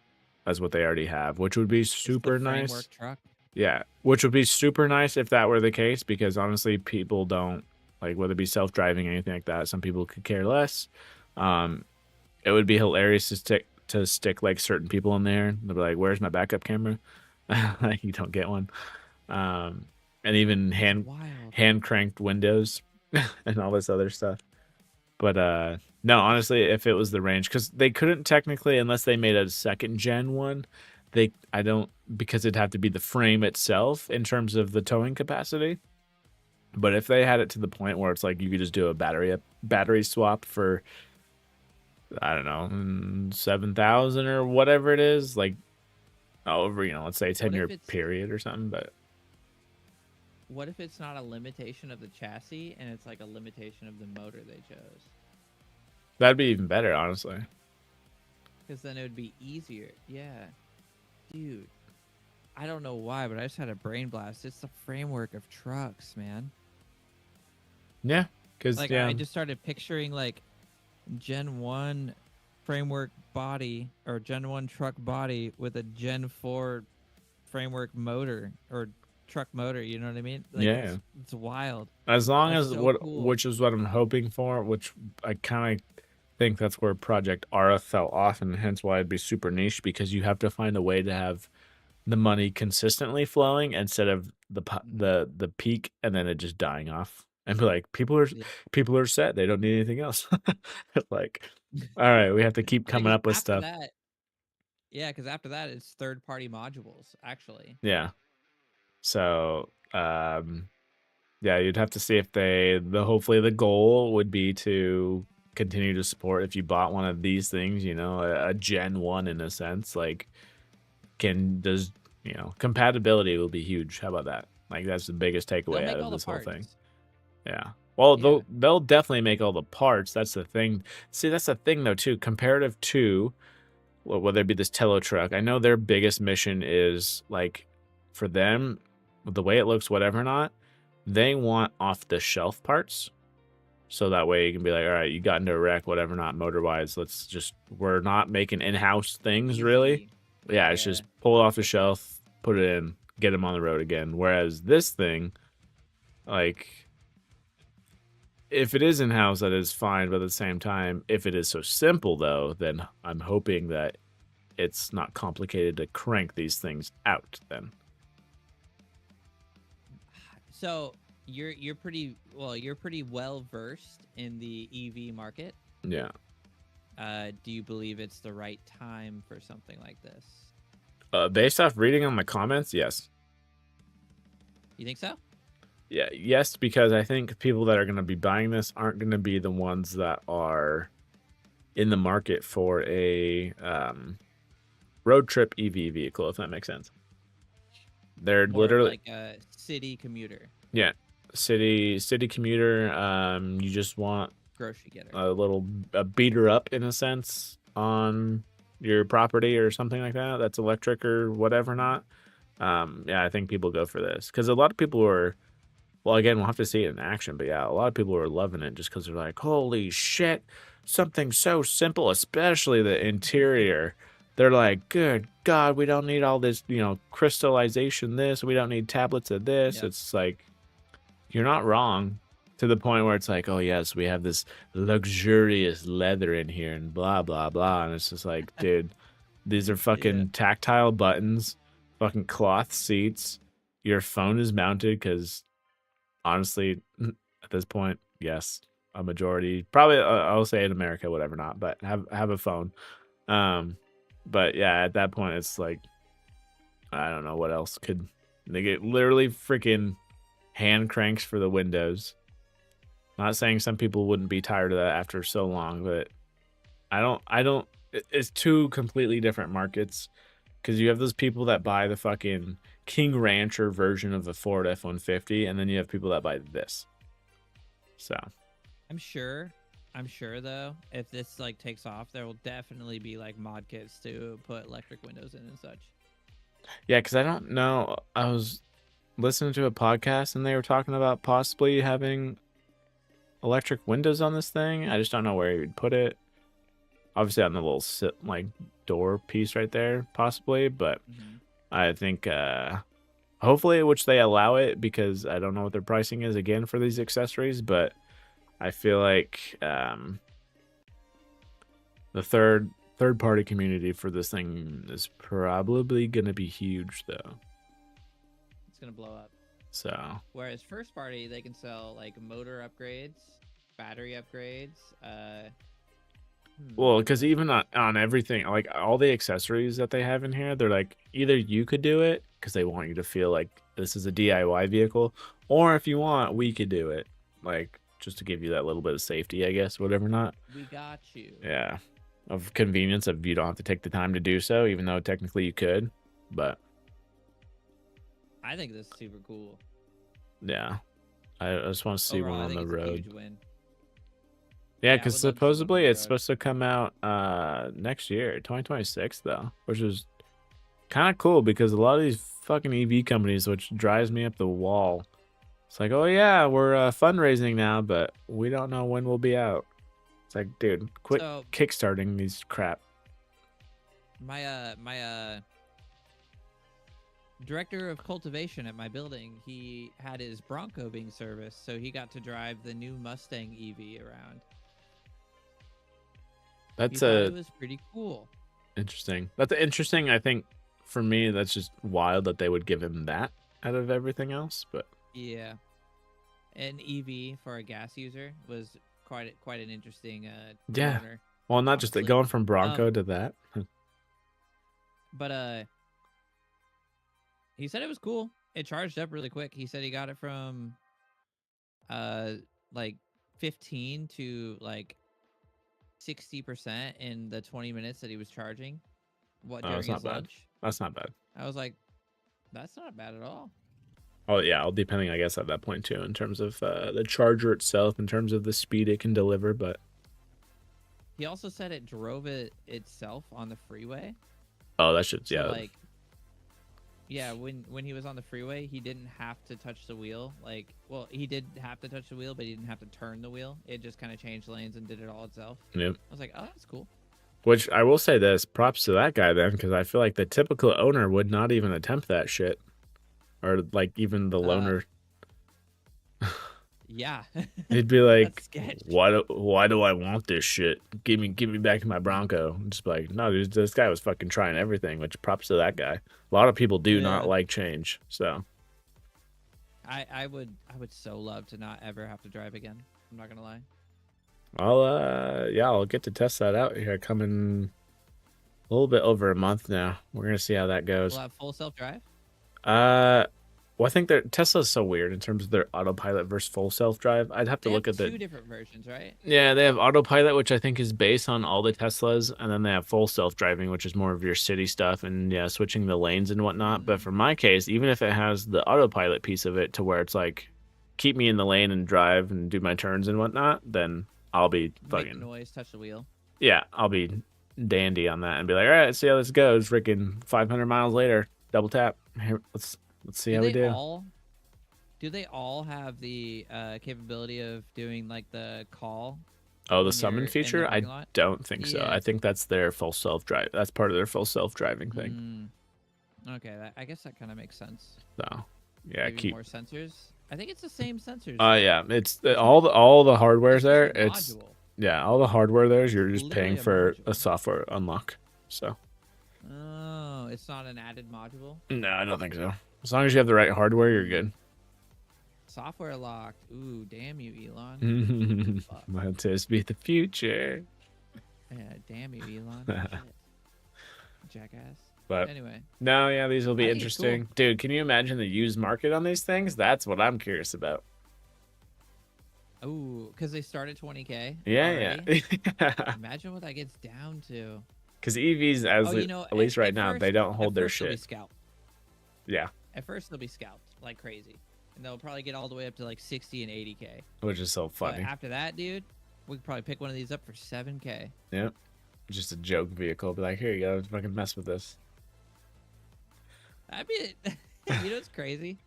as what they already have, which would be super nice. Framework truck. Yeah, which would be super nice if that were the case, because honestly, people don't like, whether it be self-driving or anything like that. Some people could care less. It would be hilarious to stick like certain people in there. They'll be like, "Where's my backup camera?" You don't get one. And even hand cranked windows and all this other stuff. But no, honestly, if it was the range, because they couldn't technically, unless they made a second gen one, because it'd have to be the frame itself in terms of the towing capacity. But if they had it to the point where it's like you could just do a battery swap for, I don't know, 7,000 or whatever it is, like over, let's say a 10-year period or something. But what if it's not a limitation of the chassis and it's like a limitation of the motor they chose? That'd be even better, honestly. Because then it would be easier. Yeah. Dude. I don't know why, but I just had a brain blast. It's the framework of trucks, man. Yeah. Because like, I just started picturing like Gen 1 framework body or Gen 1 truck body with a Gen 4 framework motor or truck motor, you know what I mean? Like, yeah, it's wild. As long That's as so cool. which is what I'm hoping for, which I kind of think that's where Project Ara fell off, and hence why it'd be super niche, because you have to find a way to have the money consistently flowing instead of the peak and then it just dying off and be like, people are set, they don't need anything else. Like, all right, we have to keep coming up with stuff. Because after that it's third-party modules, actually. Yeah. So yeah, you'd have to see if hopefully the goal would be to continue to support, if you bought one of these things, a Gen 1 in a sense, like compatibility will be huge. How about that? Like, that's the biggest takeaway out of this whole thing. Yeah. Well, they'll definitely make all the parts. That's the thing. See, that's the thing though too. Comparative to whether it be this Tello truck, I know their biggest mission is like, for them, the way it looks, whatever or not, they want off the shelf parts. So that way you can be like, all right, you got into a wreck, whatever not, motor wise, we're not making in-house things really. Yeah, it's just pull it off the shelf, put it in, get them on the road again. Whereas this thing, like, if it is in-house, that is fine. But at the same time, if it is so simple though, then I'm hoping that it's not complicated to crank these things out then. So you're pretty well versed in the EV market. Yeah. Do you believe it's the right time for something like this? Based off reading on the comments, yes. You think so? Yeah, yes, because I think people that are going to be buying this aren't going to be the ones that are in the market for a road trip EV vehicle, if that makes sense. They're more literally like a city commuter. Yeah, city commuter. You just want grocery getter, a beater up in a sense on your property or something like that. That's electric or whatever not. Yeah, I think people go for this because a lot of people are. Well, again, we'll have to see it in action, but yeah, a lot of people are loving it just because they're like, holy shit, something so simple, especially the interior. They're like, good God, we don't need all this, crystallization this. We don't need tablets of this. Yep. It's like, you're not wrong. To the point where it's like, oh yes, we have this luxurious leather in here and blah blah blah, and it's just like, dude, these are fucking tactile buttons, fucking cloth seats. Your phone is mounted because, honestly, at this point, yes, a majority, probably, I'll say in America, whatever, not, but have a phone. But yeah, at that point, it's like, I don't know what else could they get. Literally freaking hand cranks for the windows. Not saying some people wouldn't be tired of that after so long, but I don't. It's two completely different markets, because you have those people that buy the fucking King Rancher version of the Ford F-150, and then you have people that buy this. So I'm sure though, if this like takes off, there will definitely be like mod kits to put electric windows in and such. yeah, because I don't know. I was listening to a podcast and they were talking about possibly having electric windows on this thing. I just don't know where you'd put it. Obviously on the little like door piece right there, possibly, but I think hopefully, which they allow it, because I don't know what their pricing is again for these accessories, but I feel like the third party community for this thing is probably gonna be huge though. It's gonna blow up. So whereas first party, they can sell like motor upgrades, battery upgrades. Well, because even on everything, like all the accessories that they have in here, they're like, either you could do it because they want you to feel like this is a DIY vehicle, or if you want, we could do it, like just to give you that little bit of safety, I guess, whatever. Not. We got you. Yeah, of convenience of you don't have to take the time to do so, even though technically you could, but. I think this is super cool. Yeah, I just want to see Overall, one I on think the it's a road. huge win. Yeah, Yeah, I because would love to see one on supposedly the it's road. supposed to come out next year, 2026 though, which is kind of cool because a lot of these fucking EV companies, which drives me up the wall, it's like, oh yeah, we're fundraising now, but we don't know when we'll be out. It's like, dude, quit So kickstarting these crap. my director of cultivation at my building, he had his Bronco being serviced, so he got to drive the new Mustang EV around. That's He thought it was pretty cool. interesting. That's interesting. I think for me, that's just wild that they would give him that out of everything else. But Yeah, an EV for a gas user was quite an interesting yeah, corner, well, not just honestly. going from Bronco to that. But he said it was cool. It charged up really quick. He said he got it from like 15 to like 60% in the 20 minutes that he was charging. Oh, During that's not his bad. lunch. That's not bad. I was like, that's not bad at all. Oh yeah, all depending, I guess, at that point too, in terms of the charger itself, in terms of the speed it can deliver. But He also said it drove it itself on the freeway. oh, that should, So yeah, like, yeah, when he was on the freeway, he didn't have to touch the wheel. Like, well, he did have to touch the wheel, but he didn't have to turn the wheel. It just kind of changed lanes and did it all itself. yep. I was like, oh, that's cool. Which I will say this, props to that guy then, because I feel like the typical owner would not even attempt that shit, or like even the loaner. Yeah. He'd be like, That's sketch. why do I want this shit? Give me back to my Bronco. Just be like, no, dude, this guy was fucking trying everything, which props to that guy. A lot of people do not Yeah. like change, so. I would so love to not ever have to drive again. I'm not gonna lie. I'll get to test that out here coming a little bit over a month now. We're gonna see how that goes. We'll have full self drive. Well, I think Tesla's so weird in terms of their autopilot versus full self-drive. I'd have to They look have at two different versions, right? Yeah, they have autopilot, which I think is based on all the Teslas, and then they have full self-driving, which is more of your city stuff and yeah, switching the lanes and whatnot. But for my case, even if it has the autopilot piece of it to where it's like, keep me in the lane and drive and do my turns and whatnot, then I'll be Make fucking noise, touch the wheel. yeah, I'll be dandy on that and be like, all right, let's see how this goes. Freaking 500 miles later, double tap. Here, let's see how we do. Do they all have the capability of doing like the call? Oh, the when summon you're in the feature? I parking lot? don't think so. Yeah. I think that's their full self-drive. That's part of their full self-driving thing. Okay, I guess that kind of makes sense. So, yeah, Maybe keep more sensors. I think it's the same sensors. Yeah, it's all the hardware's It's just there. a It's module. yeah, all the hardware there is you're It's just paying literally a for a module. software unlock. So Oh, it's not an added module. no, I don't think so. As long as you have the right hardware, you're good. Software locked. Ooh, damn you, Elon. Fuck. Might just be the future. Yeah, damn you, Elon. Shit. Jackass. But Anyway, no, yeah, these will I be think it's cool. interesting. Dude, can you imagine the used market on these things? That's what I'm curious about. ooh, because they start at 20K. Yeah, already. yeah. Imagine what that gets down to. Because EVs, at least right now, they don't hold their They'll be shit. scalped. Yeah, At first, they'll be scalped like crazy, and they'll probably get all the way up to like 60 and 80K. which is so But funny. after that, dude, we could probably pick one of these up for 7K. Yep. Just a joke vehicle. Be like, here you go, fucking mess with this. I mean, you know what's crazy?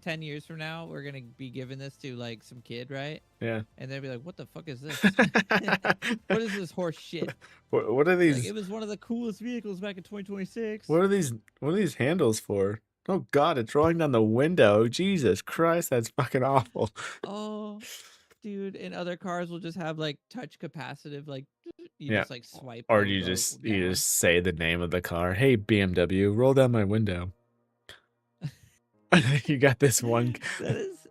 10 years from now, we're gonna be giving this to like some kid, right? Yeah. And they'll be like, "What the fuck is this? What is this horse shit?" What are Like, these? it was one of the coolest vehicles back in 2026. What are these? What are these handles for? Oh God, it's rolling down the window. Jesus Christ, that's fucking awful. Oh, dude, and other cars will just have like touch capacitive, like you Yeah. just like swipe. Or the you logo just down. say the name of the car. Hey BMW, roll down my window. You got this one. That is.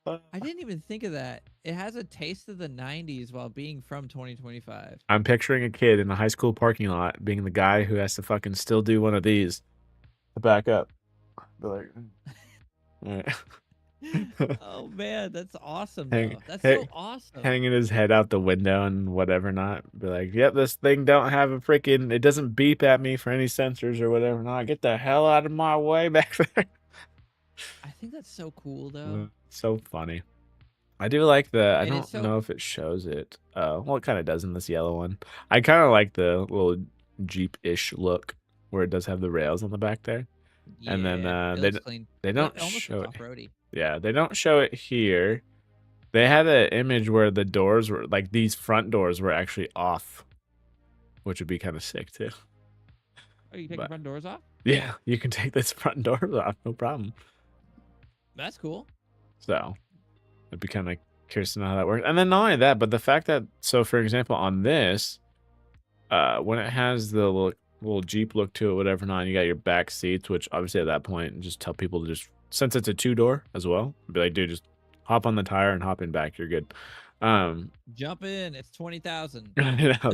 I didn't even think of that. It has a taste of the 90s while being from 2025. I'm picturing a kid in a high school parking lot being the guy who has to fucking still do one of these to back up. Be like, all right. Oh man, that's awesome. Hang- Though. That's hang- so awesome. Hanging his head out the window and whatever not. Be like, yep, this thing don't have a freaking, it doesn't beep at me for any sensors or whatever not. Get the hell out of my way back there. I think that's so cool though. So funny. I do like the, I And it's don't so- know if it shows it. Well, it kind of does in this yellow one. I kind of like the little Jeep-ish look where it does have the rails on the back there. And then, it they looks clean. They don't It almost show looks it. off-roady. Yeah, they don't show it here. They had an image where the doors were, like these front doors were actually off, which would be kind of sick too. Oh, you taking But- front doors off? Yeah, you can take this front doors off, no problem. That's cool. So, I'd be kind of curious to know how that works. And then not only that, but the fact that, so for example, on this, when it has the little Jeep look to it, whatever not, you got your back seats, which obviously at that point, just tell people to just, since it's a 2-door as well, be like, dude, just hop on the tire and hop in back. You're good. Jump in. It's 20,000. You know,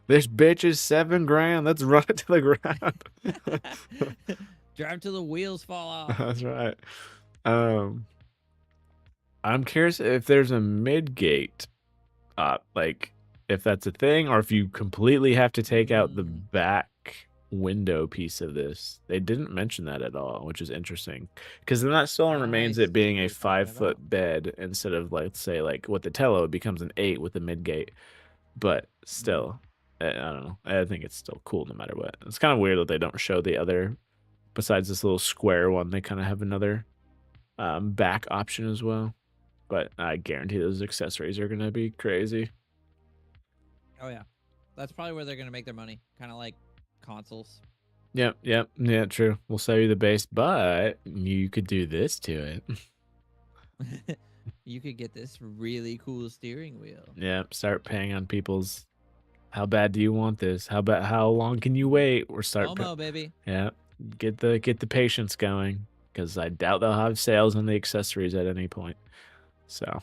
this bitch is $7,000. Let's run it to the ground. Drive till the wheels fall off. That's right. I'm curious if there's a mid gate, like if that's a thing, or if you completely have to take out the back window piece of this. They didn't mention that at all, which is interesting, because then that still remains it being a see what you're talking 5-foot bed instead of, let's say, like with the Tello, it becomes an 8 with the mid gate. But still, I don't know. I think it's still cool no matter what. It's kind of weird that they don't show the other, besides this little square one. They kind of have another back option as well. But I guarantee those accessories are gonna be crazy. Oh yeah, that's probably where they're gonna make their money. Kind of like consoles. Yep, yeah, true. We'll sell you the base, but you could do this to it. You could get this really cool steering wheel. Yep, start paying on people's. How bad do you want this? How long can you wait? Or start. Momo, baby. Yeah, get the patience going, because I doubt they'll have sales on the accessories at any point. So,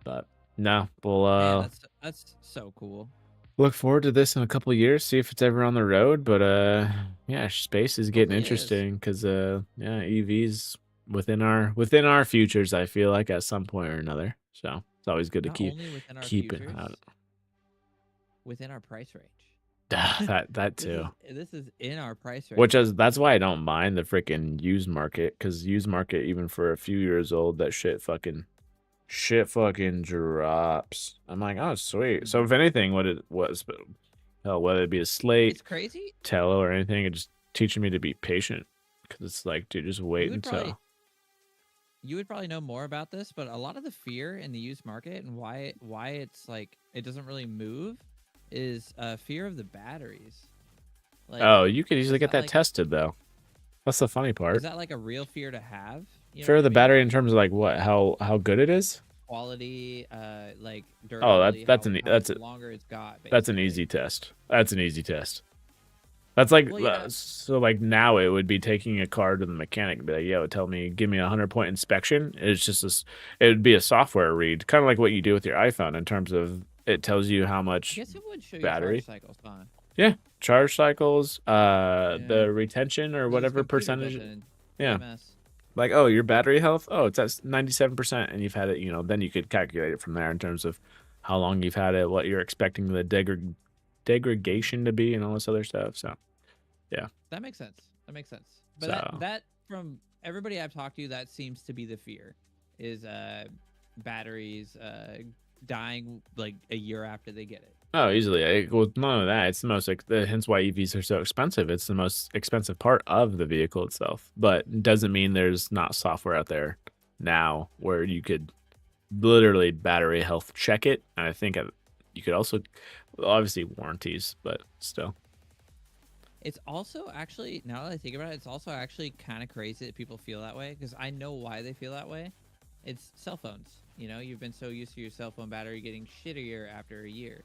but no, we'll Man, that's so cool. look forward to this in a couple of years, see if it's ever on the road. But yeah, space is getting Hopefully it is. interesting, because yeah, EVs within our futures, I feel like, at some point or another. So it's always good to Not keep only within our keep it futures, out. within our price range. that This too. This is in our price range. Which is, that's why I don't mind the freaking used market, because used market, even for a few years old, that shit fucking drops. I'm like, oh sweet. So if anything, what it was, hell, whether it be a Slate, It's crazy. Tello, or anything, it's just teaching me to be patient, because it's like, dude, just wait would until. You would probably know more about this, but a lot of the fear in the used market and why it's like it doesn't really move is fear of the batteries. Like, Oh, you could easily is get that that like- tested though. That's the funny part. is that like a real fear to have? You know For what I the mean? battery in terms of like what, how good it is? Quality, like Oh, durability, that's how an how much longer it's got, that's an basically. easy test. That's an easy test. That's like Well, yeah, so like now it would be taking a car to the mechanic and be like, yo, give me a 100-point inspection. It's just this. It would be a software read, kind of like what you do with your iPhone in terms of it tells you how I much guess it would show you charge battery. cycles, huh? Yeah, charge cycles, Yeah, the retention or because it's whatever computer built percentage. in Yeah, BMS. like, oh, your battery health, oh, it's at 97%, and you've had it, then you could calculate it from there in terms of how long you've had it, what you're expecting the degradation to be, and all this other stuff. So, yeah. That makes sense. That makes sense. But So, that from everybody I've talked to, that seems to be the fear, is batteries dying like a year after they get it. oh, easily. Well, none of that. It's the most, hence why EVs are so expensive. It's the most expensive part of the vehicle itself, but it doesn't mean there's not software out there now where you could literally battery health check it. And I think you could also, obviously, warranties, but still. It's also actually, now that I think about it, it's also actually kind of crazy that people feel that way, because I know why they feel that way. It's cell phones. You've been so used to your cell phone battery getting shittier after a year.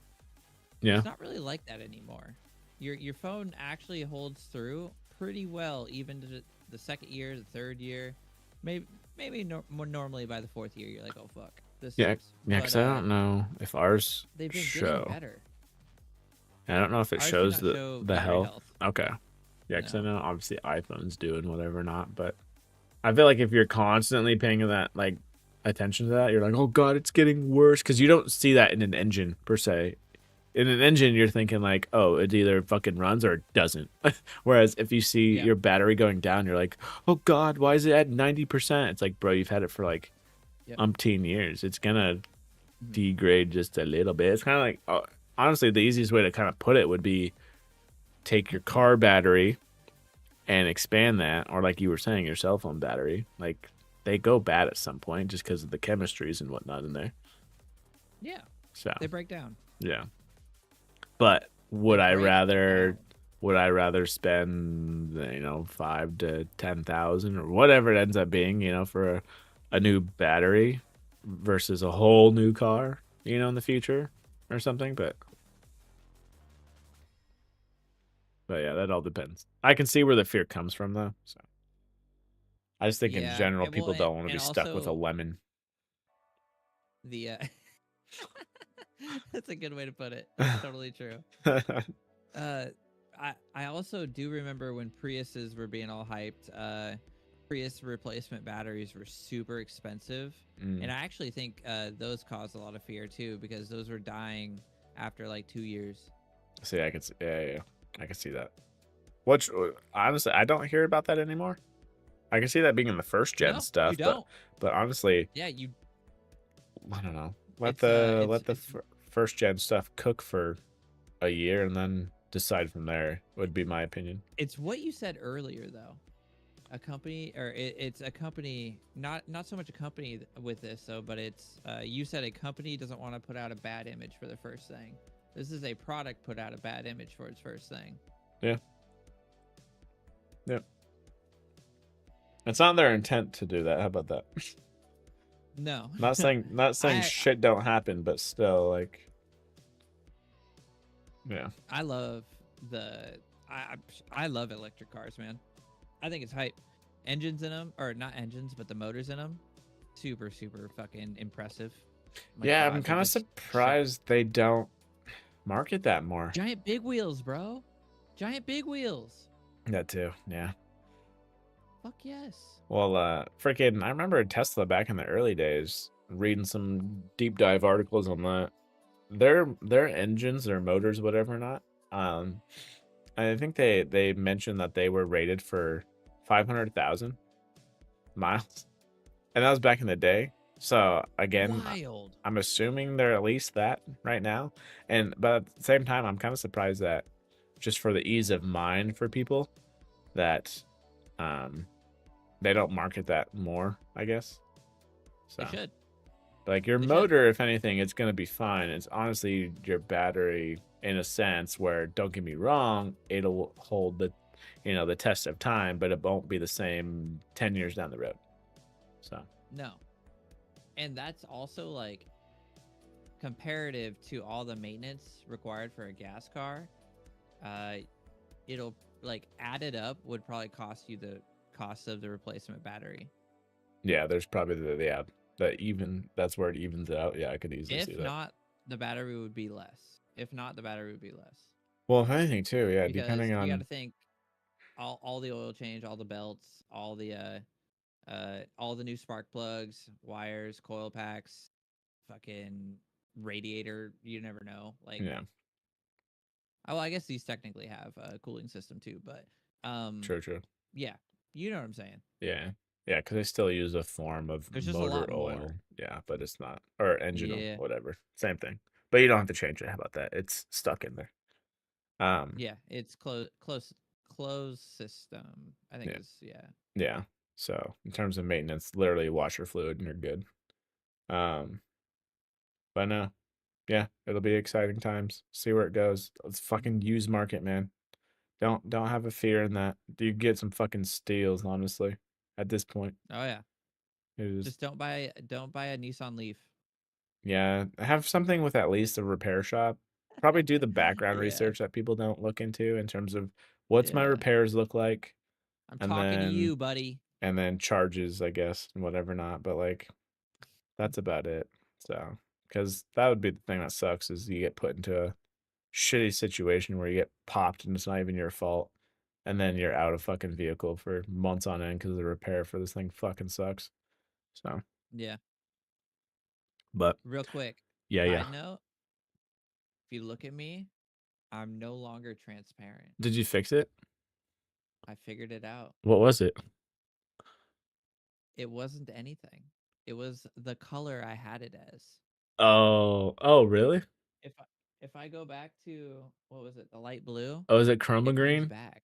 Yeah. It's not really like that anymore. Your phone actually holds through pretty well, even to the second year, the third year, maybe more normally by the fourth year, you're like, oh fuck, this Yeah. sucks. Yeah, because I don't know if ours They've been getting show. better. I don't know if it Ours do shows not show the battery health. Okay. Yeah, because I No. know obviously iPhones do and whatever not, but I feel like if you're constantly paying that like attention to that, you're like, oh god, it's getting worse, because you don't see that in an engine per se. In an engine, you're thinking like, oh, it either fucking runs or it doesn't. Whereas if you see Yeah. your battery going down, you're like, oh god, why is it at 90%? It's like, bro, you've had it for like Yep. umpteen years. It's gonna degrade just a little bit. It's kind of like, honestly, the easiest way to kind of put it would be take your car battery and expand that, or like you were saying, your cell phone battery. Like, they go bad at some point just because of the chemistries and whatnot in there. Yeah. So They break down. yeah. But would I break rather down. spend 5 to 10,000 or whatever it ends up being, for a new battery versus a whole new car, in the future or something? But yeah, that all depends. I can see where the fear comes from though. So I just think in Yeah. general Well, people don't want to be and stuck with a also lemon. the that's a good way to put it. That's totally true. I also do remember when Priuses were being all hyped. Prius replacement batteries were super expensive, and I actually think those caused a lot of fear too, because those were dying after like 2 years. See, I can see, yeah, I can see that. Which honestly, I don't hear about that anymore. I can see that being in the first gen No, stuff, you don't. but honestly, Yeah, you. I don't know. Let It's the first gen stuff cook for a year and then decide from there. Would be my opinion. it's what you said earlier though. A company, or it's a company, not so much a company with this though, but it's you said a company doesn't want to put out a bad image for the first thing. This is a product put out a bad image for its first thing. Yeah. Yep. It's not their intent to do that. How about that? No. Not saying shit don't happen, but still, like, yeah. I love I love electric cars, man. I think it's hype. Engines in them, or not engines, but the motors in them, super fucking impressive. My Yeah, God, I'm they're kind of just surprised they don't market that more. giant big wheels, bro. Giant big wheels. That too, yeah. Fuck yes. Well, freaking, I remember Tesla back in the early days reading some deep dive articles on that. Their engines, their motors, whatever or not. I think they mentioned that they were rated for 500,000 miles, and that was back in the day. So again, Wild. I'm assuming they're at least that right now. But at the same time, I'm kind of surprised that just for the ease of mind for people that they don't market that more, I guess. So They should. like your They should. motor, if anything, it's gonna be fine. It's honestly your battery in a sense where, don't get me wrong, it'll hold the test of time, but it won't be the same 10 years down the road. So No. And that's also like comparative to all the maintenance required for a gas car. It'll like added up would probably cost you the cost of the replacement battery. yeah, there's probably that's where it evens out. Yeah, I could easily see If that. not, the battery would be less. If not, the battery would be less. Well, if anything too, yeah, Because depending you got on to think all the oil change, all the belts, all the new spark plugs, wires, coil packs, fucking radiator. You never know. Like, yeah, well, I guess these technically have a cooling system too, but true. yeah, you know what I'm saying. Yeah. Yeah, because I still use a form of There's just a motor lot oil. more. Yeah, but it's not, or engine oil, Yeah, whatever. Same thing. But you don't have to change it. How about that? It's stuck in there. yeah, it's closed system. I think Yeah. is yeah. Yeah. So in terms of maintenance, literally wash your fluid and you're good. Um, but no, yeah, it'll be exciting times. See where it goes. It's fucking used market, man. Don't have a fear in that. You get some fucking steals, honestly. At this point, Oh yeah, it is. just don't buy a Nissan Leaf. Yeah, have something with at least a repair shop. Probably do the background Yeah, research that people don't look into in terms of what's my yeah. repairs look like, I'm and talking to then you, buddy. charges, I guess, and whatever not. But like that's about it. So, because that would be the thing that sucks is you get put into a shitty situation where you get popped and it's not even your fault, and then you're out of fucking vehicle for months on end because the repair for this thing fucking sucks. So, Yeah. but Real quick, yeah. side note: if you look at me, I'm no longer transparent. Did you fix it? I figured it out. What was it? It wasn't anything. It was the color I had it as. Oh, really? If I, if I go back to what was it, the light blue, Oh, is it chroma it comes green? back.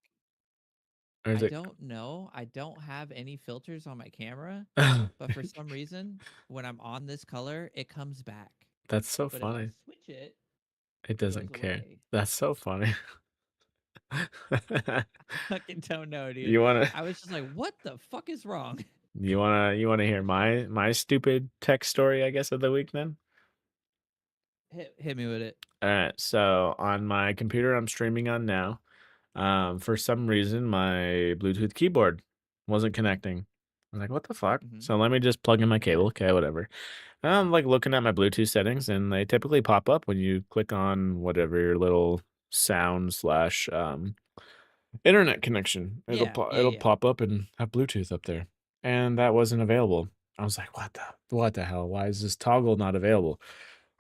Or is I it don't know. I don't have any filters on my camera, but for some reason, when I'm on this color, it comes back. That's so But if I funny. switch it, It it goes doesn't care. away. That's so funny. Fucking don't know, dude. You wanna I was just like, what the fuck is wrong? you wanna hear my stupid tech story, I guess, of the week then? Hit me with it. Alright, so on my computer I'm streaming on now, for some reason my Bluetooth keyboard wasn't connecting. I was like, what the fuck? Mm-hmm. So let me just plug in my cable. Yeah. Okay, whatever. I'm like looking at my Bluetooth settings and they typically pop up when you click on whatever your little sound slash internet connection. It'll Yeah. Yeah. it'll Yeah. pop up and have Bluetooth up there. And that wasn't available. I was like, what the hell? Why is this toggle not available?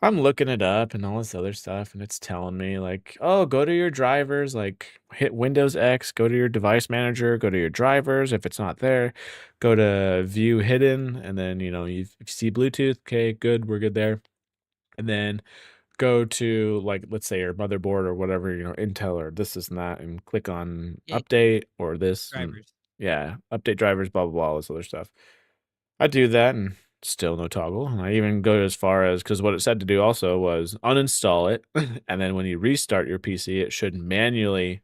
I'm looking it up and all this other stuff, and it's telling me like, oh, go to your drivers, like hit Windows X, go to your device manager, go to your drivers. If it's not there, go to view hidden, and then if you see Bluetooth, okay, good, we're good there. And then go to like let's say your motherboard or whatever, Intel or this and that, and click on Yeah. update or this and Drivers. yeah, update drivers, blah blah blah, all this other stuff. I do that and still no toggle. And I even go as far as because what it said to do also was uninstall it, and then when you restart your PC, it should manually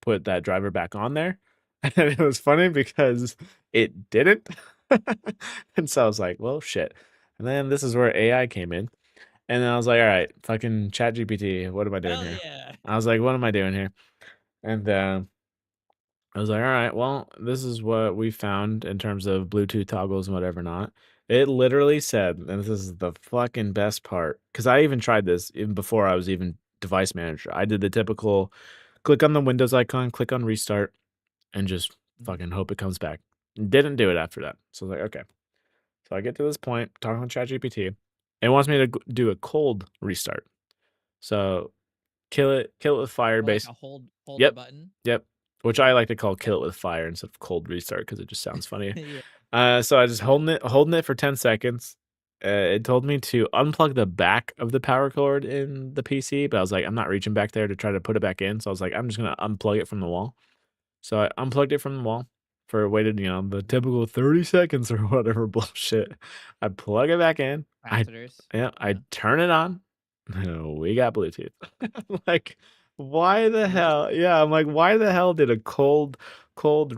put that driver back on there. And it was funny because it didn't. And so I was like, well, shit. And then this is where AI came in. And then I was like, all right, fucking chat GPT, what am I doing Hell here? yeah. I was like, what am I doing here? And I was like, all right, well, this is what we found in terms of Bluetooth toggles and whatever not. It literally said, and this is the fucking best part, because I even tried this even before I was even device manager. I did the typical click on the Windows icon, click on restart, and just fucking hope it comes back. Didn't do it after that. So I was like, okay. So I get to this point, talking with ChatGPT. It wants me to do a cold restart. So kill it with fire Or like base. a hold the Yep. button. Yep. Which I like to call kill it with fire instead of cold restart because it just sounds funny. Yeah. So I just holding it for 10 seconds. It told me to unplug the back of the power cord in the PC, but I was like, I'm not reaching back there to try to put it back in. So I was like, I'm just gonna unplug it from the wall. So I unplugged it from the wall waited, the typical 30 seconds or whatever bullshit. I plug it back in. Capacitors. I turn it on. We got Bluetooth. Like, why the hell? Yeah, I'm like, why the hell did a cold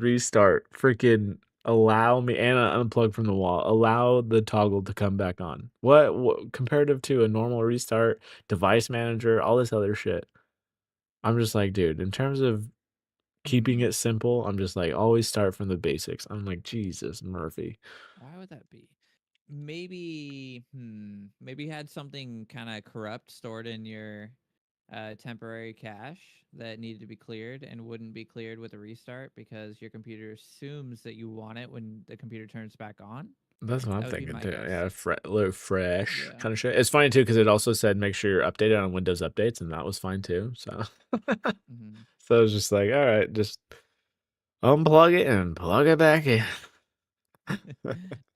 restart freaking allow me and unplug from the wall. Allow the toggle to come back on. What comparative to a normal restart, device manager, all this other shit. I'm just like, dude, in terms of keeping it simple, I'm just like, always start from the basics. I'm like, Jesus, Murphy. Why would that be? Maybe, maybe you had something kind of corrupt stored in your temporary cache that needed to be cleared and wouldn't be cleared with a restart because your computer assumes that you want it when the computer turns back on. That's what I'm That would be thinking my too. guess. Yeah, little fresh Yeah. kind of shit. It's funny too because it also said make sure you're updated on Windows updates, and that was fine too. So, hmm so I was just like, all right, just unplug it and plug it back in.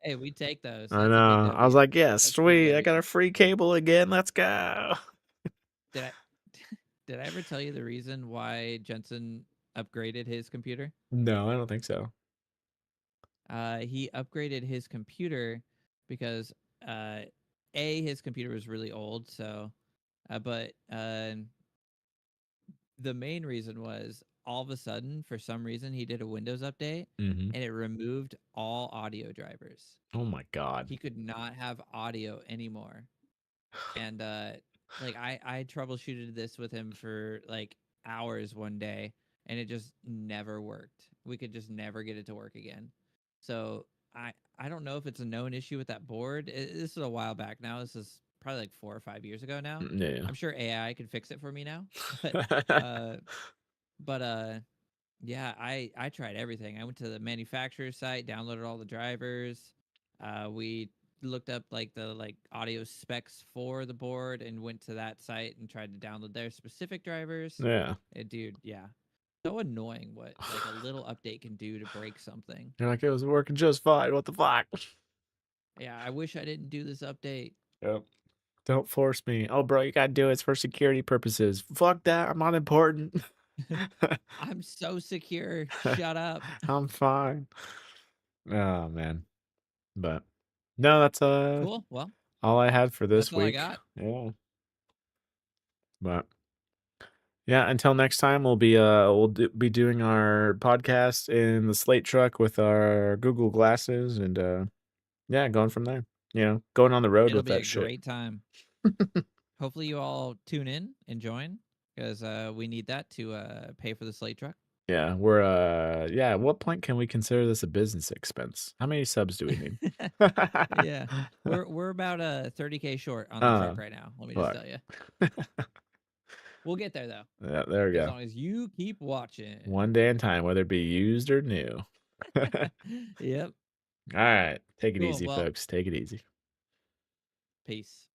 Hey, we take those. I That's a big know. I was W. like, yeah, That's a big sweet. I W. got a free cable again. Let's go. Did I did I ever tell you the reason why Jensen upgraded his computer? No, I don't think so. He upgraded his computer because uh, his computer was really old. So, but the main reason was all of a sudden, for some reason, he did a Windows update Mm-hmm. and it removed all audio drivers. Oh my God. He could not have audio anymore. And like I troubleshooted this with him for like hours one day and it just never worked. We could just never get it to work again. So I don't know if it's a known issue with that board. This is a while back now. This is probably like 4 or 5 years ago now. Yeah. I'm sure AI could fix it for me now. But uh but yeah, I tried everything. I went to the manufacturer's site, downloaded all the drivers. We looked up like the audio specs for the board and went to that site and tried to download their specific drivers. Yeah. Dude, yeah. So annoying what like a little update can do to break something. You're like, it was working just fine. What the fuck? Yeah, I wish I didn't do this update. Yep. Don't force me. Oh, bro, you gotta do it. It's for security purposes. Fuck that. I'm not important. I'm so secure. Shut up. I'm fine. Oh man. But no, that's Cool. Well, all I had for this that's all I week. got. Yeah. But yeah, until next time, be doing our podcast in the Slate truck with our Google glasses, and yeah, going from there. You know, going on the road It'll with be a that shit. great time. Hopefully you all tune in and join because we need that to pay for the Slate truck. Yeah, we're yeah, at what point can we consider this a business expense? How many subs do we need? Yeah, we're about 30K short on the truck right now. Let me just fuck. tell you. We'll get there though. Yeah, there we As go. long as you keep watching. One day in time, whether it be used or new. Yep. All right. Take it Cool. easy, Well, folks. Take it easy. peace.